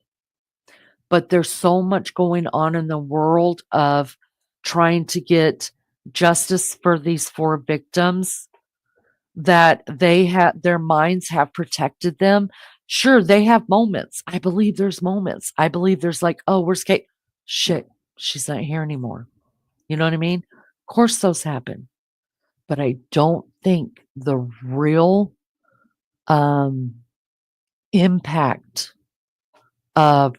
Speaker 2: But there's so much going on in the world of trying to get justice for these 4 victims that their minds have protected them. Sure, they have moments. I believe there's moments. I believe there's like, oh, worst case, shit, she's not here anymore. You know what I mean? Of course those happen. But I don't think the real impact of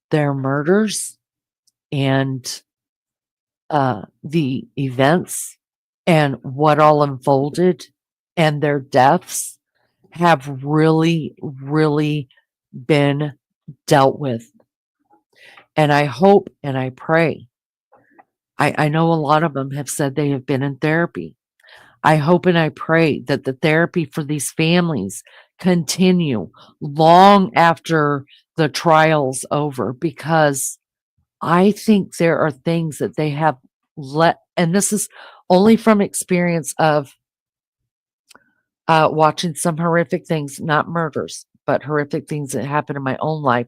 Speaker 2: their murders and the events and what all unfolded and their deaths have really, really been dealt with. And I hope and I pray. I know a lot of them have said they have been in therapy. I hope and I pray that the therapy for these families continue long after the trial's over, because I think there are things that they have let, and this is only from experience of watching some horrific things, not murders, but horrific things that happened in my own life,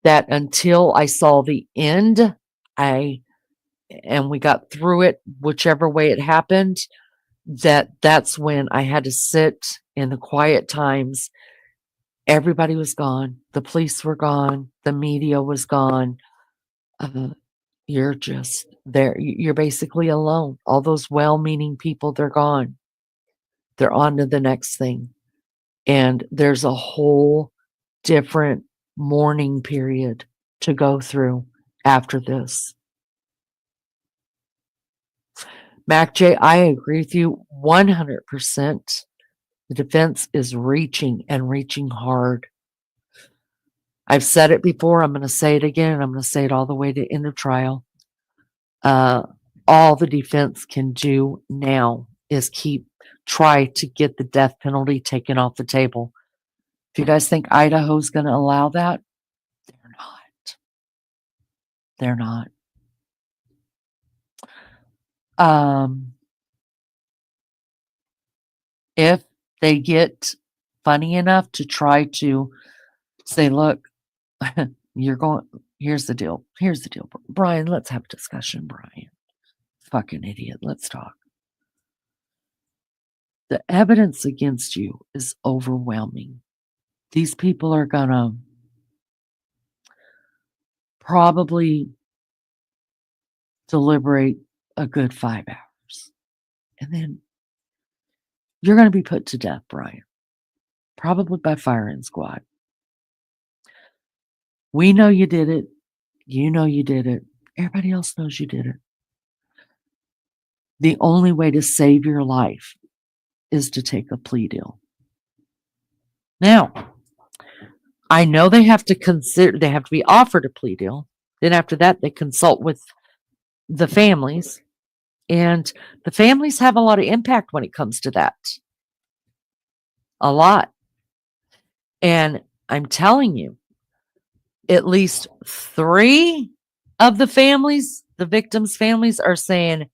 Speaker 2: that until I saw the end, and we got through it, whichever way it happened, that's when I had to sit in the quiet times. Everybody was gone. The police were gone. The media was gone. You're just there. You're basically alone. All those well-meaning people, they're gone. They're on to the next thing. And there's a whole different mourning period to go through after this. Mac J, I agree with you 100%. The defense is reaching and reaching hard. I've said it before. I'm going to say it again. And I'm going to say it all the way to end of trial. All the defense can do now is try to get the death penalty taken off the table. If you guys think Idaho's going to allow that, they're not. They're not. If they get funny enough to try to say, look, here's the deal. Here's the deal. Bryan, let's have a discussion, Bryan. Fucking idiot. Let's talk. The evidence against you is overwhelming. These people are going to probably deliberate a good 5 hours. And then you're going to be put to death, Bryan. Probably by firing squad. We know you did it. You know you did it. Everybody else knows you did it. The only way to save your life is to take a plea deal. Now, I know they have to be offered a plea deal. Then after that, they consult with the families. And the families have a lot of impact when it comes to that. A lot. And I'm telling you, at least 3 of the families, the victims' families, are saying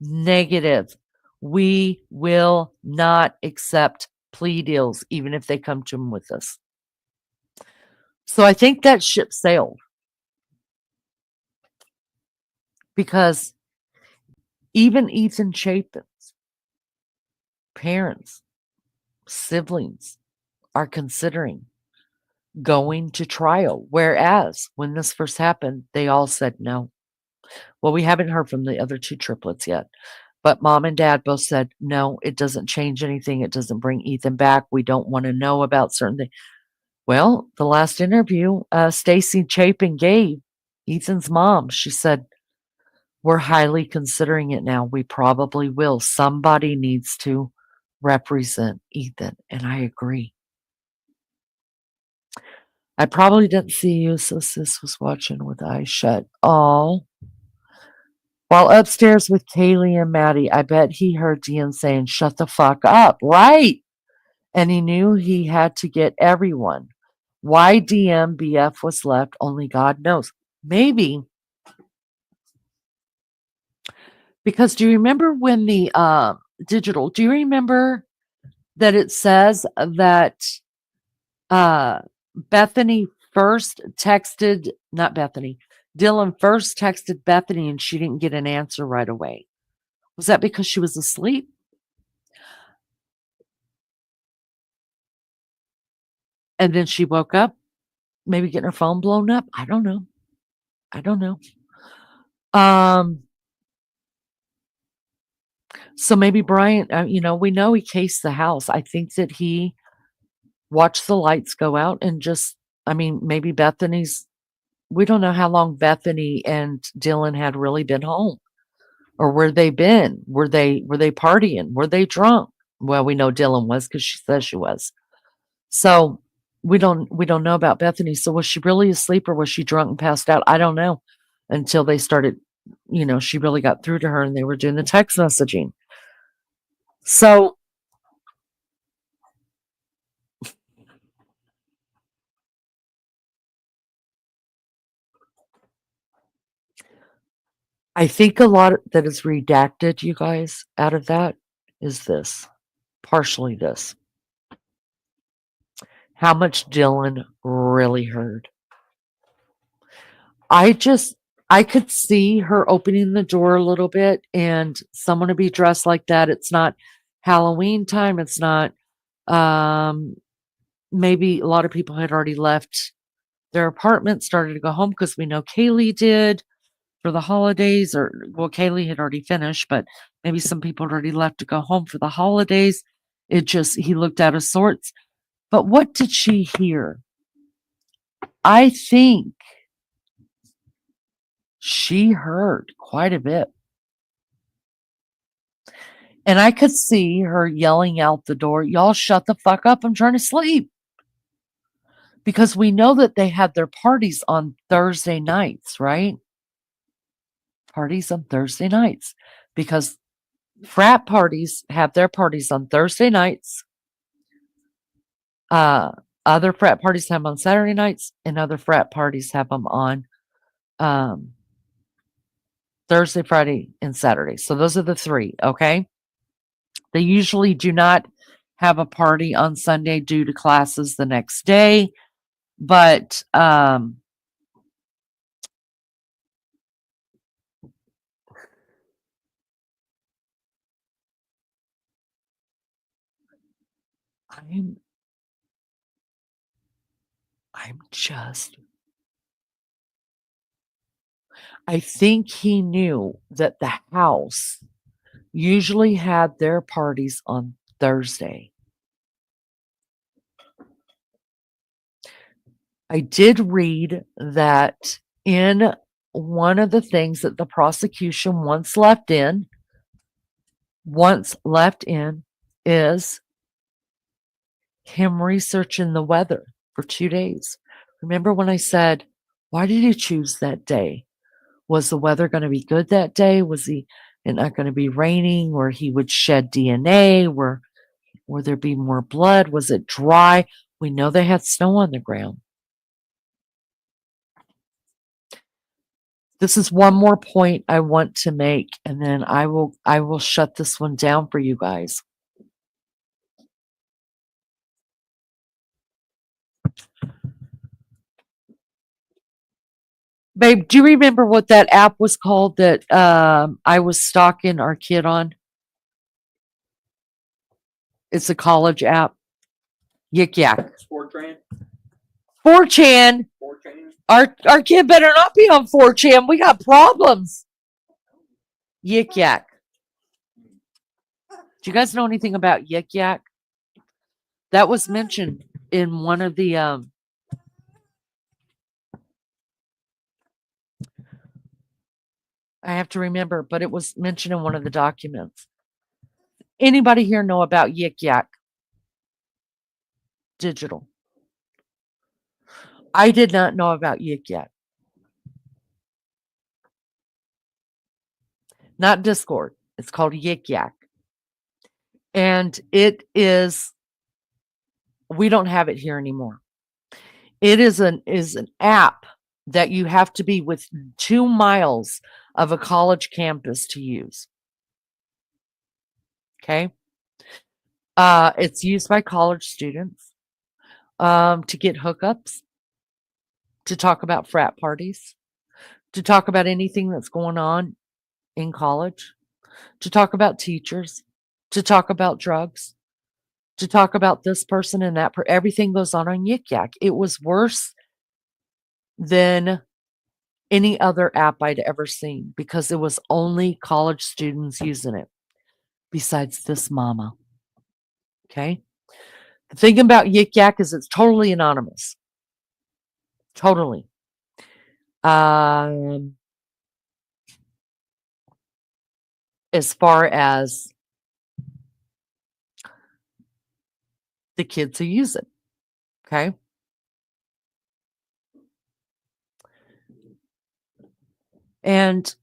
Speaker 2: negative. We will not accept plea deals, even if they come to them with us. So I think that ship sailed. Because even Ethan Chapin's parents, siblings, are considering going to trial. Whereas when this first happened, they all said no. Well, we haven't heard from the other 2 triplets yet. But mom and dad both said, no, it doesn't change anything. It doesn't bring Ethan back. We don't want to know about certain things. Well, the last interview, Stacy Chapin gave Ethan's mom, she said, we're highly considering it now. We probably will. Somebody needs to represent Ethan. And I agree. I probably didn't see you, so sis was watching with eyes shut. Oh. While upstairs with Kaylee and Maddie, I bet he heard Dean saying, shut the fuck up. Right. And he knew he had to get everyone. Why DMBF was left, only God knows. Maybe. Because do you remember when the digital, do you remember that it says that Bethany first texted, not Bethany, Dylan first texted Bethany and she didn't get an answer right away? Was that because she was asleep? And then she woke up, maybe getting her phone blown up? I don't know. So maybe Bryan, we know he cased the house. I think that he watched the lights go out and maybe we don't know how long Bethany and Dylan had really been home. Or where they been? Were they partying? Were they drunk? Well, we know Dylan was because she says she was. So we don't know about Bethany. So was she really asleep or was she drunk and passed out? I don't know until they started, she really got through to her and they were doing the text messaging. So I think a lot that is redacted, you guys, out of that is this, partially this. how much Dylan really heard. I could see her opening the door a little bit, and someone to be dressed like that. It's not Halloween time. It's not, maybe a lot of people had already left their apartment, started to go home because we know Kaylee did for the holidays, well, Kaylee had already finished, but maybe some people had already left to go home for the holidays. He looked out of sorts. But what did she hear? I think she heard quite a bit. And I could see her yelling out the door, "Y'all shut the fuck up. I'm trying to sleep." Because we know that they had their parties on Thursday nights, right? Parties on Thursday nights. Because frat parties have their parties on Thursday nights. Other frat parties have them on Saturday nights, and other frat parties have them on Thursday, Friday, and Saturday. So those are the three, okay? They usually do not have a party on Sunday due to classes the next day, but I'm just I think he knew that the house usually had their parties on Thursday. I did read that in one of the things that the prosecution once left in is him researching the weather for 2 days. Remember when I said, why did he choose that day? Was the weather going to be good that day? Was it not going to be raining where he would shed DNA? Where there be more blood? Was it dry? We know they had snow on the ground. This is one more point I want to make, and then I will shut this one down for you guys. Babe, do you remember what that app was called that I was stalking our kid on? It's a college app. Yik Yak.
Speaker 3: 4chan.
Speaker 2: 4chan.
Speaker 3: 4chan.
Speaker 2: Our kid better not be on 4chan. We got problems. Yik Yak. Do you guys know anything about Yik Yak? That was mentioned in one of the I have to remember, but it was mentioned in one of the documents. Anybody here know about Yik Yak Digital? I did not know about Yik Yak. Not Discord. It's called Yik Yak. And it is, we don't have it here anymore. It is an app that you have to be within 2 miles of a college campus to use. Okay. It's used by college students to get hookups, to talk about frat parties, to talk about anything that's going on in college, to talk about teachers, to talk about drugs, to talk about this person and that. Everything goes on Yik Yak. It was worse than any other app I'd ever seen because it was only college students using it, besides this mama. Okay. The thing about Yik Yak is it's totally anonymous. Totally. As far as the kids who use it. Okay. And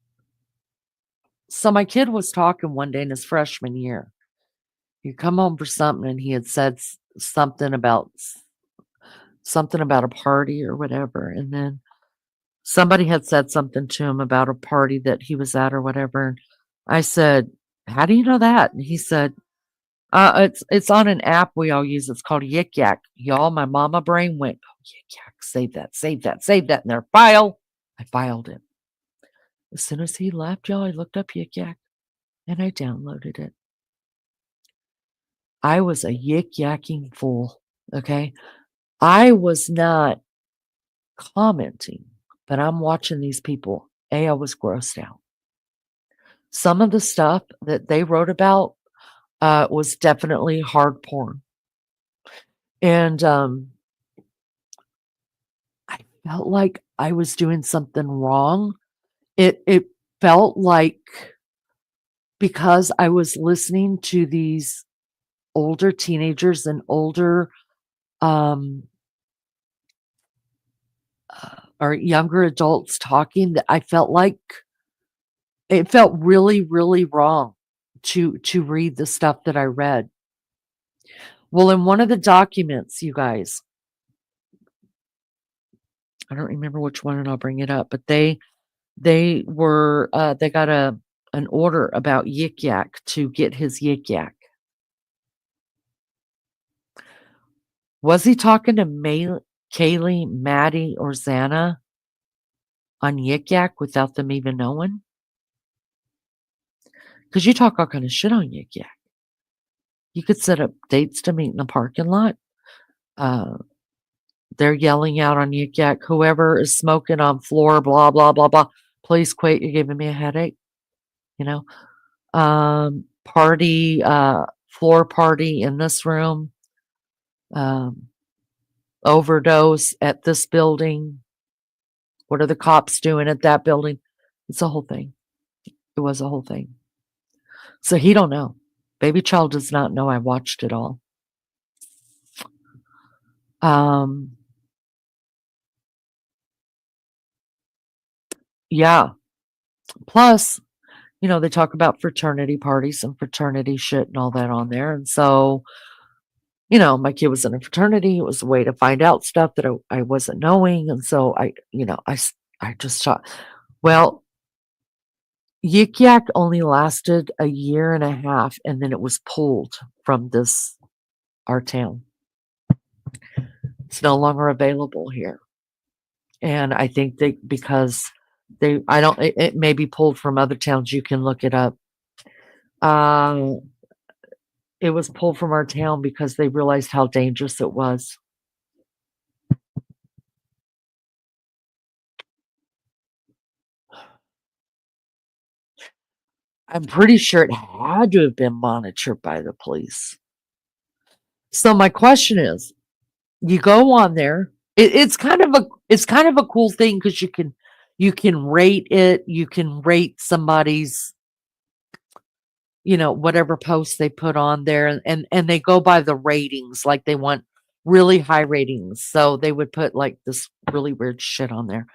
Speaker 2: so my kid was talking one day in his freshman year. He'd come home for something and he had said something about a party or whatever. And then somebody had said something to him about a party that he was at or whatever. And I said, how do you know that? And he said, It's on an app we all use. It's called Yik Yak. Y'all, my mama brain went, oh, Yik Yak, save that, save that, save that in their file. I filed it. As soon as he left, y'all, I looked up Yik Yak and I downloaded it. I was a yik yakking fool. Okay. I was not commenting, but I'm watching these people. I was grossed out. Some of the stuff that they wrote about was definitely hard porn. And I felt like I was doing something wrong. It felt like because I was listening to these older teenagers and older or younger adults talking, that I felt like it felt really, really wrong to read the stuff that I read. Well, in one of the documents, you guys, I don't remember which one, and I'll bring it up, but they were they got an order about Yik Yak to get his Yik Yak. Was he talking to Kaylee, Maddie, or Xana on Yik Yak without them even knowing? Because you talk all kind of shit on Yik Yak. You could set up dates to meet in the parking lot. They're yelling out on Yik Yak, whoever is smoking on floor, blah, blah, blah, blah. Please quit. You're giving me a headache. You know, party, floor party in this room, overdose at this building. What are the cops doing at that building? It's a whole thing. It was a whole thing. So he don't know. Baby child does not know I watched it all. Yeah. Plus, you know, they talk about fraternity parties and fraternity shit and all that on there. And so, you know, my kid was in a fraternity. It was a way to find out stuff that I wasn't knowing. And so I just thought, well, Yik Yak only lasted a year and a half, and then it was pulled from our town. It's no longer available here. And I think because it may be pulled from other towns. You can look it up. It was pulled from our town because they realized how dangerous it was. I'm pretty sure it had to have been monitored by the police. So my question is, you go on there. It's kind of a cool thing because you can rate it. You can rate somebody's, you know, whatever post they put on there, and they go by the ratings. Like they want really high ratings, so they would put like this really weird shit on there.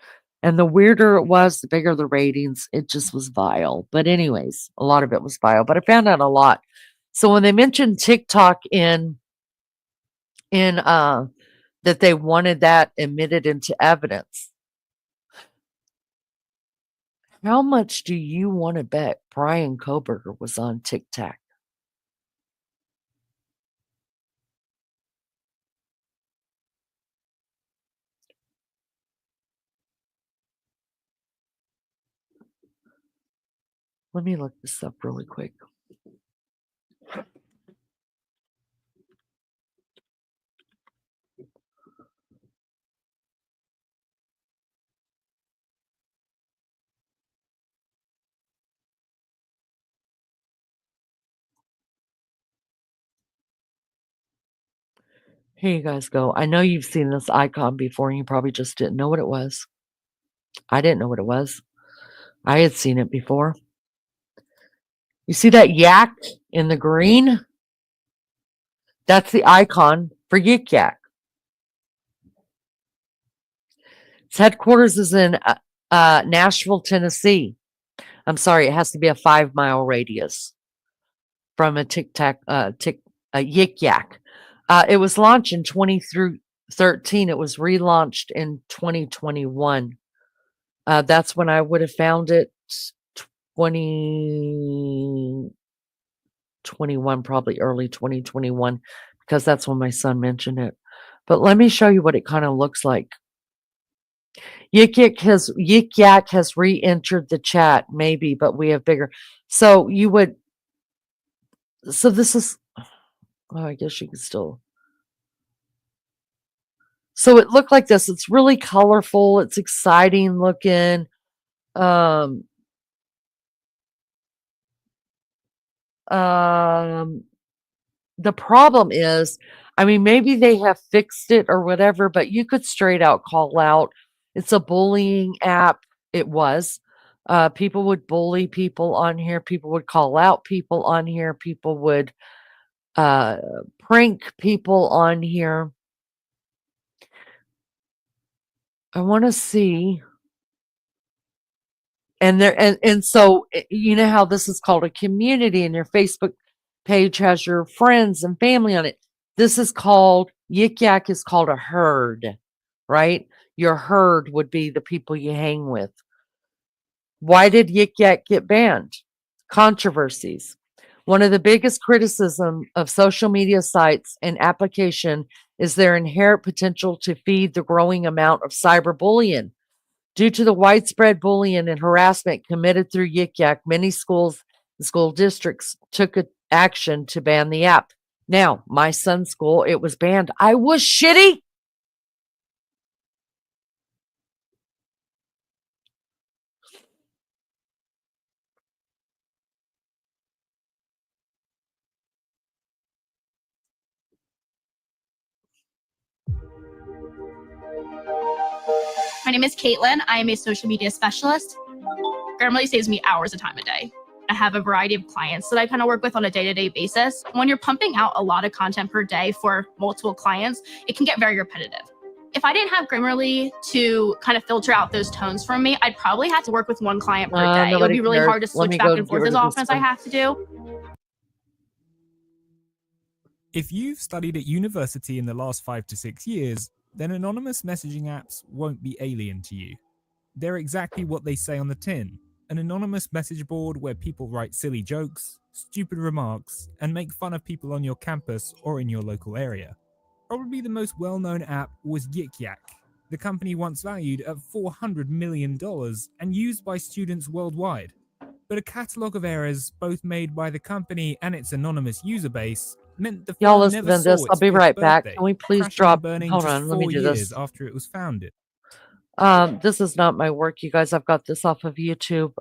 Speaker 2: And the weirder it was, the bigger the ratings. It just was vile. But anyways, a lot of it was vile. But I found out a lot. So when they mentioned TikTok in that they wanted that admitted into evidence, how much do you want to bet Bryan Kohberger was on TikTok? Let me look this up really quick. Here you guys go. I know you've seen this icon before and you probably just didn't know what it was. I didn't know what it was. I had seen it before. You see that yak in the green? That's the icon for Yik Yak. Its headquarters is in Nashville, Tennessee. I'm sorry, it has to be a 5-mile radius from a Yik Yak. It was launched in 2013. It was relaunched in 2021. That's when I would have found it. 20. 21, probably early 2021, because that's when my son mentioned it. But let me show you what it kind of looks like. Yik Yak has re-entered the chat, maybe, but we have bigger. So this is, oh, I guess you can still. So it looked like this. It's really colorful. It's exciting looking. Um, the problem is, I mean, maybe they have fixed it or whatever, but you could straight out call out. It's a bullying app. It was. People would bully people on here. People would call out people on here. People would prank people on here. I want to see. And so you know how this is called a community, and your Facebook page has your friends and family on it. This is called Yik Yak is called a herd, right? Your herd would be the people you hang with. Why did Yik Yak get banned? Controversies. One of the biggest criticism of social media sites and application is their inherent potential to feed the growing amount of cyberbullying. Due to the widespread bullying and harassment committed through Yik Yak, many schools and school districts took action to ban the app. Now, my son's school, it was banned. I was shitty.
Speaker 4: My name is Caitlin. I am a social media specialist. Grammarly saves me hours of time a day. I have a variety of clients that I kind of work with on a day-to-day basis. When you're pumping out a lot of content per day for multiple clients, it can get very repetitive. If I didn't have Grammarly to kind of filter out those tones from me, I'd probably have to work with one client per day. It would be really hard to switch back and forth as often as I have to do.
Speaker 5: If you've studied at university in the last 5 to 6 years, then anonymous messaging apps won't be alien to you. They're exactly what they say on the tin, an anonymous message board where people write silly jokes, stupid remarks, and make fun of people on your campus or in your local area. Probably the most well-known app was Yik Yak, the company once valued at $400 million and used by students worldwide. But a catalogue of errors, both made by the company and its anonymous user base, meant the
Speaker 2: Y'all
Speaker 5: firm
Speaker 2: listen
Speaker 5: never
Speaker 2: to this.
Speaker 5: saw
Speaker 2: I'll
Speaker 5: its
Speaker 2: be
Speaker 5: fifth
Speaker 2: right back.
Speaker 5: birthday,
Speaker 2: Can we please
Speaker 5: crashing and
Speaker 2: drop?
Speaker 5: burning
Speaker 2: Hold
Speaker 5: just
Speaker 2: on, let me
Speaker 5: 4
Speaker 2: do
Speaker 5: years
Speaker 2: this.
Speaker 5: after it was founded.
Speaker 2: This is not my work, you guys. I've got this off of YouTube.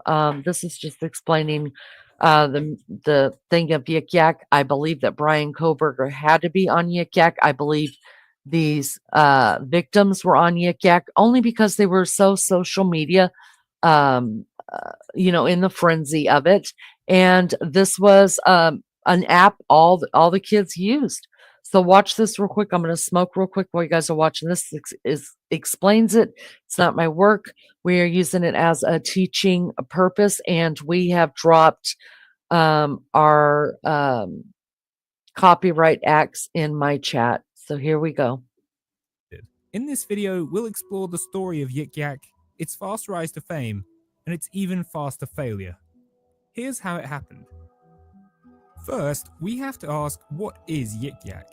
Speaker 2: This is just explaining the thing of Yik Yak. I believe that Bryan Kohberger had to be on Yik Yak. I believe these victims were on Yik Yak only because they were so social media, in the frenzy of it. And this was an app all the kids used. So watch this real quick. I'm going to smoke real quick while you guys are watching this. Explains it. It's not my work. We are using it as a teaching purpose, and we have dropped our copyright acts in my chat. So here we go.
Speaker 5: In this video, we'll explore the story of Yik Yak, its fast rise to fame, and its even faster failure. Here's how it happened. First, we have to ask, what is Yik Yak?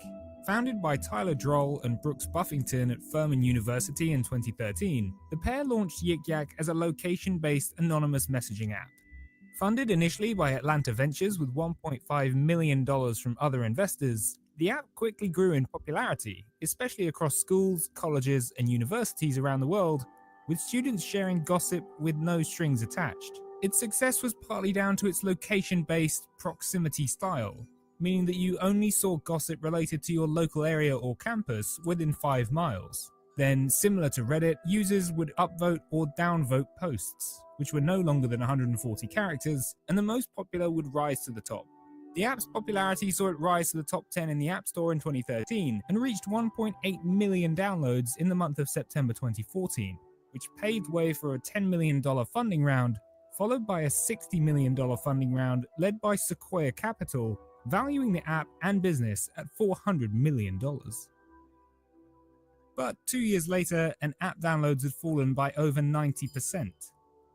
Speaker 5: Founded by Tyler Droll and Brooks Buffington at Furman University in 2013, the pair launched Yik Yak as a location-based anonymous messaging app. Funded initially by Atlanta Ventures with $1.5 million from other investors, the app quickly grew in popularity, especially across schools, colleges, and universities around the world, with students sharing gossip with no strings attached. Its success was partly down to its location-based proximity style, meaning that you only saw gossip related to your local area or campus within 5 miles. Then, similar to Reddit, users would upvote or downvote posts, which were no longer than 140 characters, and the most popular would rise to the top. The app's popularity saw it rise to the top 10 in the App Store in 2013 and reached 1.8 million downloads in the month of September 2014, which paved way for a $10 million funding round, followed by a $60 million funding round led by Sequoia Capital, valuing the app and business at $400 million. But 2 years later, app downloads had fallen by over 90%.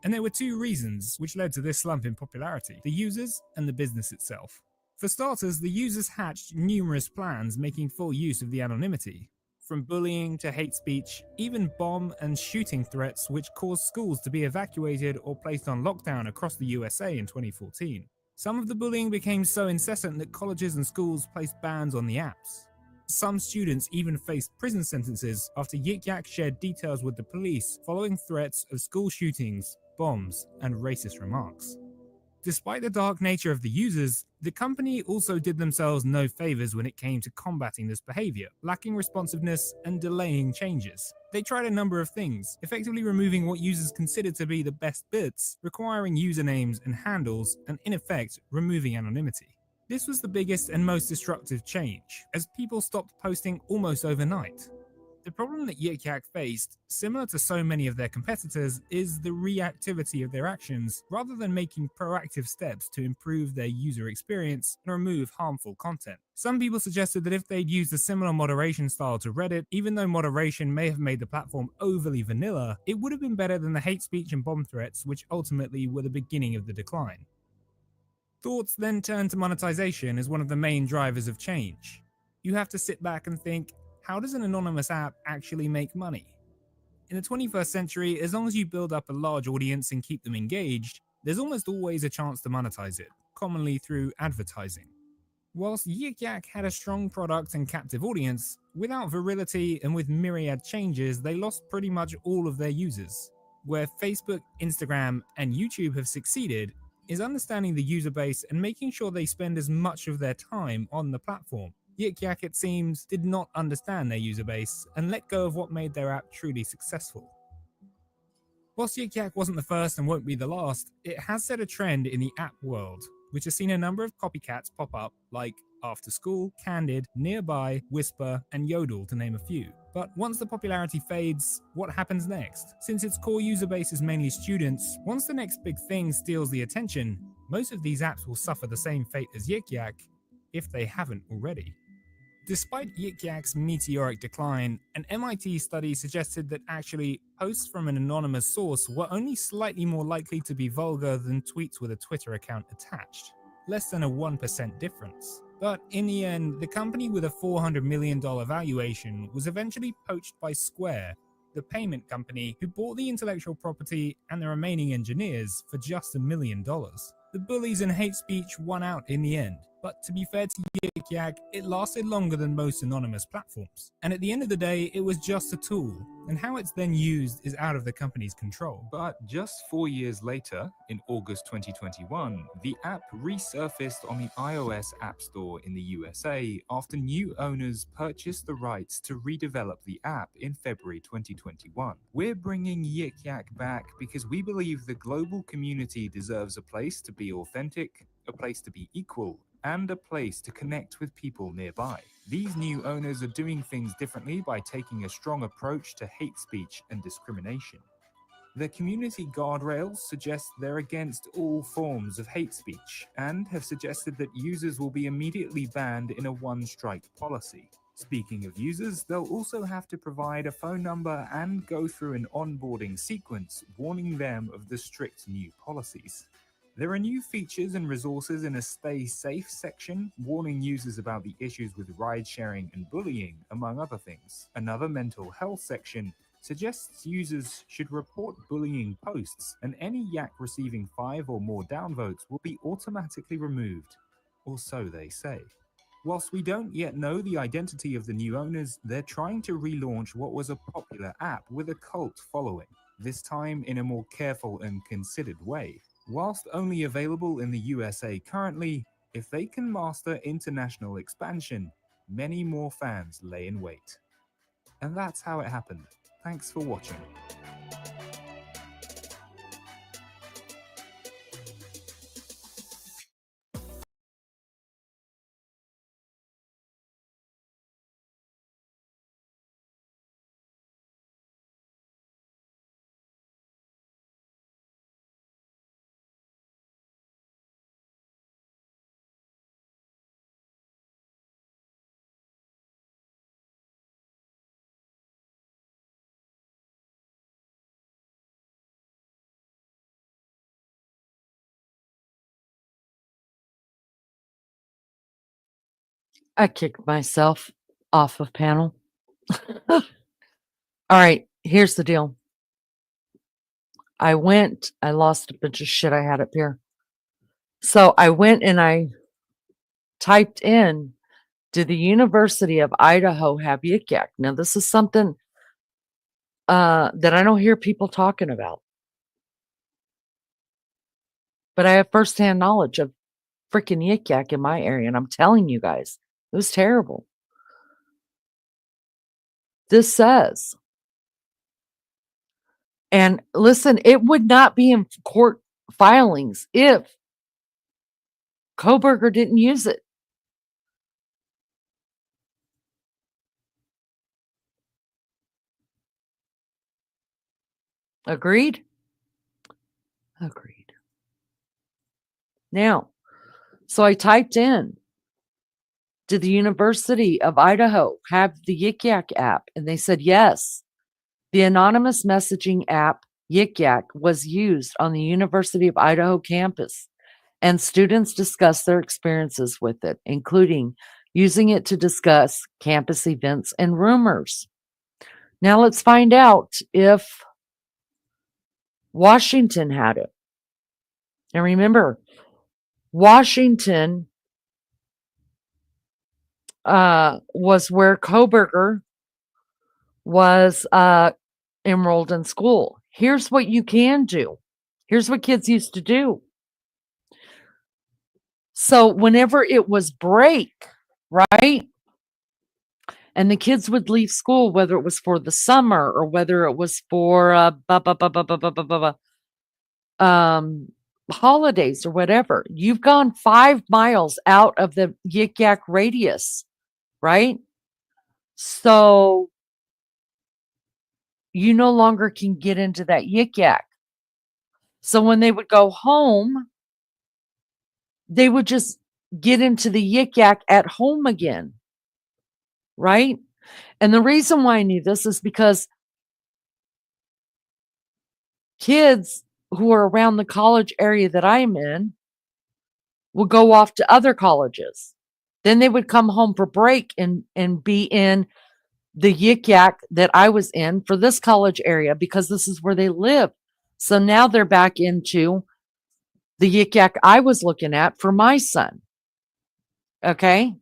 Speaker 5: And there were 2 reasons which led to this slump in popularity: the users and the business itself. For starters, the users hatched numerous plans making full use of the anonymity. From bullying to hate speech, even bomb and shooting threats which caused schools to be evacuated or placed on lockdown across the USA in 2014. Some of the bullying became so incessant that colleges and schools placed bans on the apps. Some students even faced prison sentences after Yik Yak shared details with the police following threats of school shootings, bombs, and racist remarks. Despite the dark nature of the users, the company also did themselves no favors when it came to combating this behavior, lacking responsiveness and delaying changes. They tried a number of things, effectively removing what users considered to be the best bits, requiring usernames and handles, and in effect, removing anonymity. This was the biggest and most disruptive change, as people stopped posting almost overnight. The problem that Yik Yak faced, similar to so many of their competitors, is the reactivity of their actions rather than making proactive steps to improve their user experience and remove harmful content. Some people suggested that if they'd used a similar moderation style to Reddit, even though moderation may have made the platform overly vanilla, it would have been better than the hate speech and bomb threats which ultimately were the beginning of the decline. Thoughts then turned to monetization as one of the main drivers of change. You have to sit back and think, how does an anonymous app actually make money? In the 21st century, as long as you build up a large audience and keep them engaged, there's almost always a chance to monetize it, commonly through advertising. Whilst Yik Yak had a strong product and captive audience, without virility and with myriad changes, they lost pretty much all of their users. Where Facebook, Instagram, and YouTube have succeeded is understanding the user base and making sure they spend as much of their time on the platform. Yik Yak, it seems, did not understand their user base and let go of what made their app truly successful. Whilst Yik Yak wasn't the first and won't be the last, it has set a trend in the app world, which has seen a number of copycats pop up like After School, Candid, Nearby, Whisper, and Yodel to name a few. But once the popularity fades, what happens next? Since its core user base is mainly students, once the next big thing steals the attention, most of these apps will suffer the same fate as Yik Yak, if they haven't already. Despite Yik Yak's meteoric decline, an MIT study suggested that actually posts from an anonymous source were only slightly more likely to be vulgar than tweets with a Twitter account attached, less than a 1% difference. But in the end, the company with a $400 million valuation was eventually poached by Square, the payment company who bought the intellectual property and the remaining engineers for just $1 million. The bullies and hate speech won out in the end, but to be fair to Yik Yak, it lasted longer than most anonymous platforms. And at the end of the day, it was just a tool, and how it's then used is out of the company's control.
Speaker 6: But just 4 years later, in August 2021, the app resurfaced on the iOS App Store in the USA after new owners purchased the rights to redevelop the app in February 2021. We're bringing Yik Yak back because we believe the global community deserves a place to be authentic, a place to be equal, and a place to connect with people nearby. These new owners are doing things differently by taking a strong approach to hate speech and discrimination. The community guardrails suggest they're against all forms of hate speech and have suggested that users will be immediately banned in a one-strike policy. Speaking of users, they'll also have to provide a phone number and go through an onboarding sequence warning them of the strict new policies. There are new features and resources in a Stay Safe section, warning users about the issues with ride-sharing and bullying, among other things. Another mental health section suggests users should report bullying posts, and any yak receiving 5 or more downvotes will be automatically removed, or so they say. Whilst we don't yet know the identity of the new owners, they're trying to relaunch what was a popular app with a cult following, this time in a more careful and considered way. Whilst only available in the USA currently, if they can master international expansion, many more fans lay in wait. And that's how it happened. Thanks for watching.
Speaker 2: I kicked myself off of panel. All right, here's the deal. I lost a bunch of shit I had up here. So I went and I typed in, did the University of Idaho have Yik Yak? Now, this is something that I don't hear people talking about. But I have firsthand knowledge of freaking Yik Yak in my area. And I'm telling you guys, it was terrible. This says, and listen, it would not be in court filings if Kohberger didn't use it. Agreed? Agreed. Now, so I typed in, did the University of Idaho have the Yik Yak app? And they said yes. The anonymous messaging app Yik Yak was used on the University of Idaho campus, and students discussed their experiences with it, including using it to discuss campus events and rumors. Now let's find out if Washington had it. And remember, Washington was where Kohberger was enrolled in school. Here's what you can do. Here's what kids used to do. So whenever it was break, right? And the kids would leave school, whether it was for the summer or whether it was for holidays or whatever. You've gone 5 miles out of the Yik Yak radius, right? So you no longer can get into that Yik Yak. So when they would go home, they would just get into the Yik Yak at home again, right? And the reason why I knew this is because kids who are around the college area that I'm in would go off to other colleges. Then they would come home for break and be in the Yik Yak that I was in for this college area because this is where they live. So now they're back into the Yik Yak I was looking at for my son. Okay.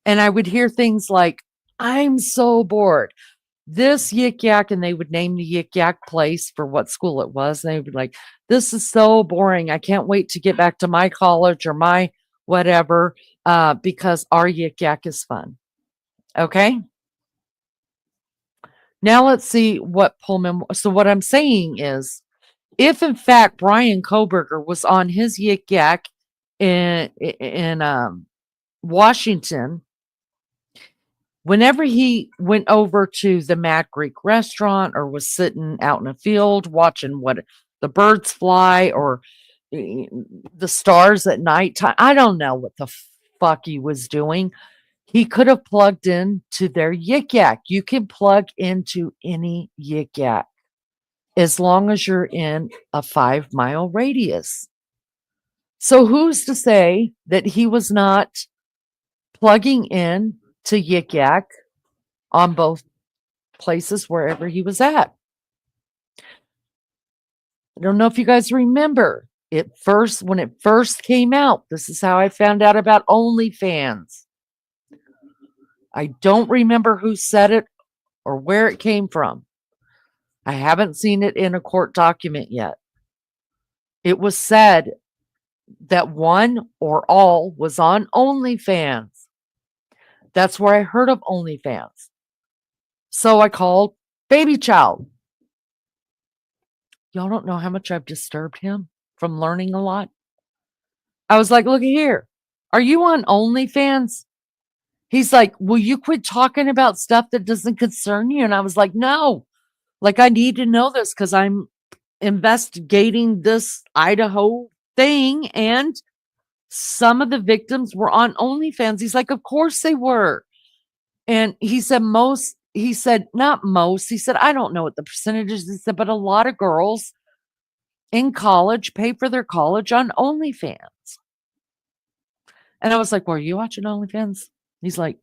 Speaker 2: And I would hear things like, I'm so bored. This Yik Yak, and they would name the Yik Yak place for what school it was. And they would be like, this is so boring. I can't wait to get back to my college or my whatever, because our Yik Yak is fun. Okay. Now let's see what Pullman. So what I'm saying is, if in fact Bryan Kohberger was on his Yik Yak in Washington, whenever he went over to the Mad Greek restaurant or was sitting out in a field watching what the birds fly or the stars at nighttime, I don't know what the fuck he was doing. He could have plugged into their Yik Yak. You can plug into any Yik Yak as long as you're in a 5-mile radius. So who's to say that he was not plugging in to Yik Yak on both places wherever he was at? I don't know if you guys remember when it first came out. This is how I found out about OnlyFans. I don't remember who said it or where it came from. I haven't seen it in a court document yet. It was said that one or all was on OnlyFans. That's where I heard of OnlyFans. So I called Baby Child. Y'all don't know how much I've disturbed him from learning a lot. I was like, look here. Are you on OnlyFans? He's like, will you quit talking about stuff that doesn't concern you? And I was like, no. Like, I need to know this because I'm investigating this Idaho thing. And some of the victims were on OnlyFans. He's like, of course they were. And he said not most. He said, I don't know what the percentage is. He said, but a lot of girls in college pay for their college on OnlyFans. And I was like, well, are you watching OnlyFans? He's like,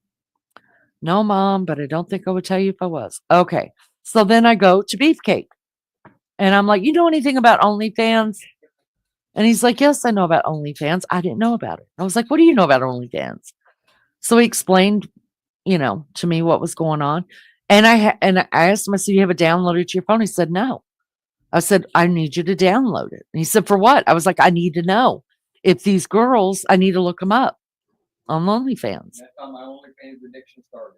Speaker 2: no, Mom, but I don't think I would tell you if I was. Okay. So then I go to Beefcake. And I'm like, you know anything about OnlyFans? And he's like, yes, I know about OnlyFans. I didn't know about it. I was like, what do you know about OnlyFans? So he explained, to me what was going on. And I asked him, I said, you have it downloaded to your phone? He said, no. I said, I need you to download it. And he said, for what? I was like, I need to know if these girls, I need to look them up on OnlyFans.
Speaker 3: That's how my OnlyFans addiction started.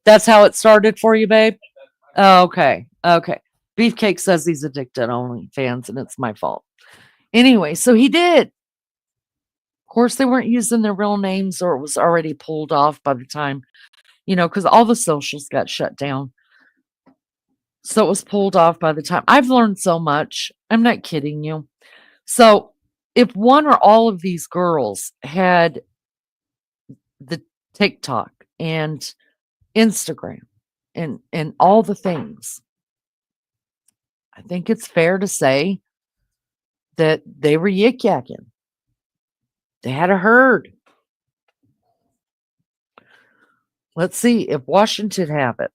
Speaker 2: That's how it started for you, babe? Okay. Okay. Beefcake says he's addicted to OnlyFans and it's my fault. Anyway, so he did. Of course, they weren't using their real names or it was already pulled off by the time, because all the socials got shut down. So it was pulled off by the time. I've learned so much. I'm not kidding you. So if one or all of these girls had the TikTok and Instagram and all the things, I think it's fair to say that they were yik-yakking. They had a herd. Let's see if Washington have it.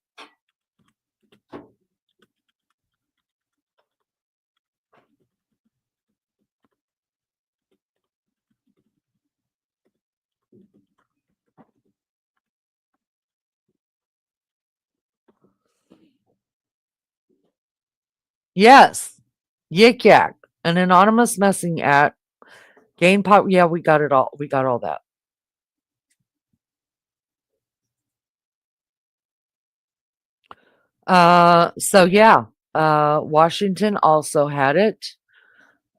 Speaker 2: Yes. Yik Yak. An anonymous messing app. Gain pop. Yeah, we got it all. We got all that. So yeah. Washington also had it.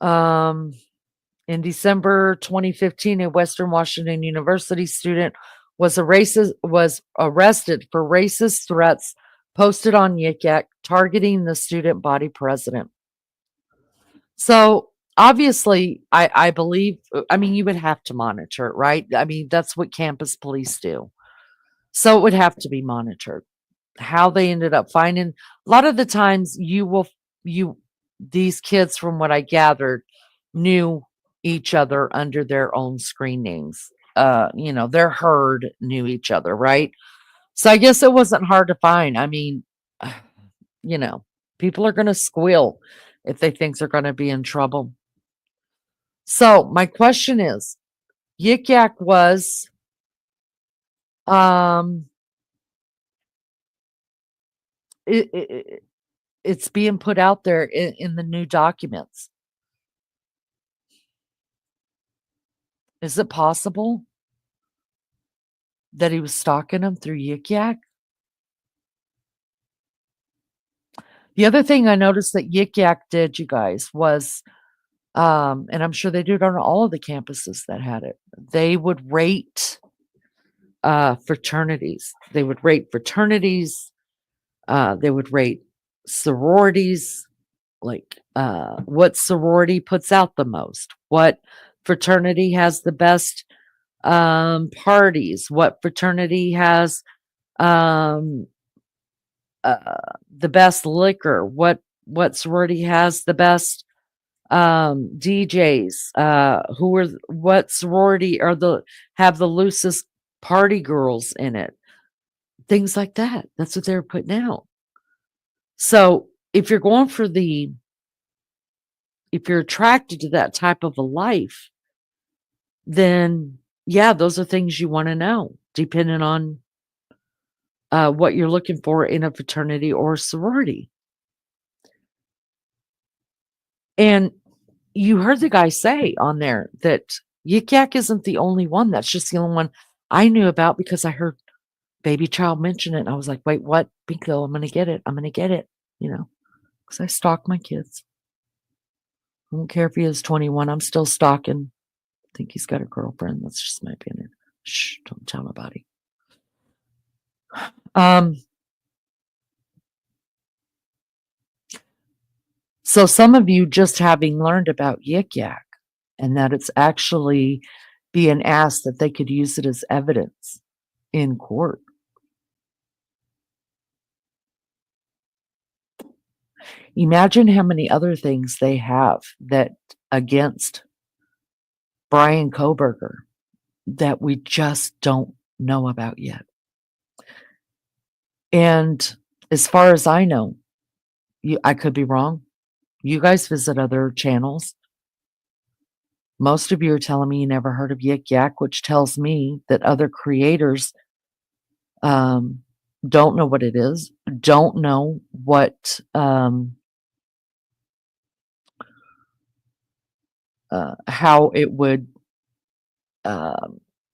Speaker 2: In December 2015, a Western Washington University student was arrested for racist threats posted on Yik Yak targeting the student body president. So obviously, I believe, you would have to monitor it, right? That's what campus police do. So it would have to be monitored. How they ended up finding, a lot of the times these kids, from what I gathered, knew each other under their own screen names. Their herd knew each other, right? So I guess it wasn't hard to find. People are going to squeal if they think they're going to be in trouble. So my question is, Yik Yak was, it's being put out there in the new documents. Is it possible that he was stalking him through Yik Yak? The other thing I noticed that Yik Yak did, you guys, was, and I'm sure they do it on all of the campuses that had it, they would rate fraternities. They would rate fraternities. They would rate sororities, like what sorority puts out the most, what fraternity has the best parties, what fraternity has the best liquor, what sorority has the best DJs, what sorority have the loosest party girls in it, things like that. That's what they're putting out. So if you're going for if you're attracted to that type of a life, then yeah, those are things you want to know, depending on what you're looking for in a fraternity or sorority. And you heard the guy say on there that Yik Yak isn't the only one. That's just the only one I knew about because I heard Baby Child mention it. And I was like, wait, what? Bingo, I'm going to get it. I'm going to get it, because I stalk my kids. I don't care if he is 21. I'm still stalking. I think he's got a girlfriend. That's just my opinion. Shh, don't tell nobody. So some of you just having learned about Yik Yak and that it's actually being asked that they could use it as evidence in court. Imagine how many other things they have that against Bryan Kohberger that we just don't know about yet. And as far as I know, I could be wrong. You guys visit other channels. Most of you are telling me you never heard of Yik Yak, which tells me that other creators don't know what it is, don't know what how it would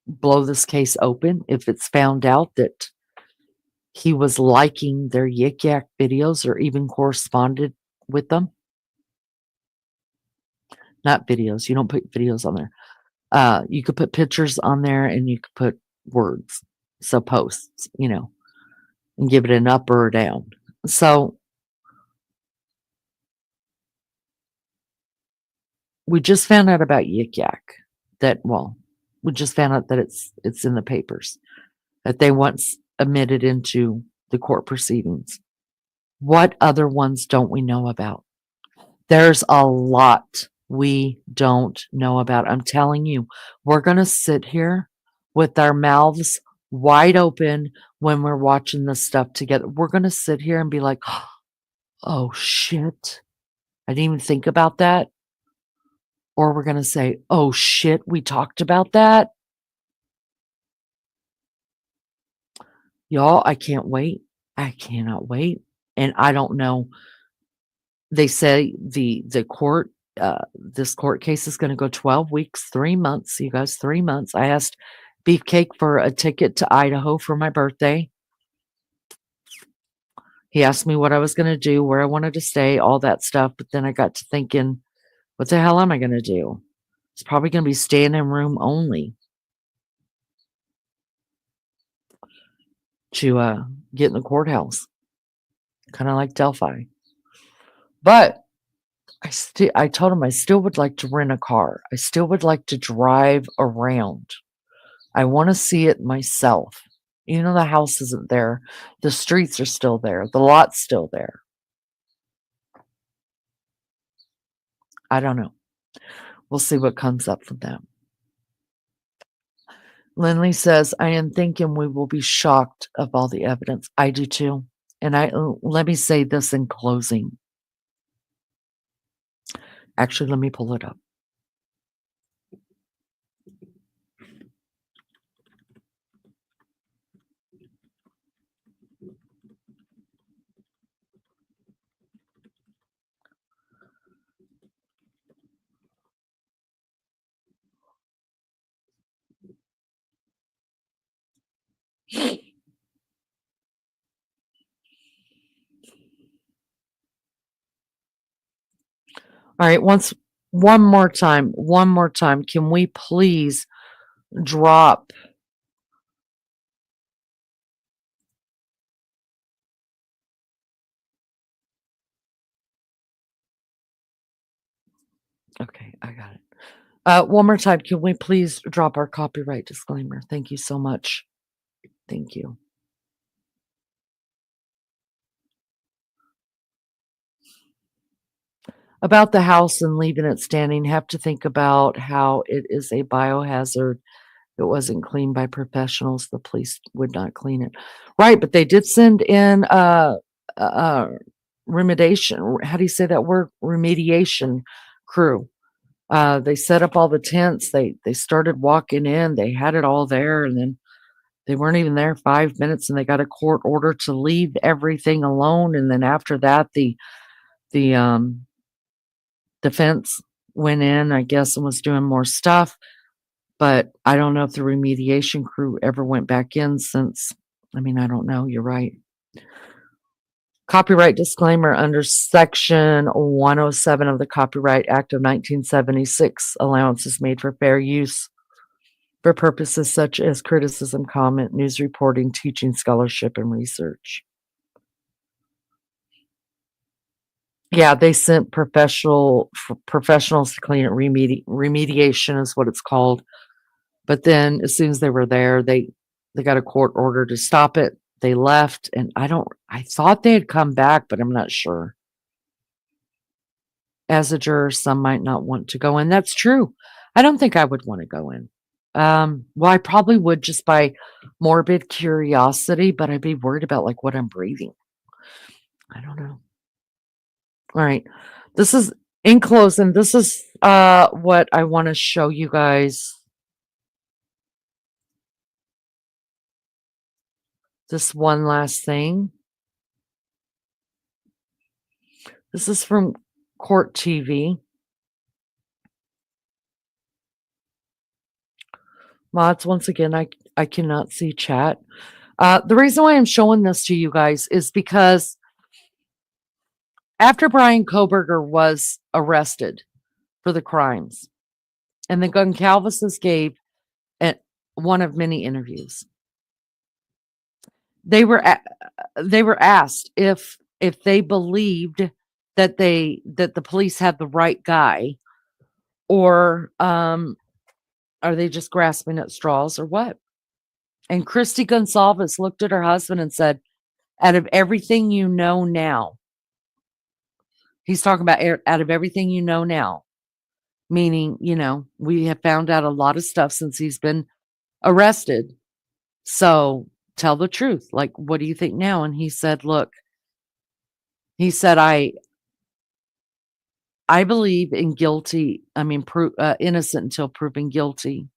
Speaker 2: blow this case open if it's found out that he was liking their Yik Yak videos or even corresponded with them. Not videos. You don't put videos on there. You could put pictures on there and you could put words. So posts, and give it an up or a down. So we just found out about Yik Yak we just found out that it's in the papers that they once admitted into the court proceedings. What other ones don't we know about? There's a lot we don't know about. I'm telling you, we're going to sit here with our mouths wide open when we're watching this stuff together. We're going to sit here and be like, oh shit, I didn't even think about that. Or we're going to say, oh shit, we talked about that. Y'all, I can't wait. I cannot wait. And I don't know. They say the court, this court case is going to go 12 weeks, 3 months. You guys, 3 months. I asked Beefcake for a ticket to Idaho for my birthday. He asked me what I was going to do, where I wanted to stay, all that stuff. But then I got to thinking, what the hell am I going to do? It's probably going to be staying in room only to get in the courthouse, kind of like Delphi. But I told him I still would like to rent a car. I still would like to drive around. I want to see it myself. The house isn't there. The streets are still there. The lot's still there. I don't know. We'll see what comes up from them. Lindley says, I am thinking we will be shocked of all the evidence. I do too. And let me say this in closing. Actually, let me pull it up. All right, one more time. Can we please drop okay, I got it. One more time, can we please drop our copyright disclaimer? Thank you so much. Thank you. About the house and leaving it standing, have to think about how it is a biohazard. It wasn't cleaned by professionals. The police would not clean it. Right, but they did send in remediation. How do you say that word? Remediation crew. They set up all the tents. They started walking in. They had it all there, and then they weren't even there 5 minutes, and they got a court order to leave everything alone. And then after that, the defense went in, I guess, and was doing more stuff. But I don't know if the remediation crew ever went back in since. I don't know. You're right. Copyright disclaimer under Section 107 of the Copyright Act of 1976. Allowance is made for fair use for purposes such as criticism, comment, news reporting, teaching, scholarship, and research. Yeah, they sent professionals to clean it. Remediation is what it's called. But then as soon as they were there, they got a court order to stop it. They left, and I thought they had come back, but I'm not sure. As a juror, some might not want to go in. That's true. I don't think I would want to go in. Well, I probably would just by morbid curiosity, but I'd be worried about like what I'm breathing. I don't know. All right. This is in closing. This is what I want to show you guys. This one last thing. This is from Court TV. Mods, once again, I cannot see chat. The reason why I'm showing this to you guys is because after Bryan Kohberger was arrested for the crimes, and the Goncalveses gave one of many interviews, they were asked if they believed that the police had the right guy, or are they just grasping at straws, or what? And Christy Gonsalves looked at her husband and said, out of everything you know now, he's talking about out of everything you know now, meaning, we have found out a lot of stuff since he's been arrested. So tell the truth. Like, what do you think now? And he said, look, I believe in guilty. I mean, innocent until proven guilty.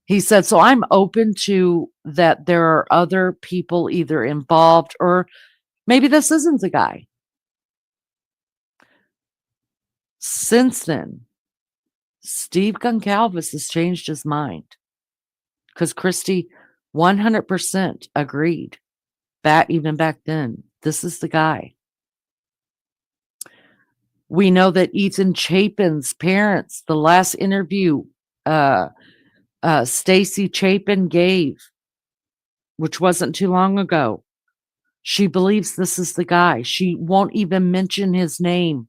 Speaker 2: He said, so I'm open to that there are other people either involved, or maybe this isn't the guy. Since then, Steve Goncalves has changed his mind, because Christy 100% agreed even back then, this is the guy. We know that Ethan Chapin's parents, the last interview Stacy Chapin gave, which wasn't too long ago, she believes this is the guy. She won't even mention his name.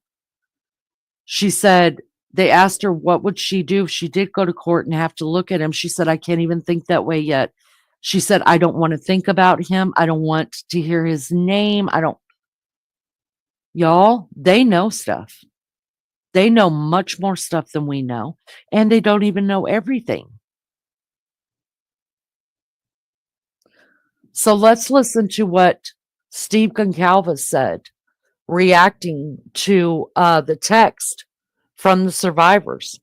Speaker 2: She said, they asked her what would she do if she did go to court and have to look at him. She said, I can't even think that way yet. She said, I don't want to think about him. I don't want to hear his name. Y'all, they know stuff. They know much more stuff than we know, and they don't even know everything. So let's listen to what Steve Goncalves said, reacting to the text from the survivors.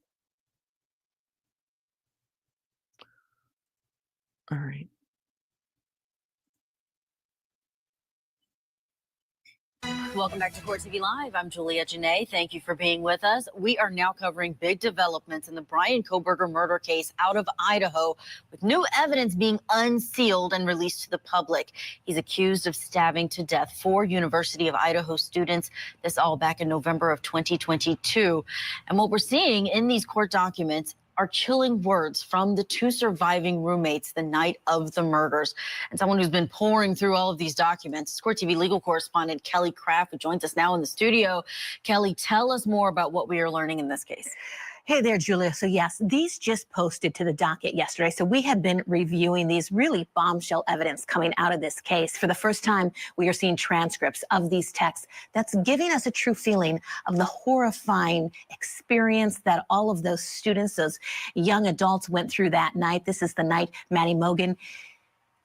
Speaker 2: All right.
Speaker 7: Welcome back to Court TV Live. I'm Julia Janae. Thank you for being with us. We are now covering big developments in the Bryan Kohberger murder case out of Idaho, with new evidence being unsealed and released to the public. He's accused of stabbing to death 4 University of Idaho students, this all back in November of 2022. And what we're seeing in these court documents are chilling words from the 2 surviving roommates the night of the murders. And someone who's been pouring through all of these documents, Court TV legal correspondent Kelly Craft, who joins us now in the studio. Kelly, tell us more about what we are learning in this case.
Speaker 8: Hey there, Julia. So yes, these just posted to the docket yesterday. So we have been reviewing these really bombshell evidence coming out of this case. For the first time, we are seeing transcripts of these texts that's giving us a true feeling of the horrifying experience that all of those students, those young adults went through that night. This is the night Maddie Mogen,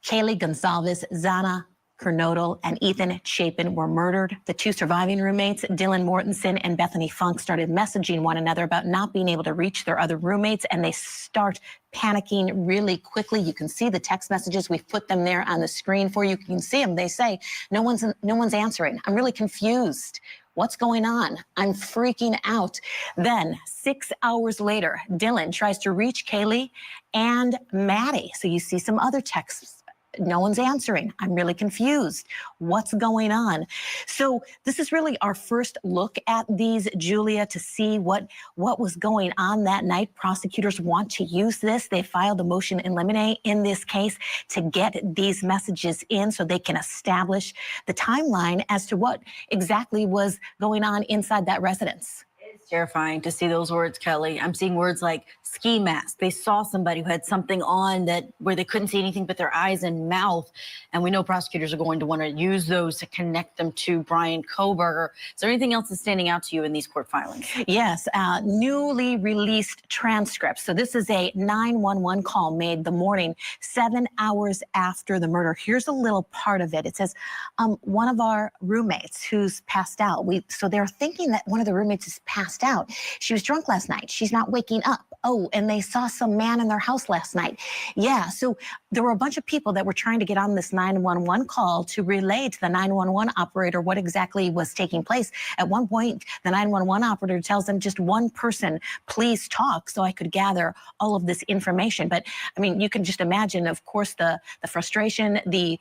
Speaker 8: Kaylee Gonsalves, Zana Kernodle, and Ethan Chapin were murdered. The 2 surviving roommates, Dylan Mortensen and Bethany Funk, started messaging one another about not being able to reach their other roommates, and they start panicking really quickly. You can see the text messages. We've put them there on the screen for you. You can see them. They say, no one's answering. I'm really confused. What's going on? I'm freaking out. Then 6 hours later, Dylan tries to reach Kaylee and Maddie. So you see some other texts. No one's answering. I'm really confused. What's going on? So this is really our first look at these, Julia, to see what was going on that night. Prosecutors want to use this. They filed a motion in limine in this case to get these messages in so they can establish the timeline as to what exactly was going on inside that residence.
Speaker 7: It's Terrifying to see those words, Kelly. I'm seeing words like ski mask. They saw somebody who had something on where they couldn't see anything but their eyes and mouth. And we know prosecutors are going to want to use those to connect them to Bryan Kohberger. Is there anything else that's standing out to you in these court filings?
Speaker 8: Yes, newly released transcripts. So this is a 911 call made the morning, 7 hours after the murder. Here's a little part of it. It says, one of our roommates who's passed out. So they're thinking that one of the roommates is passed out. She was drunk last night. She's not waking up. Oh, and they saw some man in their house last night. Yeah, so there were a bunch of people that were trying to get on this 911 call to relay to the 911 operator what exactly was taking place. At one point, the 911 operator tells them, just one person, please talk, so I could gather all of this information. But I mean, you can just imagine, of course, the frustration, the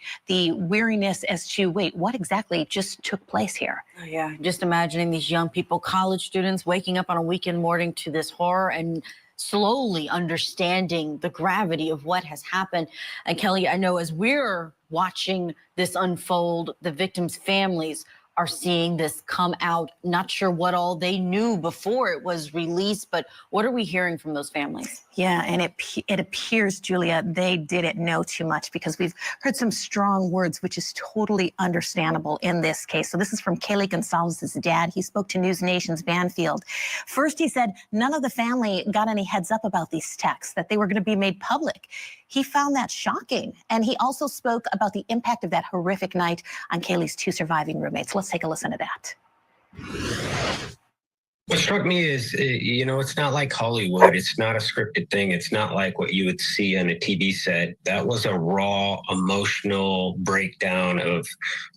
Speaker 8: weariness as to, wait, what exactly just took place here?
Speaker 7: Oh, yeah, just imagining these young people, college students, waking up on a weekend morning to this horror and slowly understanding the gravity of what has happened. And Kelly, I know as we're watching this unfold, the victims' families are seeing this come out. Not sure what all they knew before it was released, but what are we hearing from those families?
Speaker 8: Yeah, and it appears, Julia, they didn't know too much, because we've heard some strong words, which is totally understandable in this case. So this is from Kaylee Gonzalez's dad. He spoke to News Nation's Banfield. First, he said none of the family got any heads up about these texts, that they were going to be made public. He found that shocking. And he also spoke about the impact of that horrific night on Kaylee's two surviving roommates. Let's take a listen to that.
Speaker 9: What struck me is, it's not like Hollywood. It's not a scripted thing. It's not like what you would see on a TV set. That was a raw, emotional breakdown of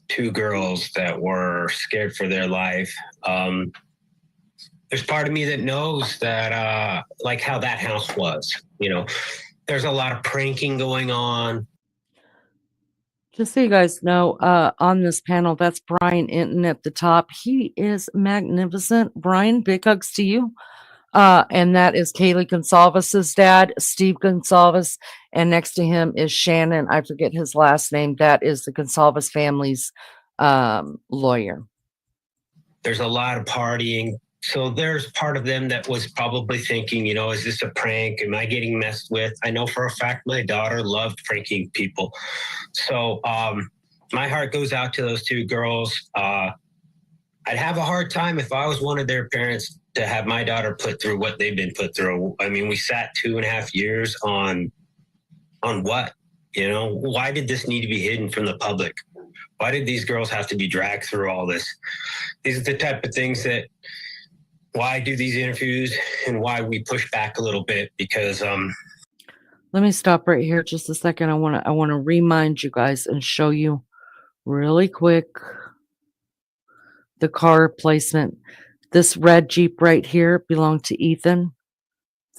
Speaker 9: two girls that were scared for their life. There's part of me that knows that, like how that house was, there's a lot of pranking going on.
Speaker 2: Just so you guys know, on this panel, that's Bryan Inton at the top. He is magnificent. Bryan, big hugs to you. And that is Kaylee Gonzalez's dad, Steve Gonzalez. And next to him is Shannon. I forget his last name. That is the Gonzalez family's lawyer.
Speaker 9: There's a lot of partying. So there's part of them that was probably thinking, is this a prank? Am I getting messed with? I know for a fact my daughter loved pranking people. So my heart goes out to those two girls. I'd have a hard time if I was one of their parents to have my daughter put through what they've been put through. I mean, we sat 2.5 years on what? Why did this need to be hidden from the public? Why did these girls have to be dragged through all this? These are the type of things that why do these interviews and why we push back a little bit, because
Speaker 2: let me stop right here just a second. I want to remind you guys and show you really quick the car placement. This red Jeep right here belonged to Ethan.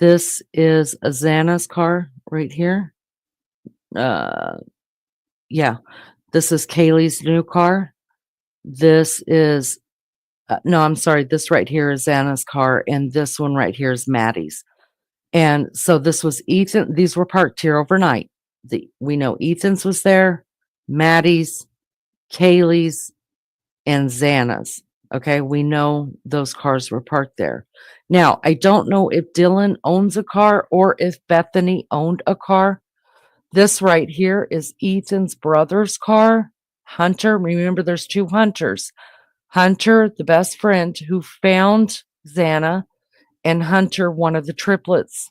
Speaker 2: This is Xana's car right here. Yeah, this is Kaylee's new car. This is no, I'm sorry. This right here is Xana's car, and this one right here is Maddie's. And so this was Ethan. These were parked here overnight. We know Ethan's was there, Maddie's, Kaylee's, and Xana's. Okay, we know those cars were parked there. Now, I don't know if Dylan owns a car or if Bethany owned a car. This right here is Ethan's brother's car, Hunter. Remember, there's two Hunters. Hunter, the best friend who found Xana, and Hunter, one of the triplets.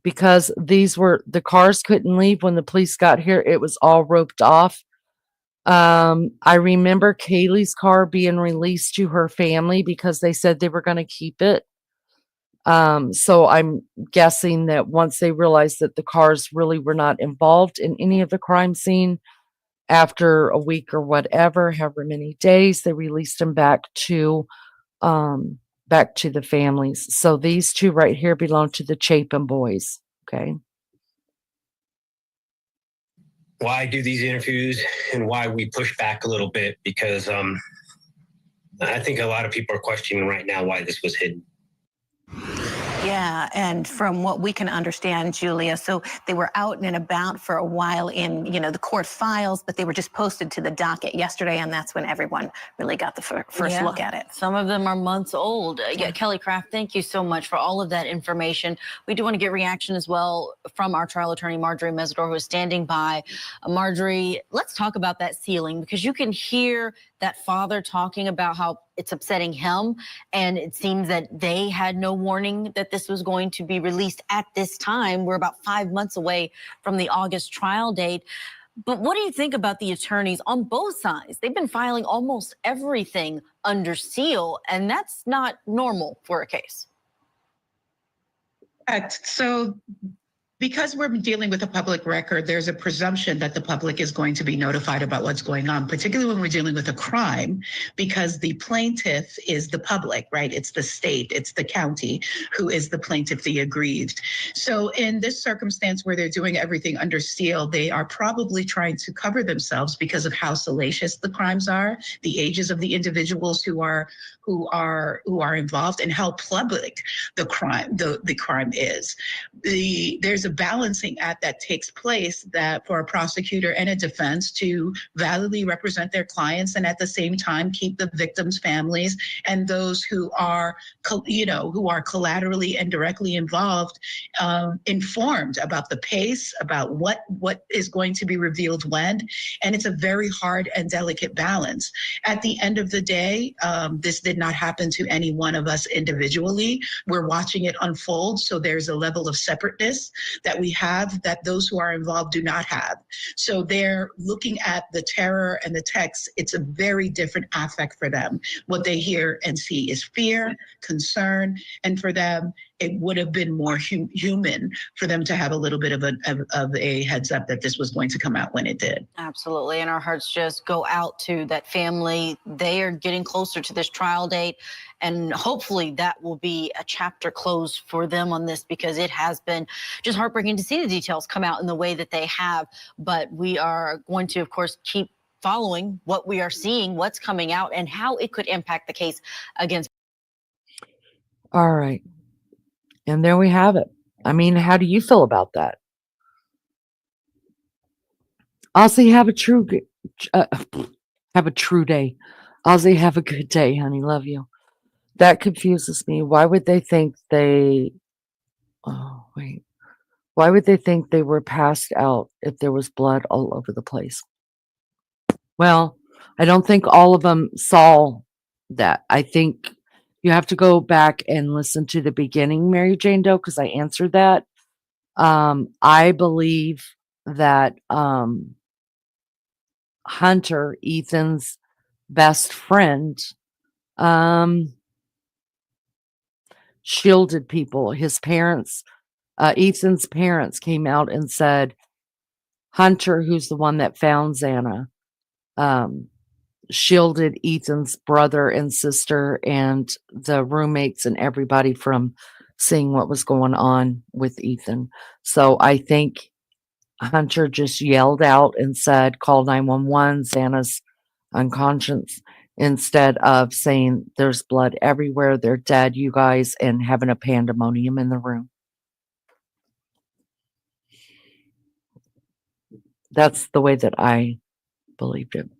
Speaker 2: Because the cars couldn't leave when the police got here. It was all roped off. I remember Kaylee's car being released to her family because they said they were going to keep it. So I'm guessing that once they realized that the cars really were not involved in any of the crime scene, after a week or whatever, however many days, they released them back to the families. So these two right here belong to the Chapin boys. Okay.
Speaker 9: Why do these interviews and why we push back a little bit? Because I think a lot of people are questioning right now why this was hidden.
Speaker 8: Yeah, and from what we can understand, Julia, so they were out and about for a while in, the court files, but they were just posted to the docket yesterday, and that's when everyone really got the first look at it.
Speaker 7: Some of them are months old. Kelly Craft, thank you so much for all of that information. We do want to get reaction as well from our trial attorney, Marjorie Mesidor, who is standing by. Marjorie, let's talk about that sealing, because you can hear that father talking about how it's upsetting him, and it seems that they had no warning that this was going to be released at this time. We're about 5 months away from the August trial date. But what do you think about the attorneys on both sides? They've been filing almost everything under seal, and that's not normal for a case.
Speaker 10: So because we're dealing with a public record, there's a presumption that the public is going to be notified about what's going on, particularly when we're dealing with a crime, because the plaintiff is the public, right? It's the state, it's the county who is the plaintiff, the aggrieved. So in this circumstance where they're doing everything under seal, they are probably trying to cover themselves because of how salacious the crimes are, the ages of the individuals who are involved, and how public the crime is. There's a balancing act that takes place that for a prosecutor and a defense to validly represent their clients, and at the same time keep the victims' families and those who are collaterally and directly involved informed about the pace, about what is going to be revealed when. And it's a very hard and delicate balance. At the end of the day, this did not happen to any one of us individually. We're watching it unfold, so there's a level of separateness that we have that those who are involved do not have. So they're looking at the terror and the text. It's a very different affect for them. What they hear and see is fear, concern, and for them, it would have been more human for them to have a little bit of a heads up that this was going to come out when it did.
Speaker 7: Absolutely, and our hearts just go out to that family. They are getting closer to this trial date, and hopefully that will be a chapter closed for them on this, because it has been just heartbreaking to see the details come out in the way that they have. But we are going to, of course, keep following what we are seeing, what's coming out, and how it could impact the case against.
Speaker 2: All right. And there we have it. I mean, how do you feel about that? Ozzy, have a true day. Ozzy, have a good day, honey. Love you. That confuses me. Why would they think they... Oh, wait. Why would they think they were passed out if there was blood all over the place? Well, I don't think all of them saw that. I think you have to go back and listen to the beginning, Mary Jane Doe, because I answered that. I believe that Hunter, Ethan's best friend, shielded people. His parents, Ethan's parents, came out and said Hunter, who's the one that found Xana, shielded Ethan's brother and sister and the roommates and everybody from seeing what was going on with Ethan. So I think Hunter just yelled out and said, call 911, Xana's unconscious, instead of saying there's blood everywhere, they're dead, you guys, and having a pandemonium in the room. That's the way that I believed it.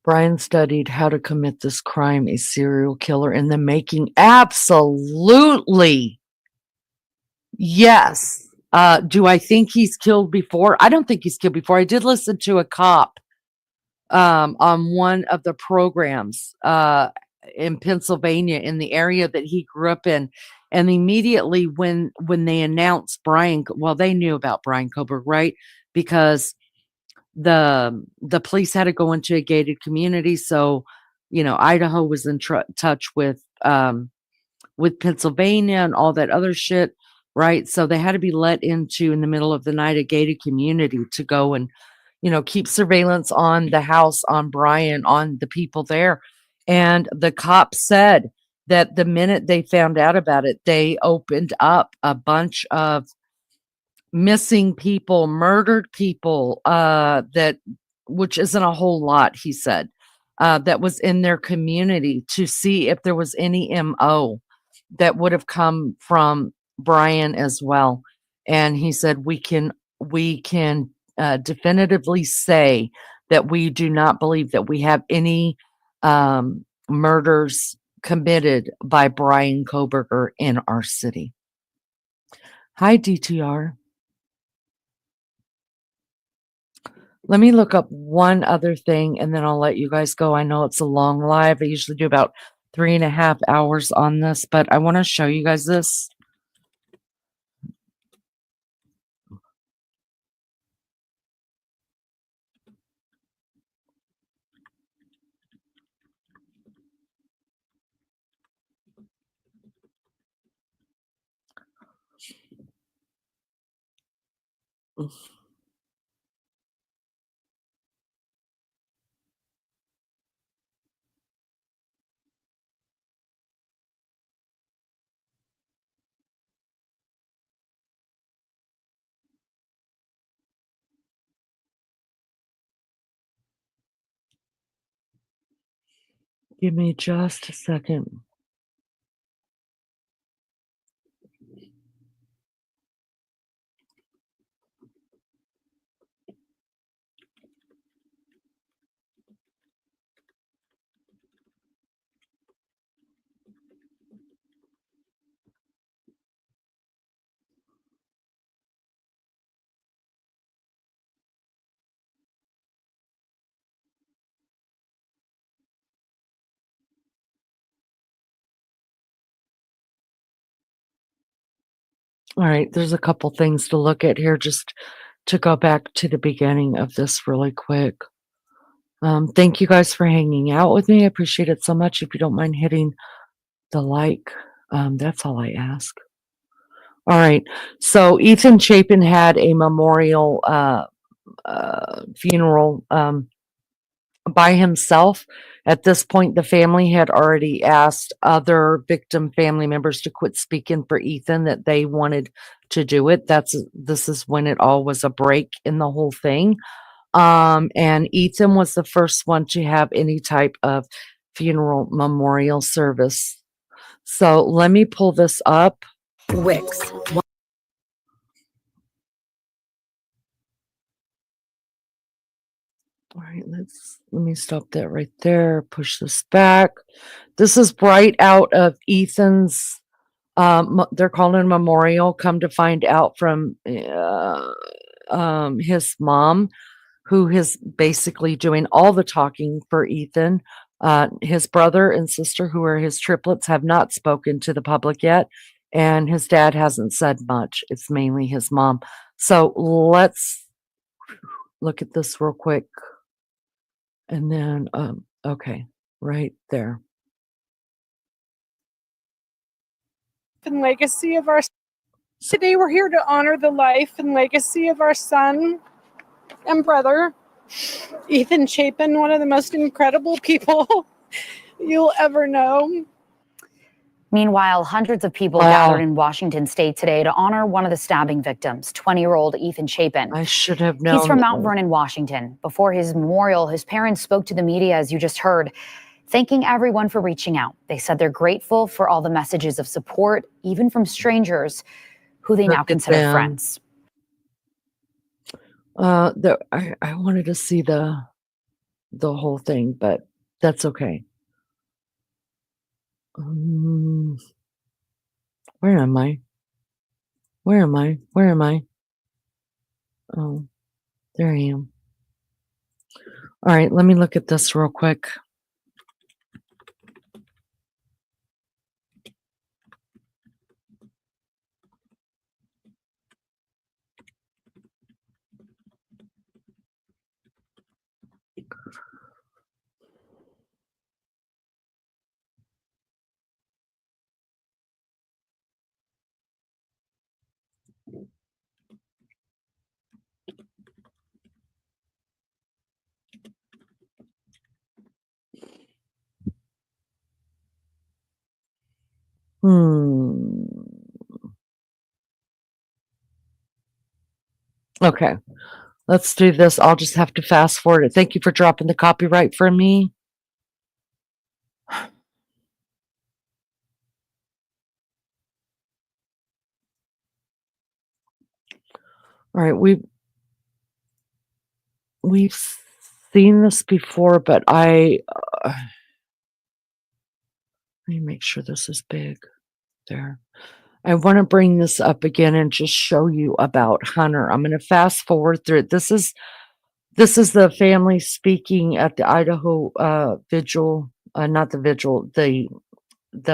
Speaker 2: Bryan studied how to commit this crime, a serial killer in the making. Absolutely. Yes. Do I think he's killed before? I don't think he's killed before. I did listen to a cop on one of the programs in Pennsylvania, in the area that he grew up in. And immediately when they announced Bryan, well, they knew about Bryan Kohberger, right? Because the police had to go into a gated community. So, Idaho was in touch with Pennsylvania and all that other shit, right? So they had to be let into, in the middle of the night, a gated community to go and, keep surveillance on the house, on Bryan, on the people there. And the cops said that the minute they found out about it, they opened up a bunch of missing people, murdered people that which isn't a whole lot, he said, that was in their community to see if there was any MO that would have come from Bryan as well. And he said, we can definitively say that we do not believe that we have any murders committed by Bryan Kohberger in our city. Hi, DTR. Let me look up one other thing and then I'll let you guys go. I know it's a long live. I usually do about 3.5 hours on this, but I want to show you guys this. Give me just a second. All right, there's a couple things to look at here just to go back to the beginning of this really quick. Thank you guys for hanging out with me. I appreciate it so much. If you don't mind hitting the like, that's all I ask. All right, so Ethan Chapin had a memorial funeral by himself. At this point, the family had already asked other victim family members to quit speaking for Ethan, that they wanted to do it. This is when it all was a break in the whole thing. And Ethan was the first one to have any type of funeral memorial service. So let me pull this up.
Speaker 11: Wix.
Speaker 2: All right, let me stop that right there. Push this back. This is right out of Ethan's. They're calling it a memorial. Come to find out from his mom, who is basically doing all the talking for Ethan. His brother and sister, who are his triplets, have not spoken to the public yet, and his dad hasn't said much. It's mainly his mom. So let's look at this real quick. And then, okay, right there.
Speaker 12: And legacy of our today we're here to honor the life and legacy of our son and brother, Ethan Chapin, one of the most incredible people you'll ever know.
Speaker 13: Meanwhile, hundreds of people gathered in Washington state today to honor one of the stabbing victims, 20-year-old Ethan Chapin.
Speaker 2: I should have known.
Speaker 13: He's from Mount Vernon, Washington. Before his memorial, his parents spoke to the media, as you just heard, thanking everyone for reaching out. They said they're grateful for all the messages of support, even from strangers who they now consider friends.
Speaker 2: I wanted to see the whole thing, but that's okay. Where am I? Where am I? Where am I? Oh, there I am. All right, let me look at this real quick. Okay, Let's do this. I'll just have to fast forward it. Thank you for dropping the copyright for me. All right, we've seen this before, but let me make sure this is big. There. I want to bring this up again and just show you about Hunter. I'm going to fast forward through it. This is the family speaking at the Idaho vigil, not the vigil, the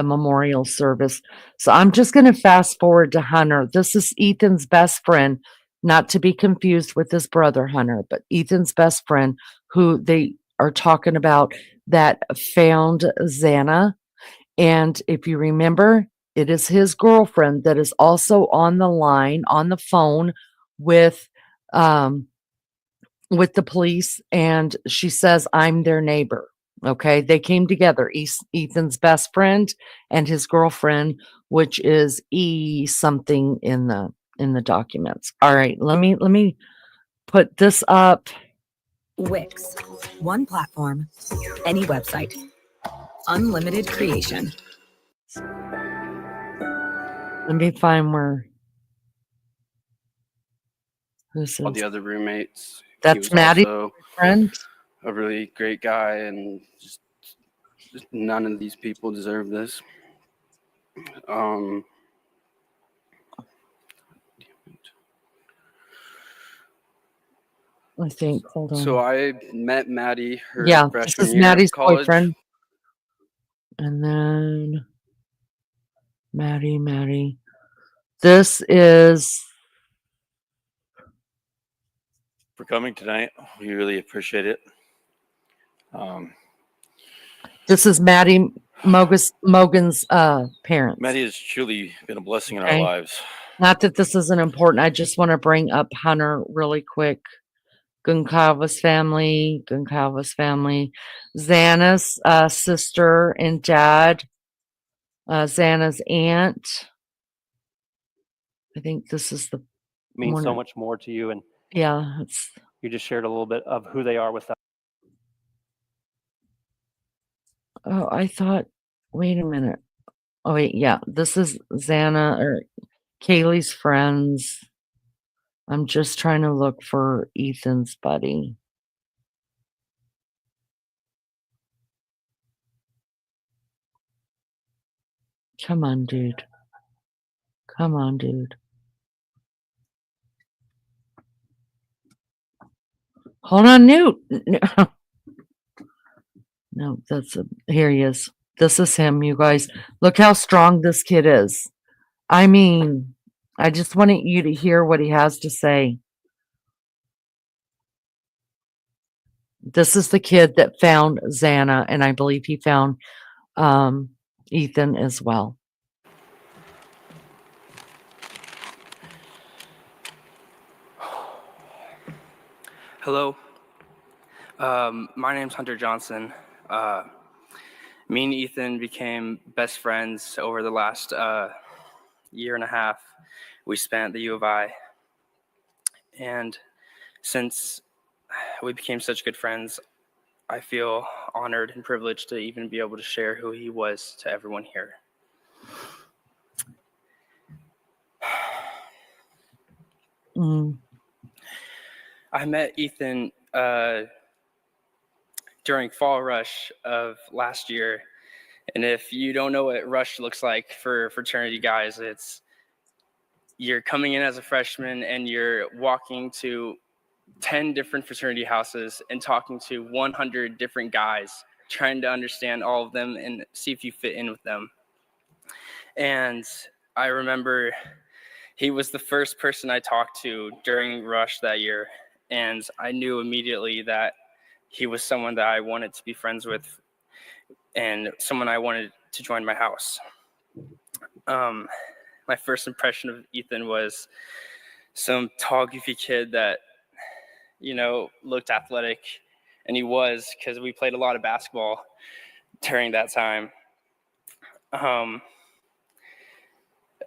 Speaker 2: memorial service. So I'm just going to fast forward to Hunter. This is Ethan's best friend, not to be confused with his brother Hunter, but Ethan's best friend, who they are talking about, that found Xana. And if you remember, it is his girlfriend that is also on the line, on the phone with the police, and she says, I'm their neighbor. Okay, they came together, Ethan's best friend and his girlfriend, which is E something in the documents. All right, let me put this up.
Speaker 11: Wix, one platform, any website, unlimited creation.
Speaker 2: Let me find where this
Speaker 14: All
Speaker 2: is.
Speaker 14: the other roommates.
Speaker 2: That's Maddie's friend.
Speaker 14: A really great guy, and just none of these people deserve this.
Speaker 2: I think. Hold on.
Speaker 14: So I met Maddie her
Speaker 2: this
Speaker 14: freshman
Speaker 2: is
Speaker 14: year
Speaker 2: Maddie's
Speaker 14: of college.
Speaker 2: boyfriend. And then Maddie. This is
Speaker 15: for coming tonight. We really appreciate it.
Speaker 2: This is Maddie Mogan's parents.
Speaker 15: Maddie has truly been a blessing in our
Speaker 2: Okay.
Speaker 15: lives.
Speaker 2: Not that this isn't important. I just want to bring up Hunter really quick. Goncalves family. Xana's sister and dad. Xana's aunt. I think this is the
Speaker 16: means so much more to you, and
Speaker 2: yeah,
Speaker 16: you just shared a little bit of who they are with that.
Speaker 2: Oh, I thought, wait a minute. Oh, wait, yeah, this is Xana or Kaylee's friends. I'm just trying to look for Ethan's buddy. Come on, dude. Hold on, Newt. No, here he is. This is him, you guys. Look how strong this kid is. I mean, I just wanted you to hear what he has to say. This is the kid that found Xana, and I believe he found Ethan as well.
Speaker 14: Hello. My name's Hunter Johnson. Me and Ethan became best friends over the last year and a half we spent at the U of I. And since we became such good friends, I feel honored and privileged to even be able to share who he was to everyone here. I met Ethan during Fall Rush of last year. And if you don't know what Rush looks like for fraternity guys, you're coming in as a freshman and you're walking to 10 different fraternity houses and talking to 100 different guys, trying to understand all of them and see if you fit in with them. And I remember he was the first person I talked to during Rush that year. And I knew immediately that he was someone that I wanted to be friends with and someone I wanted to join my house. My first impression of Ethan was some tall, goofy kid that, looked athletic. And he was, because we played a lot of basketball during that time.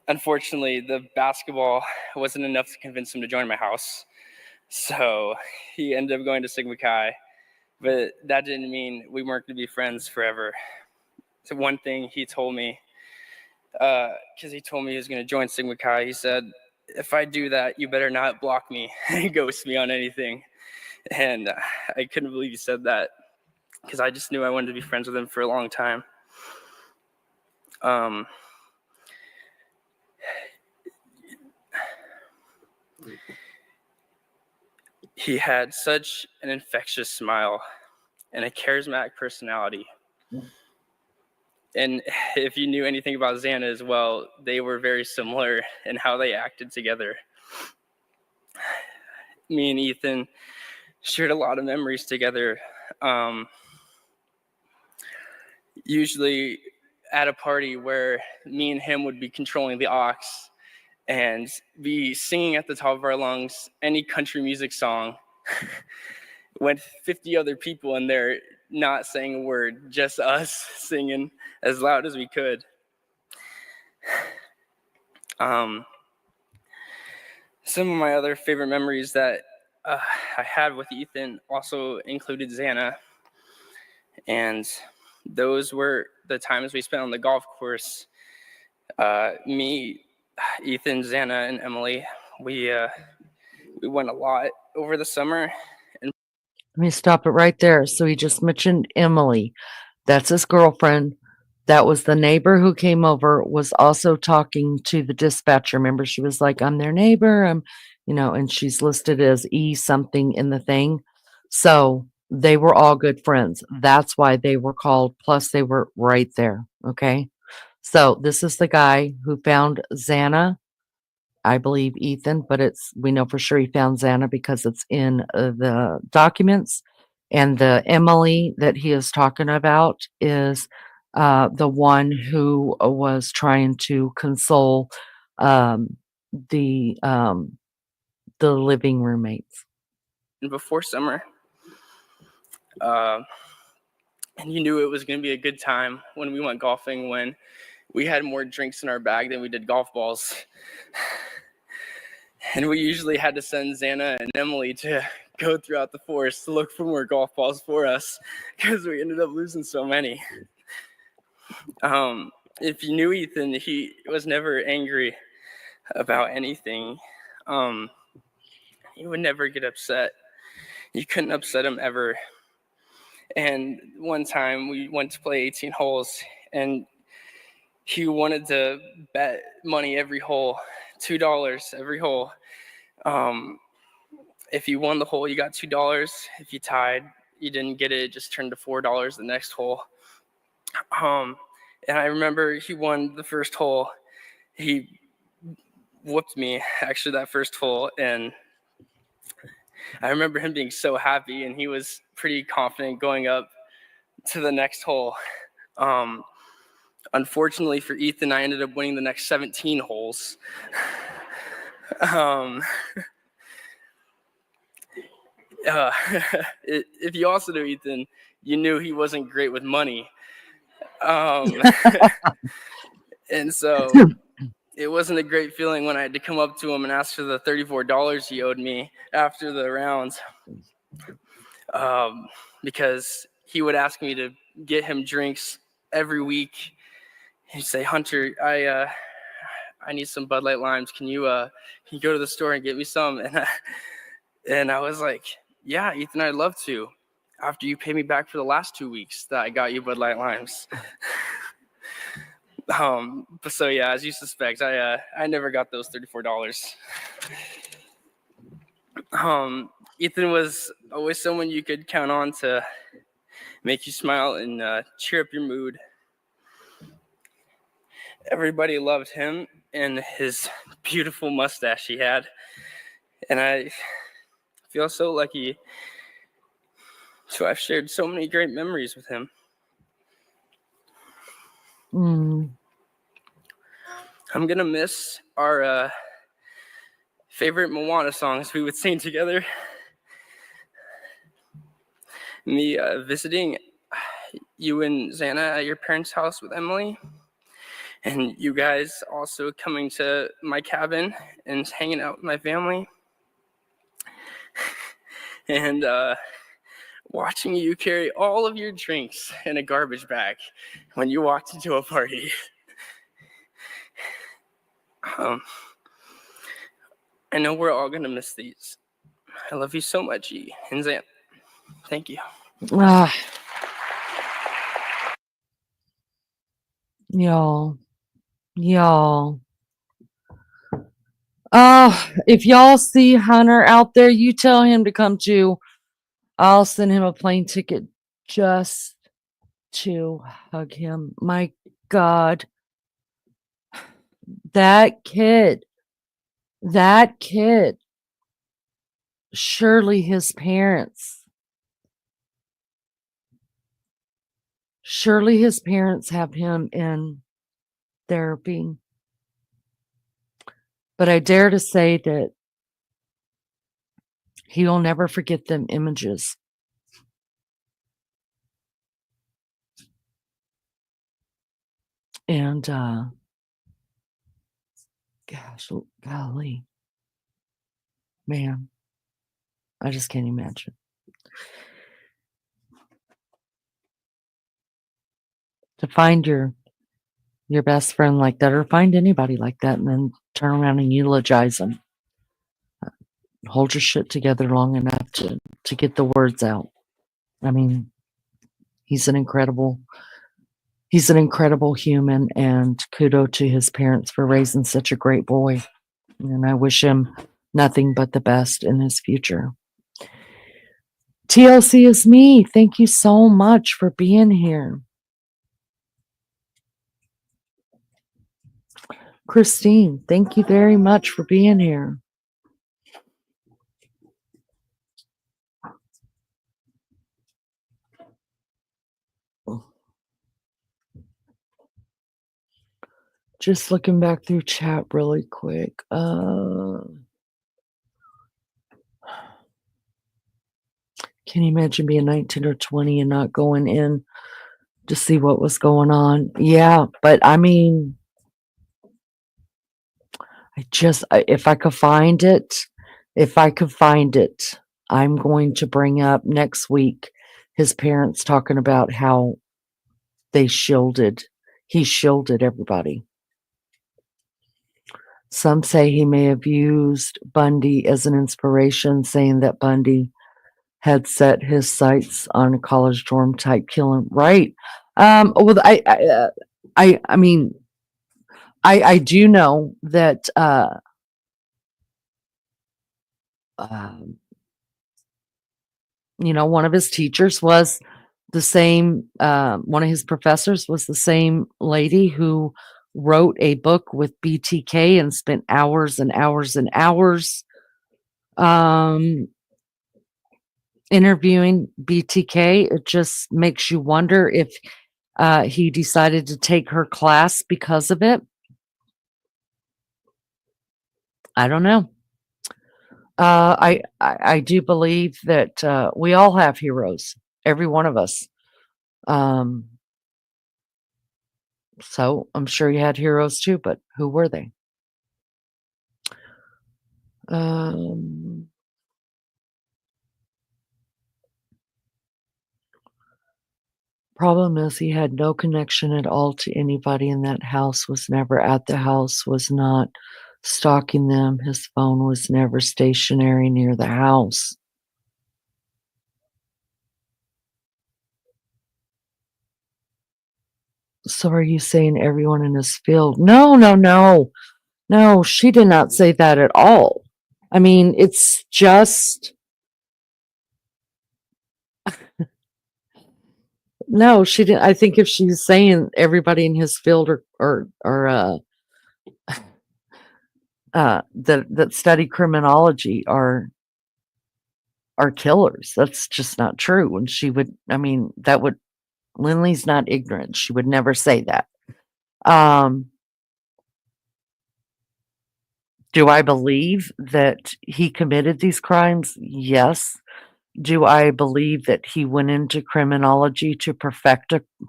Speaker 14: Unfortunately, the basketball wasn't enough to convince him to join my house. So he ended up going to Sigma Chi, but that didn't mean we weren't going to be friends forever. So one thing he told me, because he told me he was going to join Sigma Chi, he said, if I do that, you better not block me and ghost me on anything. And I couldn't believe he said that, because I just knew I wanted to be friends with him for a long time. He had such an infectious smile and a charismatic personality. And if you knew anything about Xana as well, they were very similar in how they acted together. Me and Ethan shared a lot of memories together. Usually at a party where me and him would be controlling the aux and be singing at the top of our lungs any country music song with 50 other people in there not saying a word, just us singing as loud as we could. Some of my other favorite memories that I had with Ethan also included Xana, and those were the times we spent on the golf course. Me, Ethan, Xana, and Emily, we went a lot over the summer. And
Speaker 2: Let me stop it right there. So he just mentioned Emily. That's his girlfriend. That was the neighbor who came over, was also talking to the dispatcher. Remember, she was like, I'm their neighbor. And she's listed as E something in the thing. So they were all good friends. That's why they were called. Plus, they were right there. Okay. So this is the guy who found Xana. I believe Ethan, but we know for sure he found Xana because it's in the documents. And the Emily that he is talking about is the one who was trying to console the living roommates.
Speaker 14: before summer, and you knew it was going to be a good time when we went golfing, when we had more drinks in our bag than we did golf balls. And we usually had to send Xana and Emily to go throughout the forest to look for more golf balls for us, because we ended up losing so many. If you knew Ethan, he was never angry about anything. He would never get upset. You couldn't upset him ever. And one time we went to play 18 holes, and he wanted to bet money every hole, $2 every hole. If you won the hole, you got $2. If you tied, you didn't get it. It just turned to $4 the next hole. And I remember he won the first hole. He whooped me, actually, that first hole. And I remember him being so happy, and he was pretty confident going up to the next hole. Unfortunately for Ethan, I ended up winning the next 17 holes. If you also knew Ethan, you knew he wasn't great with money. And so it wasn't a great feeling when I had to come up to him and ask for the $34 he owed me after the rounds, because he would ask me to get him drinks every week. He'd say, Hunter, I need some Bud Light Limes. Can you go to the store and get me some? And I was like, yeah, Ethan, I'd love to, after you pay me back for the last 2 weeks that I got you Bud Light Limes. But so yeah, as you suspect, I never got those $34. Ethan was always someone you could count on to make you smile and cheer up your mood. Everybody loved him and his beautiful mustache he had. And I feel so lucky to have shared so many great memories with him. I'm going to miss our favorite Moana songs we would sing together. Me visiting you and Xana at your parents' house with Emily. And you guys also coming to my cabin and hanging out with my family. and watching you carry all of your drinks in a garbage bag when you walked into a party. I know we're all gonna miss these. I love you so much, E and Zan. Thank you.
Speaker 2: Ah. Y'all. If y'all see Hunter out there, you tell him to come too. I'll send him a plane ticket just to hug him. My God. That kid. Surely his parents have him in therapy. But I dare to say that he will never forget them images. And, gosh, golly. Man, I just can't imagine. To find your best friend like that, or find anybody like that, and then turn around and eulogize them. Hold your shit together long enough to get the words out. I mean, he's an incredible human, and kudos to his parents for raising such a great boy. And I wish him nothing but the best in his future. TLC is me. Thank you so much for being here. Christine, thank you very much for being here. Just looking back through chat really quick. Can you imagine being 19 or 20 and not going in to see what was going on? Yeah, but I mean, if I could find it, I'm going to bring up next week his parents talking about how he shielded everybody. Some say he may have used Bundy as an inspiration, saying that Bundy had set his sights on a college dorm type killing. Right. Well, I mean, I do know that one of his teachers was the same, one of his professors was the same lady who wrote a book with BTK and spent hours and hours and hours interviewing BTK. It just makes you wonder if he decided to take her class because of it. I don't know. I do believe that we all have heroes, every one of us. So I'm sure you had heroes too, but who were they? Problem is he had no connection at all to anybody in that house, was never at the house, was not stalking them. His phone was never stationary near the house. So are you saying everyone in his field? No, she did not say that at all. I mean, it's just... No, she didn't. I think if she's saying everybody in his field that study criminology are killers, that's just not true. And she would, I mean, Lindley's not ignorant. She would never say that. Do I believe that he committed these crimes? Yes. Do I believe that he went into criminology to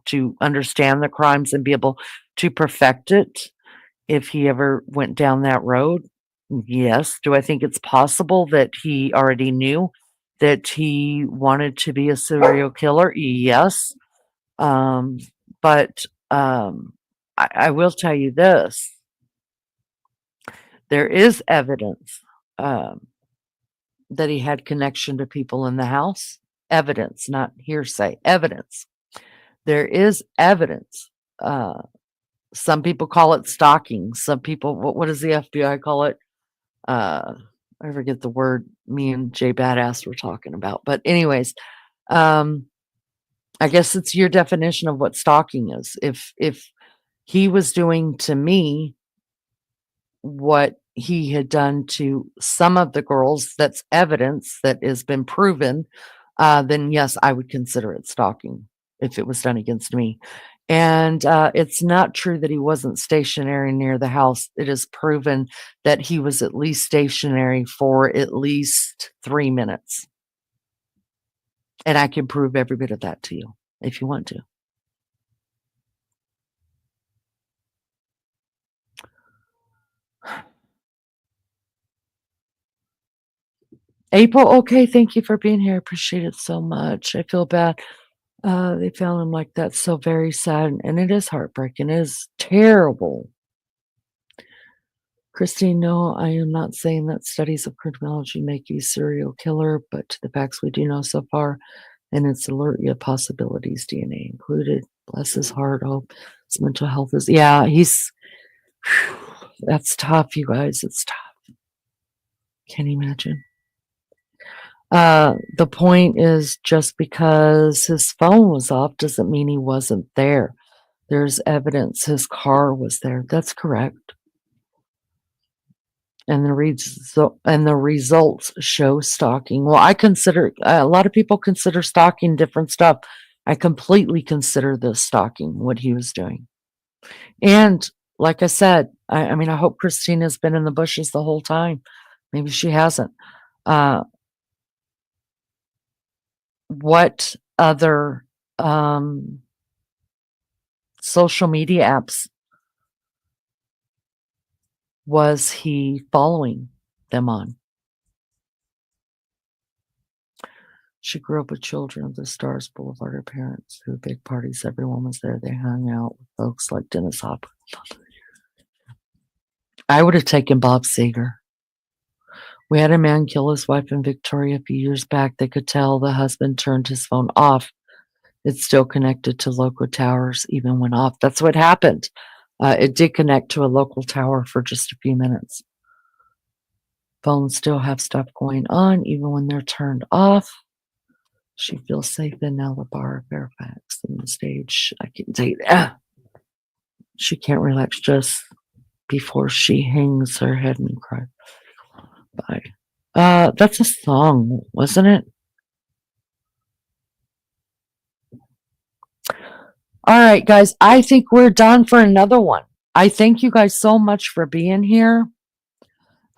Speaker 2: to understand the crimes and be able to perfect it if he ever went down that road? Yes. Do I think it's possible that he already knew that he wanted to be a serial killer? Yes. But I will tell you this. There is evidence that he had connection to people in the house. Evidence, not hearsay. Evidence. There is evidence. Some people call it stalking. Some people, what does the FBI call it? I forget the word me and Jay Badass were talking about. But anyways, I guess it's your definition of what stalking is. If he was doing to me what he had done to some of the girls, that's evidence that has been proven, then yes, I would consider it stalking if it was done against me. And it's not true that he wasn't stationary near the house. It is proven that he was at least stationary for at least 3 minutes. And I can prove every bit of that to you if you want to. April, okay, thank you for being here. I appreciate it so much. I feel bad. They found him like that. So very sad. And it is heartbreaking. It is terrible. Christine, no, I am not saying that studies of criminology make you a serial killer, but to the facts we do know so far, and it's alert you of possibilities, DNA included. Bless his heart. Hope his mental health is, yeah, that's tough, you guys. It's tough. Can't imagine. The point is, just because his phone was off doesn't mean he wasn't there. There's evidence his car was there. That's correct. And the results show stalking. Well, I consider, a lot of people consider stalking different stuff. I completely consider this stalking, what he was doing. And like I said, I mean, I hope Christina's been in the bushes the whole time. Maybe she hasn't. What other social media apps was he following them on? She grew up with children of the Stars Boulevard. Her parents threw big parties. Everyone was there. They hung out with folks like Dennis Hopper. I would have taken Bob Seger. We had a man kill his wife in Victoria a few years back. They could tell the husband turned his phone off. It's still connected to local towers, even when off. That's what happened. It did connect to a local tower for just a few minutes. Phones still have stuff going on, even when they're turned off. She feels safe in Bar Fairfax on the stage. I can say that. She can't relax just before she hangs her head and cries. Bye. That's a song, wasn't it? All right, guys, I think we're done for another one. I thank you guys so much for being here.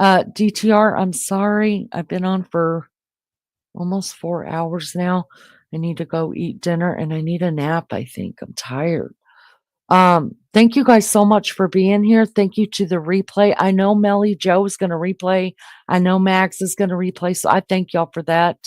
Speaker 2: DTR, I'm sorry. I've been on for almost 4 hours now. I need to go eat dinner and I need a nap, I think. I'm tired. Thank you guys so much for being here. Thank you to the replay. I know Melly Joe is going to replay. I know Max is going to replay. So I thank y'all for that.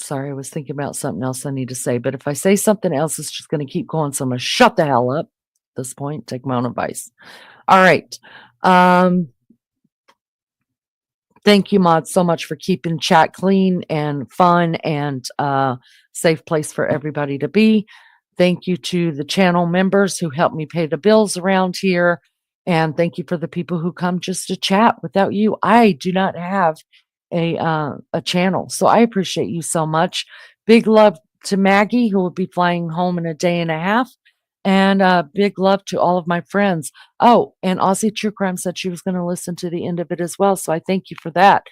Speaker 2: Sorry, I was thinking about something else I need to say, but if I say something else, it's just going to keep going. So I'm going to shut the hell up at this point, take my own advice. All right. Thank you, Mod, so much for keeping chat clean and fun and safe place for everybody to be. Thank you to the channel members who help me pay the bills around here. And thank you for the people who come just to chat. Without you, I do not have a channel. So I appreciate you so much. Big love to Maggie, who will be flying home in a day and a half. And big love to all of my friends. Oh, and Aussie True Crime said she was going to listen to the end of it as well. So I thank you for that.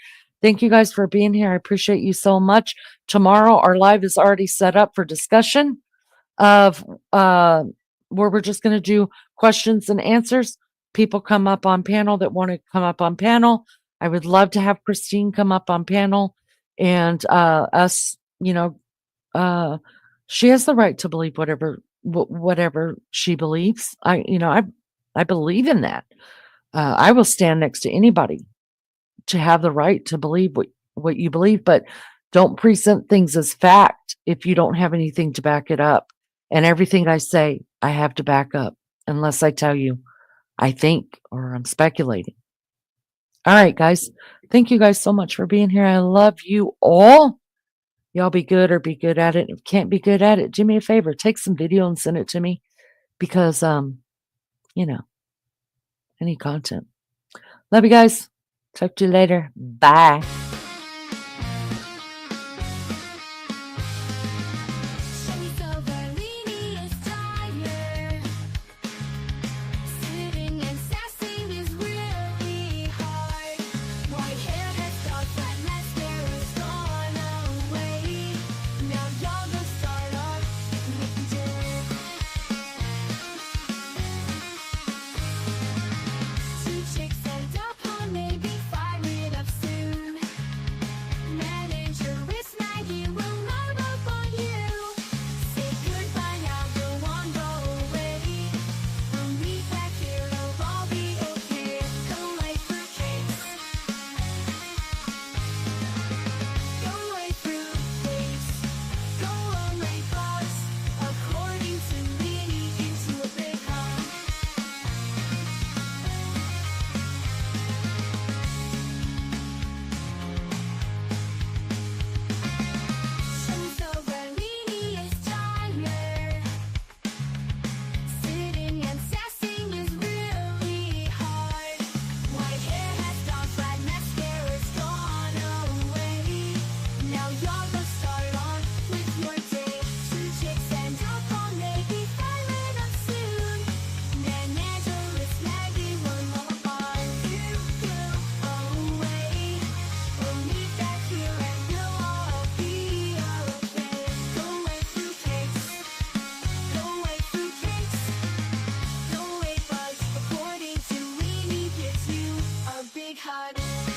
Speaker 2: Thank you guys for being here. I appreciate you so much. Tomorrow, our live is already set up for discussion of where we're just going to do questions and answers. People come up on panel that want to come up on panel. I would love to have Christine come up on panel and us, She has the right to believe whatever she believes. I believe in that. I will stand next to anybody to have the right to believe what you believe, but don't present things as fact if you don't have anything to back it up. And everything I say, I have to back up unless I tell you I think or I'm speculating. All right, guys. Thank you guys so much for being here. I love you all. Y'all be good or be good at it. If you can't be good at it, do me a favor. Take some video and send it to me because, any content. Love you guys. Talk to you later. Bye.
Speaker 1: Big heart.